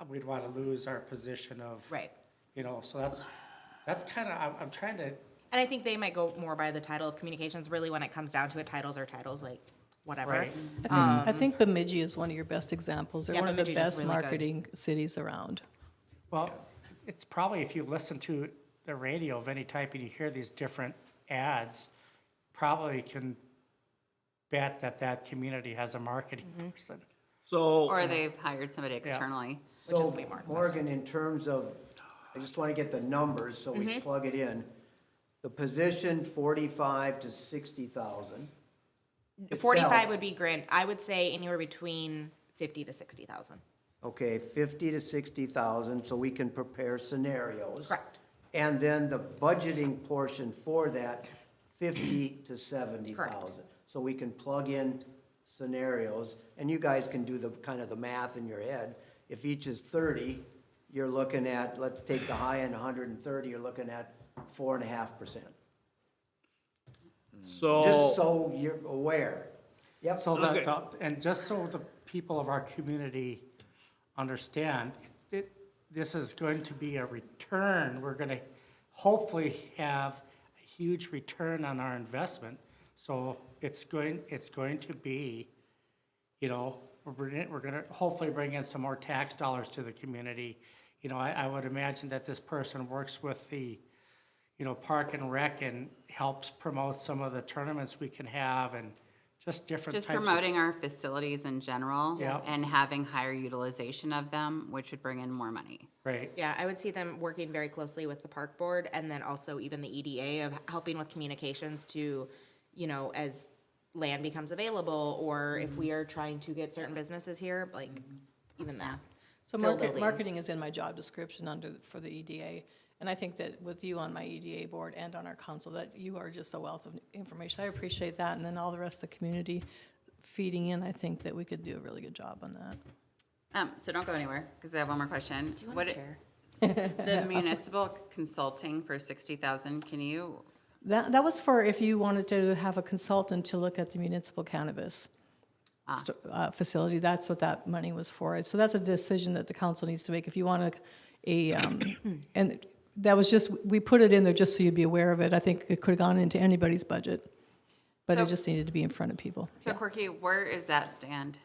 we'd want to lose our position of. Right. You know, so that's kind of, I'm trying to. And I think they might go more by the title of communications. Really, when it comes down to it, titles are titles, like whatever. Right. I think Bemidji is one of your best examples. They're Yeah, one of the Bemidji's best really good. marketing cities around. Well, it's probably, if you listen to the radio of any type and you hear these different ads, probably can bet that community has a marketing person. So. Or they've hired somebody externally. Which is So, way more expensive. Morgan, in terms of, I just want to get the numbers so we plug it in. The position, 45 to 60,000. 45 itself. would be grand. I would say anywhere between 50 to 60,000. Okay, 50 to 60,000, so we can prepare scenarios. Correct. And then the budgeting portion for that, 50 to 70,000. Correct. So we can plug in scenarios, and you guys can do the, kind of the math in your head. If each is 30, you're looking at, let's take the high end, 130, you're looking at 4.5%. So. Just so you're aware. Yep. So Okay. and just so the people of our community understand, this is going to be a return. We're going to hopefully have a huge return on our investment. So it's going to be, you know, we're going to hopefully bring in some more tax dollars to the community. You know, I would imagine that this person works with the, you know, Park and Rec and helps promote some of the tournaments we can have and just different Just types of. promoting our facilities in general. Yeah. And having higher utilization of them, which would bring in more money. Right. Yeah, I would see them working very closely with the park board and then also even the EDA of helping with communications to, you know, as land becomes available or if we are trying to get certain businesses here, like even that. So Fill buildings. marketing is in my job description for the EDA. And I think that with you on my EDA board and on our council, that you are just a wealth of information. I appreciate that. And then all the rest of the community feeding in, I think that we could do a really good job on that. So don't go anywhere, because I have one more question. Do you want a chair? The municipal consulting for 60,000, can you, That was for if you wanted to have a consultant to look at the municipal cannabis facility. That's what that money was for. So that's a decision that the council needs to make. If you want and that was just, we put it in there just so you'd be aware of it. I think it could have gone into anybody's budget, but it So- just needed to be in front of people. so Corky, where is that stand?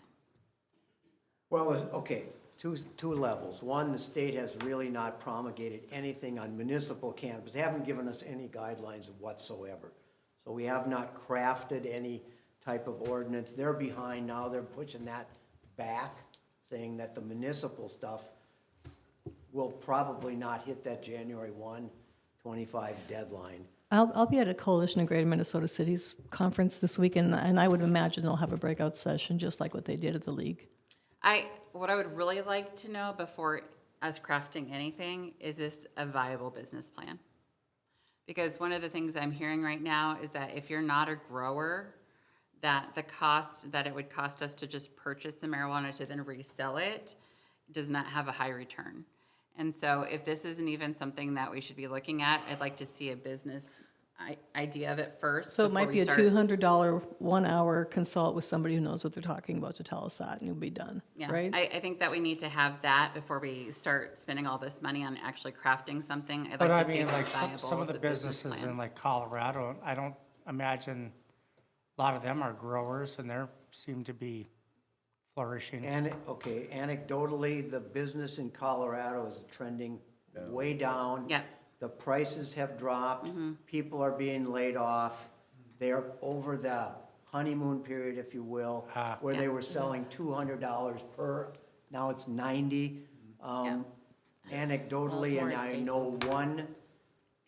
Well, okay, two levels. One, the state has really not promulgated anything on municipal cannabis. They haven't given us any guidelines whatsoever. So we have not crafted any type of ordinance. They're behind now. They're pushing that back, saying that the municipal stuff will probably not hit that January 1, 25 deadline. I'll be at a Coalition of Greater Minnesota Cities conference this weekend, and I would imagine they'll have a breakout session, just like what they did at the league. What I would really like to know before us crafting anything, is this a viable business plan? Because one of the things I'm hearing right now is that if you're not a grower, that the cost that it would cost us to just purchase the marijuana to then resell it does not have a high return. And so if this isn't even something that we should be looking at, I'd like to see a business idea of it first. So it before might we be a start- $200 1-hour consult with somebody who knows what they're talking about to tell us that, and you'll be done, Yeah, right? I think that we need to have that before we start spending all this money on actually crafting something. I'd But I like to see mean, if like it's viable some of as the a business businesses plan. in like Colorado, I don't imagine a lot of them are growers and they seem to be flourishing. And, okay, anecdotally, the business in Colorado is trending way down. Yeah. The prices have dropped, people are being laid off. They're over the honeymoon period, if you will, where they were selling $200 per, now it's 90. Anecdotally, Baltimore and I Estates. know one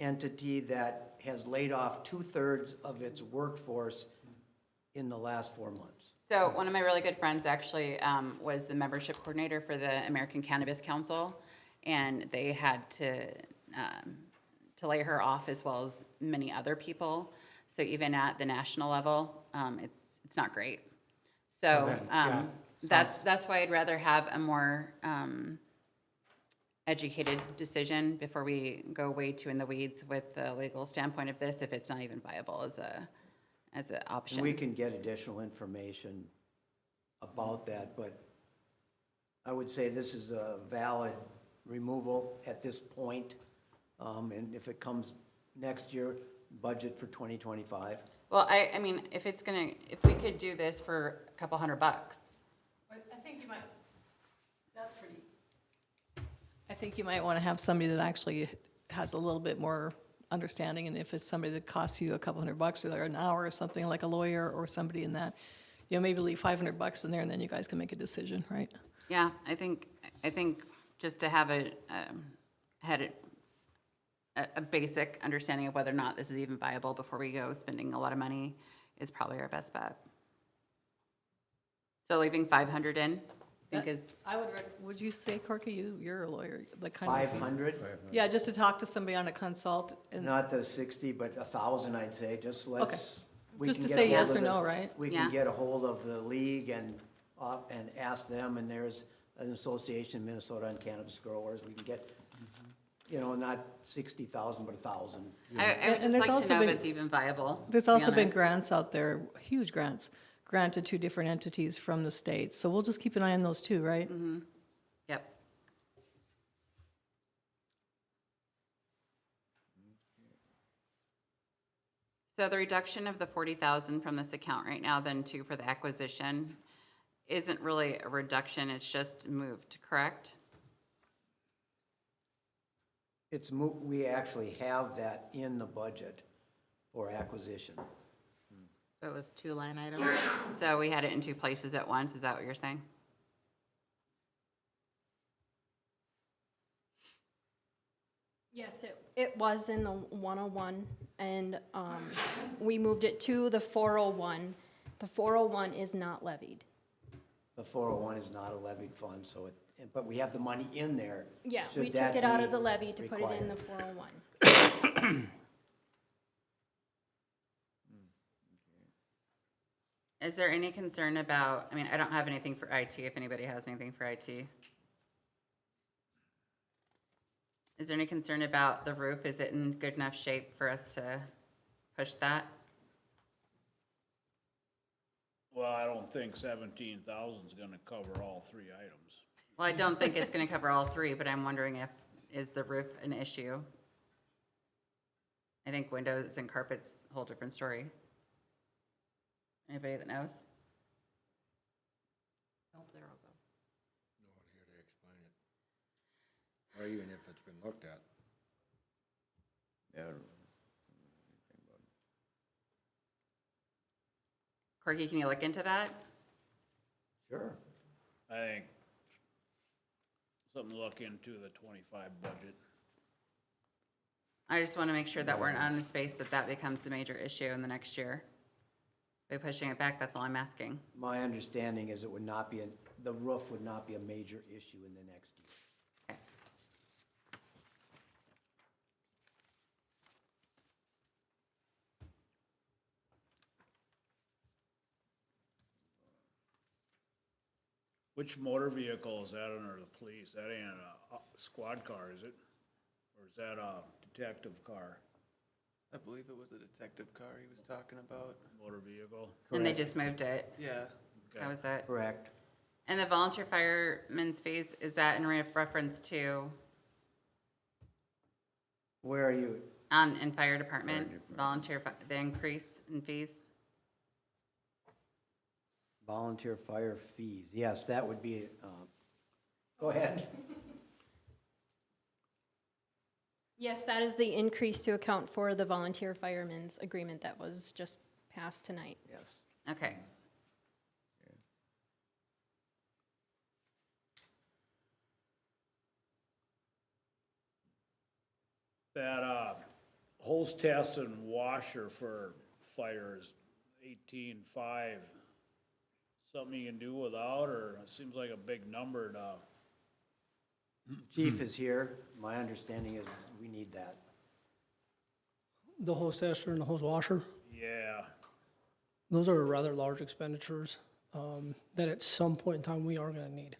entity that has laid off 2/3 of its workforce in the last 4 months. So one of my really good friends actually was the membership coordinator for the American Cannabis Council, and they had to lay her off as well as many other people. So even at the national level, it's not great. So Well, then, yeah, that's why I'd rather have a more educated decision before we go way too in the weeds with the legal standpoint of this, if it's not even viable as an option. And we can get additional information about that, but I would say this is a valid removal at this point. And if it comes next year, budget for 2025. Well, I mean, if we could do this for a couple $100. I think you might, that's pretty. I think you might want to have somebody that actually has a little bit more understanding, and if it's somebody that costs you a couple $100 or an hour or something, like a lawyer or somebody in that, you know, maybe leave $500 in there, and then you guys can make a decision, right? Yeah, I think just to have a basic understanding of whether or not this is even viable before we go spending a lot of money is probably our best bet. So leaving 500 in, I think is. I would you say, Corky, you're a lawyer, like kind of. 500? Yeah, just to talk to somebody on a consult and. Not the 60, but 1,000, I'd say, just let's. we Just can to get say a hold yes of or this- no, right? We Yeah. can get a hold of the league and ask them, and there's an association in Minnesota on cannabis growers, we can get, you know, not 60,000, but 1,000. I would And just there's like to also know been- if it's even viable. There's to be also been honest. grants out there, huge grants, granted to different entities from the states. So we'll just keep an eye on those too, right? Yep. So the reduction of the 40,000 from this account right now, then too, for the acquisition, isn't really a reduction, it's just moved, correct? We actually have that in the budget for acquisition. So it was 2 line items? So we had it in 2 places at once, is that what you're saying? Yes, it was in the 101, and we moved it to the 401. The 401 is not levied. The 401 is not a levied fund, so but we have the money in there. Yeah, should we took that it out be of the levy to put it in required. the 401. Is there any concern about, I mean, I don't have anything for IT, if anybody has anything for IT. Is there any concern about the roof? Is it in good enough shape for us to push that? Well, I don't think 17,000 is gonna cover all 3 items. Well, I don't think it's gonna cover all 3, but I'm wondering is the roof an issue? I think windows and carpets, a whole different story. Anybody that knows? Nope, they're all gone. No one here to explain it. Or even if it's been looked at. Yeah. Corky, can you look into that? Sure. I think something to look into the 25 budget. I just want to make sure that we're not in a space that becomes the major issue in the next year. By pushing it back, that's all I'm asking. My understanding is it would not be, the roof would not be a major issue in the next year. Which motor vehicle is that under the police? That ain't a squad car, is it? Or is that a detective car, I believe it was a detective car he was talking about. motor vehicle? And they just moved it. Yeah. That was it. Correct. And the volunteer fireman's fees, is that in reference to, Where are you? in fire department, the increase in fees? Volunteer fire fees, yes, that would be, go ahead. Yes, that is the increase to account for the volunteer firemen's agreement that was just passed tonight. Yes. Okay. That, hose test and washer for fire is 18.5. Something you can do without, or it seems like a big number to, Chief is here, my understanding is we need that. The hose tester and the hose washer, yeah. those are rather large expenditures that at some point in time we are gonna need.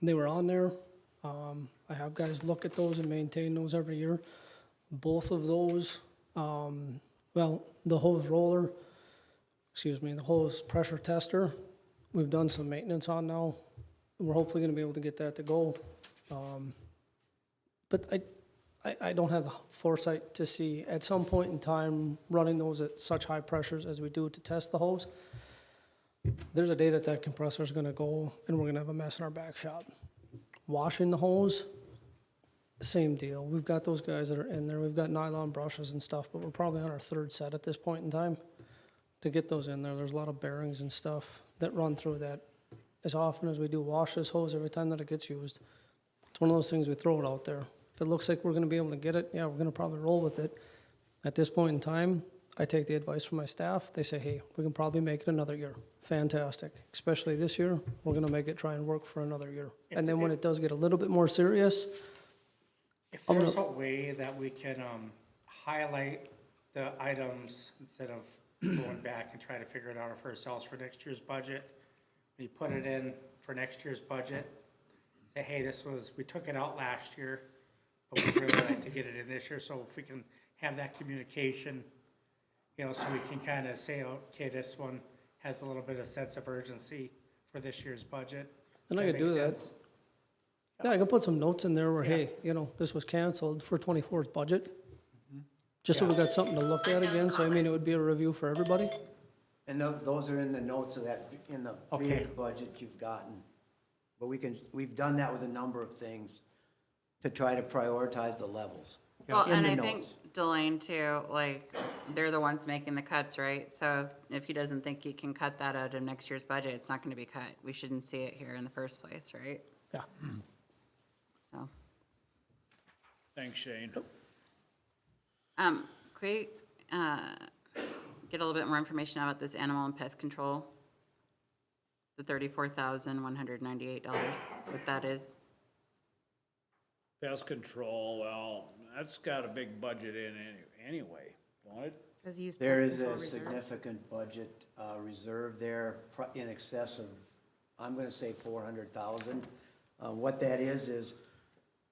They were on there. I have guys look at those and maintain those every year. Both of those, well, the hose roller, the hose pressure tester, we've done some maintenance on now. We're hopefully gonna be able to get that to go. But I don't have the foresight to see at some point in time, running those at such high pressures as we do to test the hose, there's a day that that compressor's gonna go and we're gonna have a mess in our back shop. Washing the hose, same deal. We've got those guys that are in there. We've got nylon brushes and stuff, but we're probably on our third set at this point in time to get those in there. There's a lot of bearings and stuff that run through that. As often as we do wash this hose, every time that it gets used, it's one of those things we throw it out there. If it looks like we're gonna be able to get it, yeah, we're gonna probably roll with it. At this point in time, I take the advice from my staff. They say, hey, we can probably make it another year. Fantastic. Especially this year, we're gonna make it try and work for another year. And then when it does get a little bit more serious, If there's a way that we can highlight the items instead of going back and try to figure it out for ourselves for next year's budget, we put it in for next year's budget, say, hey, we took it out last year, but we'd really like to get it in this year, so if we can have that communication, so we can kind of say, okay, this one has a little bit of sense of urgency for this year's budget. and I could do that. Yeah, I could put some notes in there where, hey, this was canceled for 24's budget. Just so we got something to look at again, so I mean, it would be a review for everybody. And those are in the notes of that, in the Okay. big budget you've gotten. But we've done that with a number of things to try to prioritize the levels. Well, in and the I think notes. Delane too, like, they're the ones making the cuts, right? So if he doesn't think he can cut that out of next year's budget, it's not gonna be cut. We shouldn't see it here in the first place, right? Yeah. So, Thanks, Shane. can we, get a little bit more information about this animal and pest control? The $34,198, what that is? Pest control, well, that's got a big budget in anyway, don't it? Says use There pest is control a reserve. significant budget reserve there in excess of, I'm gonna say 400,000. What that is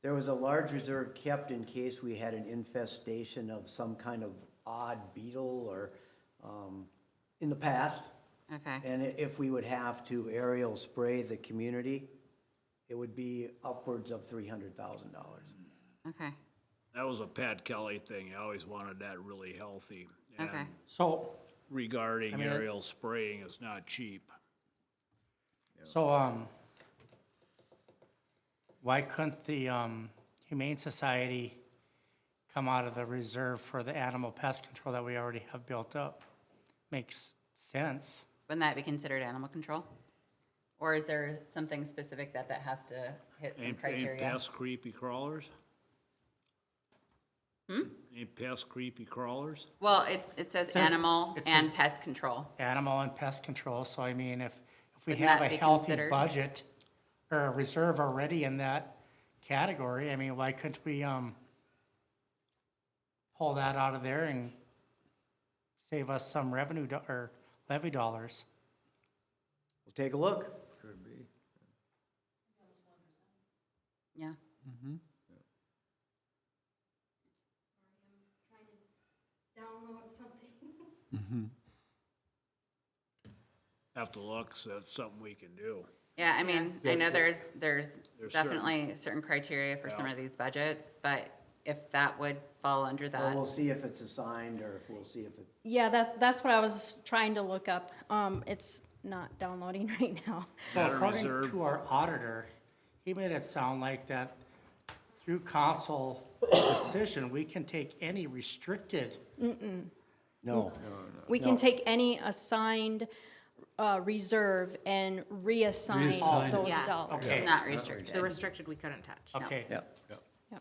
there was a large reserve kept in case we had an infestation of some kind of odd beetle or, in the past. Okay, And if we would have to aerial spray the community, it would be upwards of $300,000. okay, That was a Pat Kelly thing. I always wanted that really healthy. And okay. So, regarding I mean, aerial spraying, it's not cheap. so, why couldn't the Humane Society come out of the reserve for the animal pest control that we already have built up? Makes sense. Wouldn't that be considered animal control? Or is there something specific that has to hit some Ain't criteria? pests creepy crawlers? Ain't pests creepy crawlers? Well, it says animal it and says- pest control. Animal and pest control, so I mean, if we Wouldn't have that a be healthy considered? budget or a reserve already in that category, I mean, why couldn't we, pull that out of there and save us some revenue or levy dollars? We'll take a look. Could be. Yeah. Download something. Have to look, so that's something we can do. Yeah, I mean, I know there's There's definitely certain criteria for some Yeah. of these budgets, but if that would fall under Or that. we'll see if it's assigned or if we'll see if it, Yeah, that's what I was trying to look up. It's not downloading right now. So That a according reserve? to our auditor, he made it sound like that through council decision, we can take any restricted. No. We can take any assigned reserve and reassign Reassign. those Yeah. dollars. It's not restricted. The restricted we couldn't touch. no. Okay, Yep.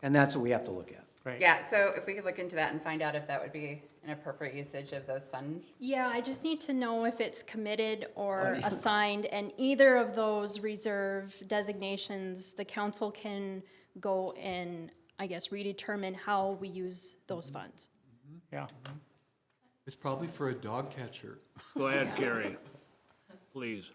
And that's what we have to look at. great. Yeah, so if we could look into that and find out if that would be an appropriate usage of those funds. Yeah, I just need to know if it's committed Oh, or assigned, and either of those reserve designations, the council can go and, I guess, redetermine how we use those funds. Yeah. It's probably for a dog catcher. Go ahead, Carrie, please.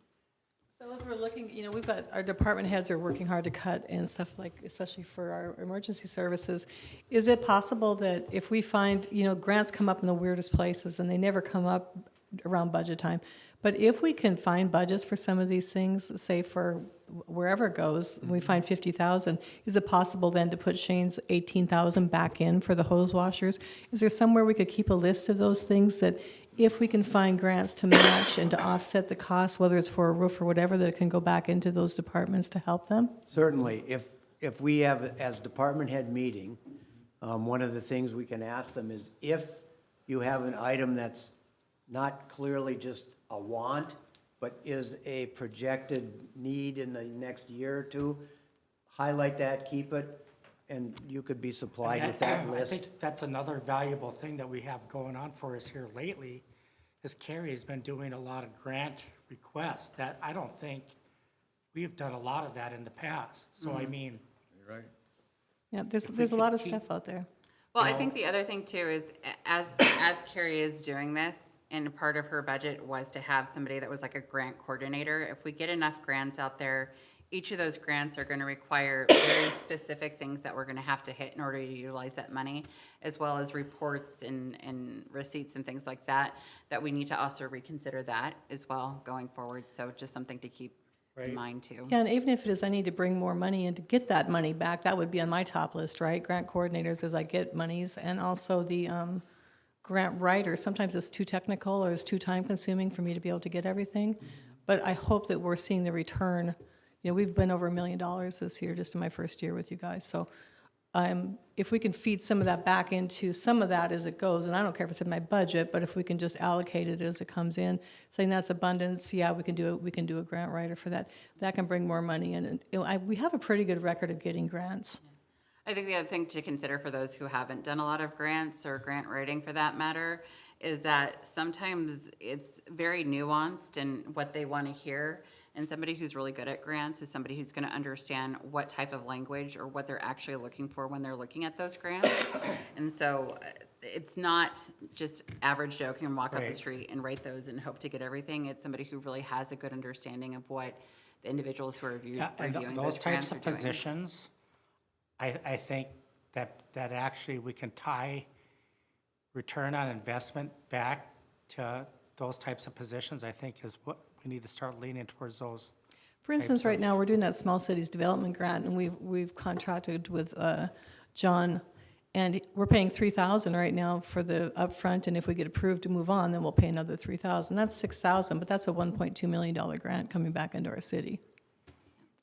So as we're looking, we've got, our department heads are working hard to cut and stuff like, especially for our emergency services. Is it possible that if we find, grants come up in the weirdest places and they never come up around budget time, but if we can find budgets for some of these things, say for wherever it goes, we find 50,000, is it possible then to put Shane's 18,000 back in for the hose washers? Is there somewhere we could keep a list of those things that if we can find grants to match and to offset the cost, whether it's for a roof or whatever, that it can go back into those departments to help them? Certainly, if we have, as department head meeting, one of the things we can ask them is if you have an item that's not clearly just a want, but is a projected need in the next year or two, highlight that, keep it, and you could be supplied with that I list. think that's another valuable thing that we have going on for us here lately, is Carrie's been doing a lot of grant requests that I don't think we've done a lot of that in the past. So I mean, You're right. Yeah, there's we a lot could of keep- stuff out there. Well, I think the other thing too is as Carrie is doing this, and part of her budget was to have somebody that was like a grant coordinator. If we get enough grants out there, each of those grants are gonna require very specific things that we're gonna have to hit in order to utilize that money, as well as reports and receipts and things like that, that we need to also reconsider that as well going forward. So just something to keep in mind too. Yeah, and even if it is, I need to bring more money in to get that money back, that would be on my top list, right? Grant coordinators as I get monies, and also the grant writer. Sometimes it's too technical or it's too time consuming for me to be able to get everything. But I hope that we're seeing the return. We've been over $1 million this year, just in my first year with you guys. So if we can feed some of that back into some of that as it goes, and I don't care if it's in my budget, but if we can just allocate it as it comes in, saying that's abundance, yeah, we can do it. We can do a grant writer for that. That can bring more money in. And we have a pretty good record of getting grants. I think the other thing to consider for those who haven't done a lot of grants or grant writing for that matter is that sometimes it's very nuanced in what they want to hear. And somebody who's really good at grants is somebody who's going to understand what type of language or what they're actually looking for when they're looking at those grants. And so it's not just average Joe can walk up the street and write those and hope to get everything. It's somebody who really has a good understanding of what the individuals who are reviewing those those grants types are of doing. positions, I think that actually we can tie return on investment back to those types of positions, I think is what we need to start leaning towards those. For instance, right now, we're doing that Small Cities Development Grant, and we've contracted with John, and we're paying $3,000 right now for the upfront, and if we get approved to move on, then we'll pay another $3,000. That's $6,000, but that's a $1.2 million grant coming back into our city.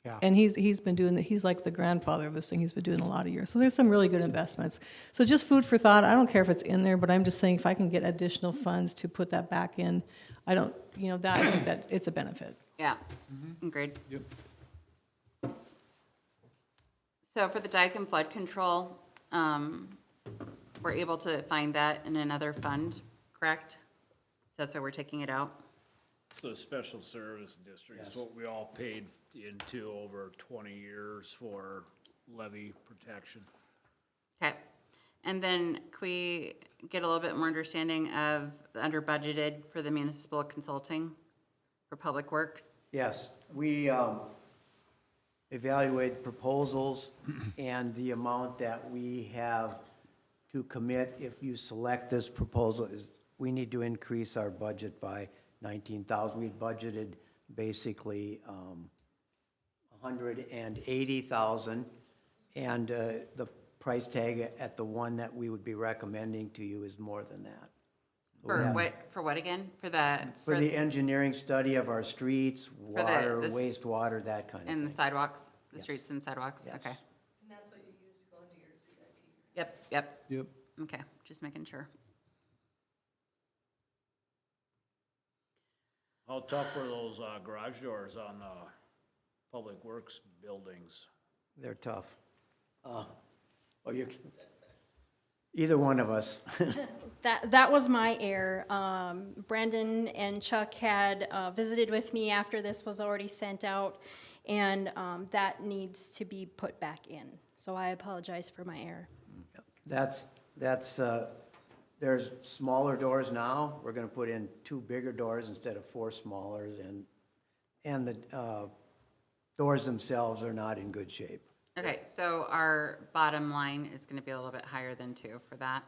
Yeah. And he's been doing, he's like the grandfather of this thing, he's been doing a lot of years. So there's some really good investments. So just food for thought, I don't care if it's in there, but I'm just saying if I can get additional funds to put that back in, I don't, I think that it's a benefit. Yeah, agreed. Yep. So for the dike and flood control, we're able to find that in another fund, correct? So that's why we're taking it out? The special service district is what we all paid into over 20 years for levee protection. Okay. And then can we get a little bit more understanding of the under budgeted for the municipal consulting for public works? Yes, we evaluate proposals and the amount that we have to commit. If you select this proposal, we need to increase our budget by 19,000. We budgeted basically 180,000, and the price tag at the one that we would be recommending to you is more than that. For what again? For the? For the engineering study of our streets, the- water, the st- wastewater, that kind of And the thing. sidewalks, the Yes. streets and sidewalks, Yes. okay. And that's what you use to go into your CIP. Yep. Yep. Okay, just making sure. How tough are those garage doors on the public works buildings? They're tough. Either one of us. That was my error. Brandon and Chuck had visited with me after this was already sent out, and that needs to be put back in. So I apologize for my error. There's smaller doors now. We're gonna put in 2 bigger doors instead of 4 smallers, and the doors themselves are not in good shape. Okay, so our bottom line is gonna be a little bit higher than 2 for that?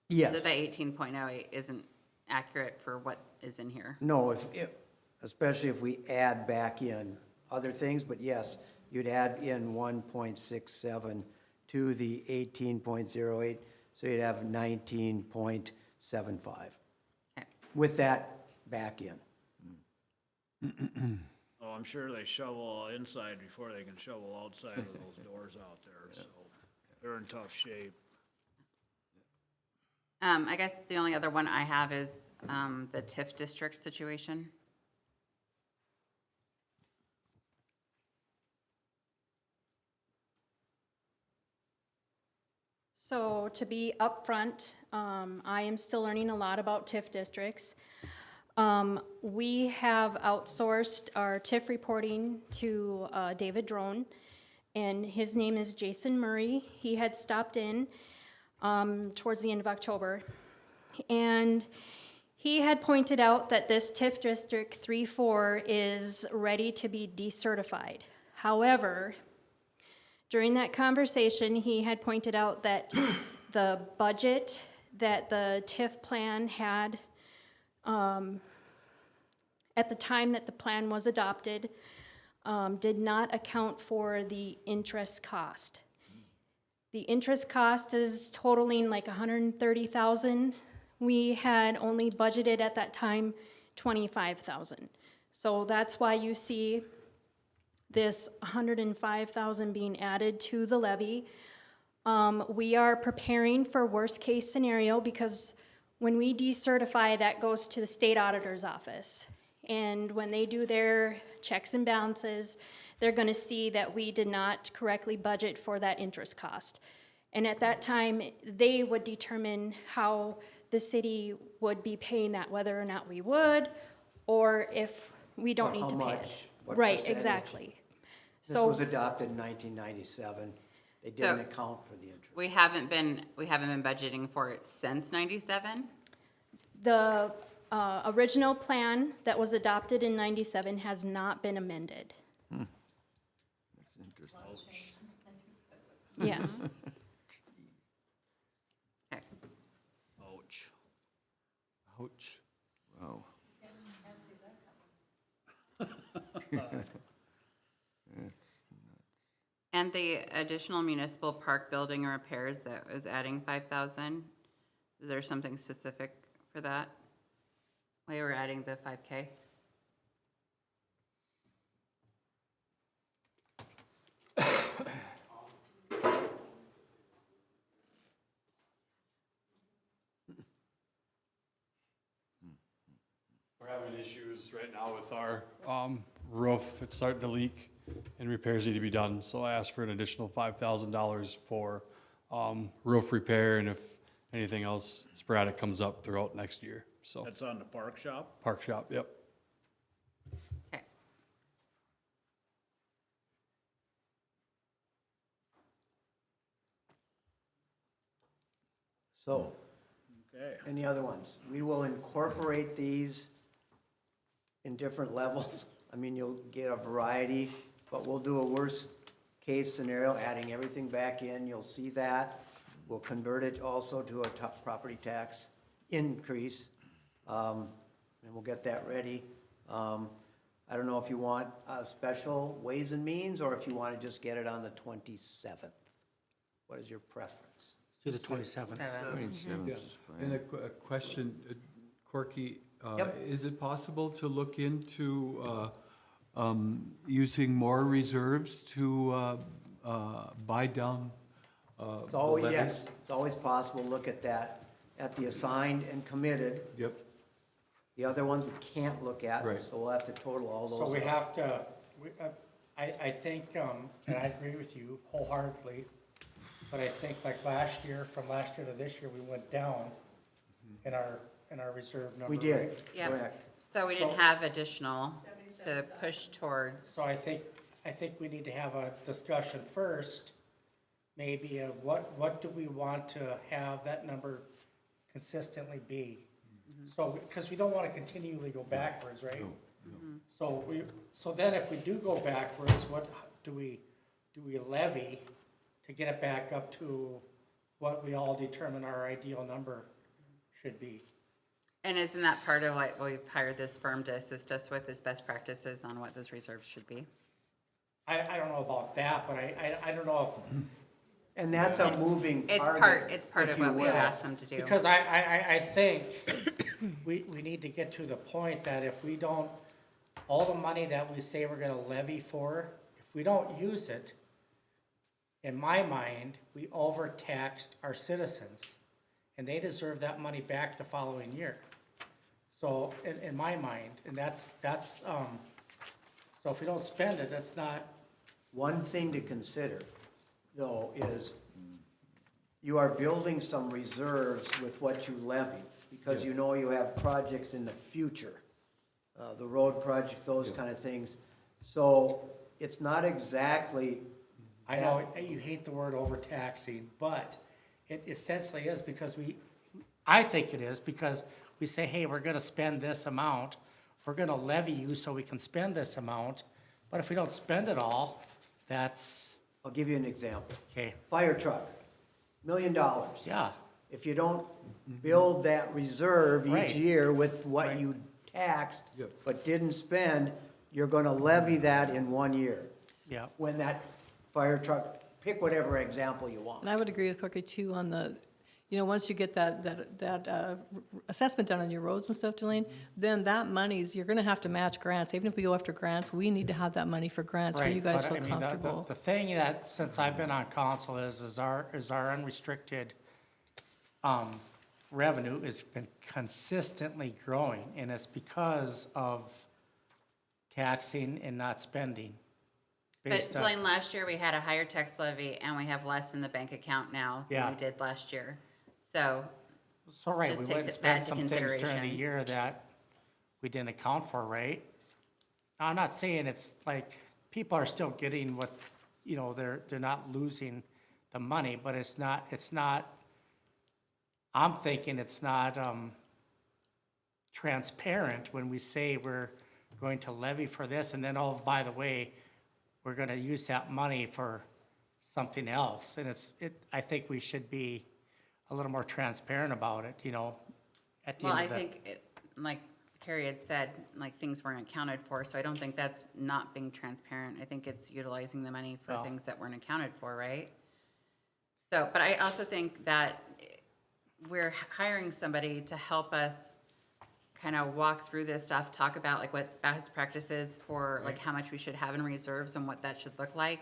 Yes. So the 18.08 isn't accurate for what is in here? No, especially if we add back in other things, but yes, you'd add in 1.67 to the 18.08, so you'd have 19.75. Okay. With that back in. Oh, I'm sure they shovel inside before they can shovel outside of those doors out there, so they're in tough shape. I guess the only other one I have is the TIF district situation. So to be upfront, I am still learning a lot about TIF districts. We have outsourced our TIF reporting to David Drone, and his name is Jason Murray. He had stopped in towards the end of October, and he had pointed out that this TIF District 3-4 is ready to be decertified. However, during that conversation, he had pointed out that the budget that the TIF plan had at the time that the plan was adopted did not account for the interest cost. The interest cost is totaling like $130,000. We had only budgeted at that time $25,000. So that's why you see this $105,000 being added to the levy. We are preparing for worst case scenario because when we decertify, that goes to the state auditor's office. And when they do their checks and balances, they're gonna see that we did not correctly budget for that interest cost. And at that time, they would determine how the city would be paying that, whether or not we would, or if we don't need to pay it. Right, exactly. This So was adopted in 1997. They didn't account for the interest. We haven't been budgeting for it since 97? the original plan that was adopted in 97 has not been amended. That's interesting. Yes. Okay. Ouch. Ouch. Wow. And the additional municipal park building and repairs that was adding 5,000, is there something specific for that? Why we're adding the 5K? We're having issues right now with our roof. It's starting to leak and repairs need to be done. So I asked for an additional $5,000 for roof repair and if anything else sporadic comes up throughout next year. So That's on the park shop? park shop, yep. Okay. So, Okay. any other ones? We will incorporate these in different levels. I mean, you'll get a variety, but we'll do a worst-case scenario, adding everything back in. You'll see that. We'll convert it also to a top property tax increase, and we'll get that ready. I don't know if you want a special Ways and Means, or if you want to just get it on the 27th. What is your preference? To the 27th. 27th Yeah. is fine. And a question, Corky, Yep. is it possible to look into using more reserves to buy down the levies? Yes, it's always possible to look at that, at the assigned and committed. Yep. The other ones we can't look at, Right. so we'll have to total all those So we up. have to, I think, and I agree with you wholeheartedly, but I think like last year, from last year to this year, we went down in our reserve number. We did, right? Yep. correct. So we didn't So- have additional to push towards. So I think we need to have a discussion first, maybe of what do we want to have that number consistently be? So, because we don't want to continually go backwards, right? So then if we do go backwards, what do we levy to get it back up to what we all determine our ideal number should be? And isn't that part of like, we've hired this firm to assist us with his best practices on what those reserves should be? I don't know about that, but I don't know if. And that's a moving target. It's part if of you what we've will. asked them to do. Because I think we need to get to the point that if we don't, all the money that we say we're gonna levy for, if we don't use it, in my mind, we overtaxed our citizens, and they deserve that money back the following year. So, in my mind, and that's, so if we don't spend it, that's not. One thing to consider, though, is you are building some reserves with what you levy, because you know you have projects in the future, the road project, those kind of things. So it's not exactly. I know you hate the word overtaxing, but it essentially is because I think it is because we say, hey, we're gonna spend this amount, we're gonna levy you so we can spend this amount, but if we don't spend it all, that's. I'll give you an example. Okay. Fire truck, $1 million. Yeah. If you don't build that reserve Right. each year with what Right. you taxed, Yep. but didn't spend, you're gonna levy that in 1 year. Yeah. When that fire truck, pick whatever example you want. And I would agree with Corky too on the, once you get that assessment done on your roads and stuff, Delane, then that money's, you're gonna have to match grants. Even if we go after grants, we need to have that money for grants, so you Right, guys but feel I mean, comfortable. The thing that, since I've been on council is our unrestricted, revenue has been consistently growing, and it's because of taxing and not spending. But based on- Delane, last year we had a higher tax levy and we have less in the bank account now than Yeah. we did last year. So, So, right, just we take went and that spent into some things during the consideration. year that we didn't account for, right? Now, I'm not saying it's like, people are still getting what, they're not losing the money, but it's not, I'm thinking it's not, transparent when we say we're going to levy for this, and then, oh, by the way, we're gonna use that money for something else, and I think we should be a little more transparent about it, at the well, end I of the. think, like Carrie had said, like things weren't accounted for, so I don't think that's not being transparent. I think it's utilizing the money for Well- things that weren't accounted for, right? So, but I also think that we're hiring somebody to help us kind of walk through this stuff, talk about like what best practices for like how much we should have in reserves and what that should look like.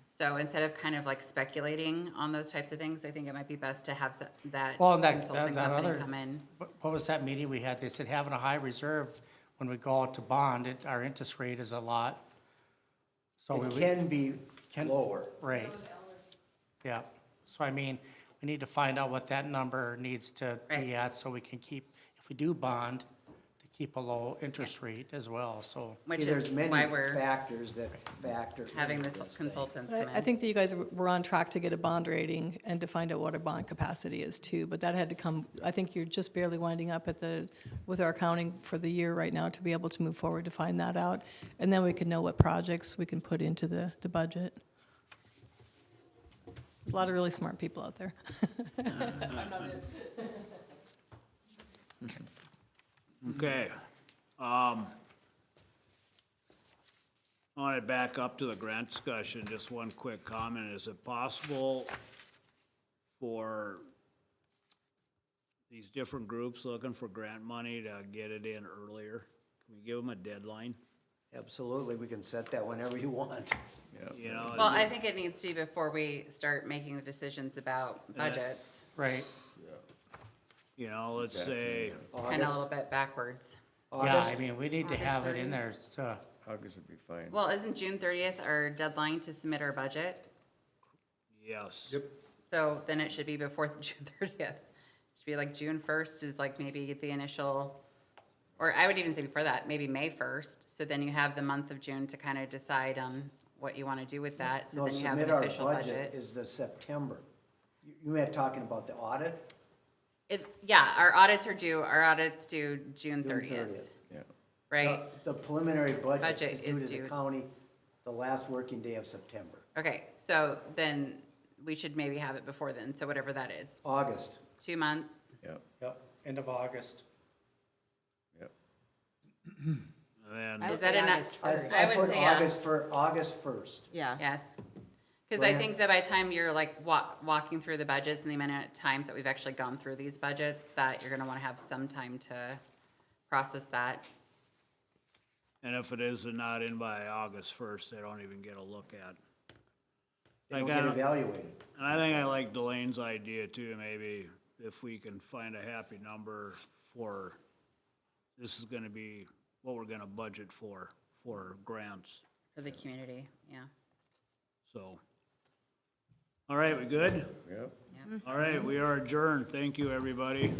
So instead of kind of like speculating on those types of things, I think it might be best to have that Well, and that consulting that company other, come in. what was that meeting we had? They said having a high reserve, when we go out to bond, our interest rate is a lot. So we It would- can be lower. Right. Yeah, so I mean, we need to find out what that number needs to be at, so we can keep, if we do bond, to keep a low interest rate as well, so. Which See, there's is many why we're factors that factor having into this this consultants But come in. I think that you guys were on track to get a bond rating and to find out what our bond capacity is too, but that had to come, I think you're just barely winding up with our accounting for the year right now to be able to move forward to find that out. And then we can know what projects we can put into the budget. There's a lot of really smart people out there. Okay. I want to back up to the grant discussion, just one quick comment. Is it possible for these different groups looking for grant money to get it in earlier? Can we give them a deadline? Absolutely, we can set that whenever you want. You know, Well, I think it needs to be before we start making the decisions about budgets, Right. you know, let's say, kind of a little bit backwards. Yeah, I mean, we need to have it in there, so. August would be fine. Well, isn't June 30th our deadline to submit our budget? yes. Yep. So then it should be before June 30th. Should be like June 1st is like maybe the initial, or I would even say before that, maybe May 1st. So then you have the month of June to kind of decide on what you want to do with that. So No, then you have submit an our official budget budget. is the September. You meant talking about the audit? Yeah, our audits due June June 30th, Yeah. right? The preliminary budget Budget is is due to due- the county the last working day of September, Okay, so then we should maybe have it before then, so whatever that is. August. 2 months. Yep, Yep, end of August. yep. And I would Is that say enough? August I first. I would put say, yeah. August 1st. Yeah. Yes. Because I think that by the time you're like walking through the budgets and the amount of times that we've actually gone through these budgets, that you're gonna wanna have some time to process that. And if it is not in by August 1st, they don't even get a look at. They don't I get kinda- evaluated. And I think I like Delaine's idea too, maybe if we can find a happy number for, this is gonna be what we're gonna budget for grants, For the community, yeah. so. All right, we good? Yep. All right, we are adjourned. Thank you, everybody.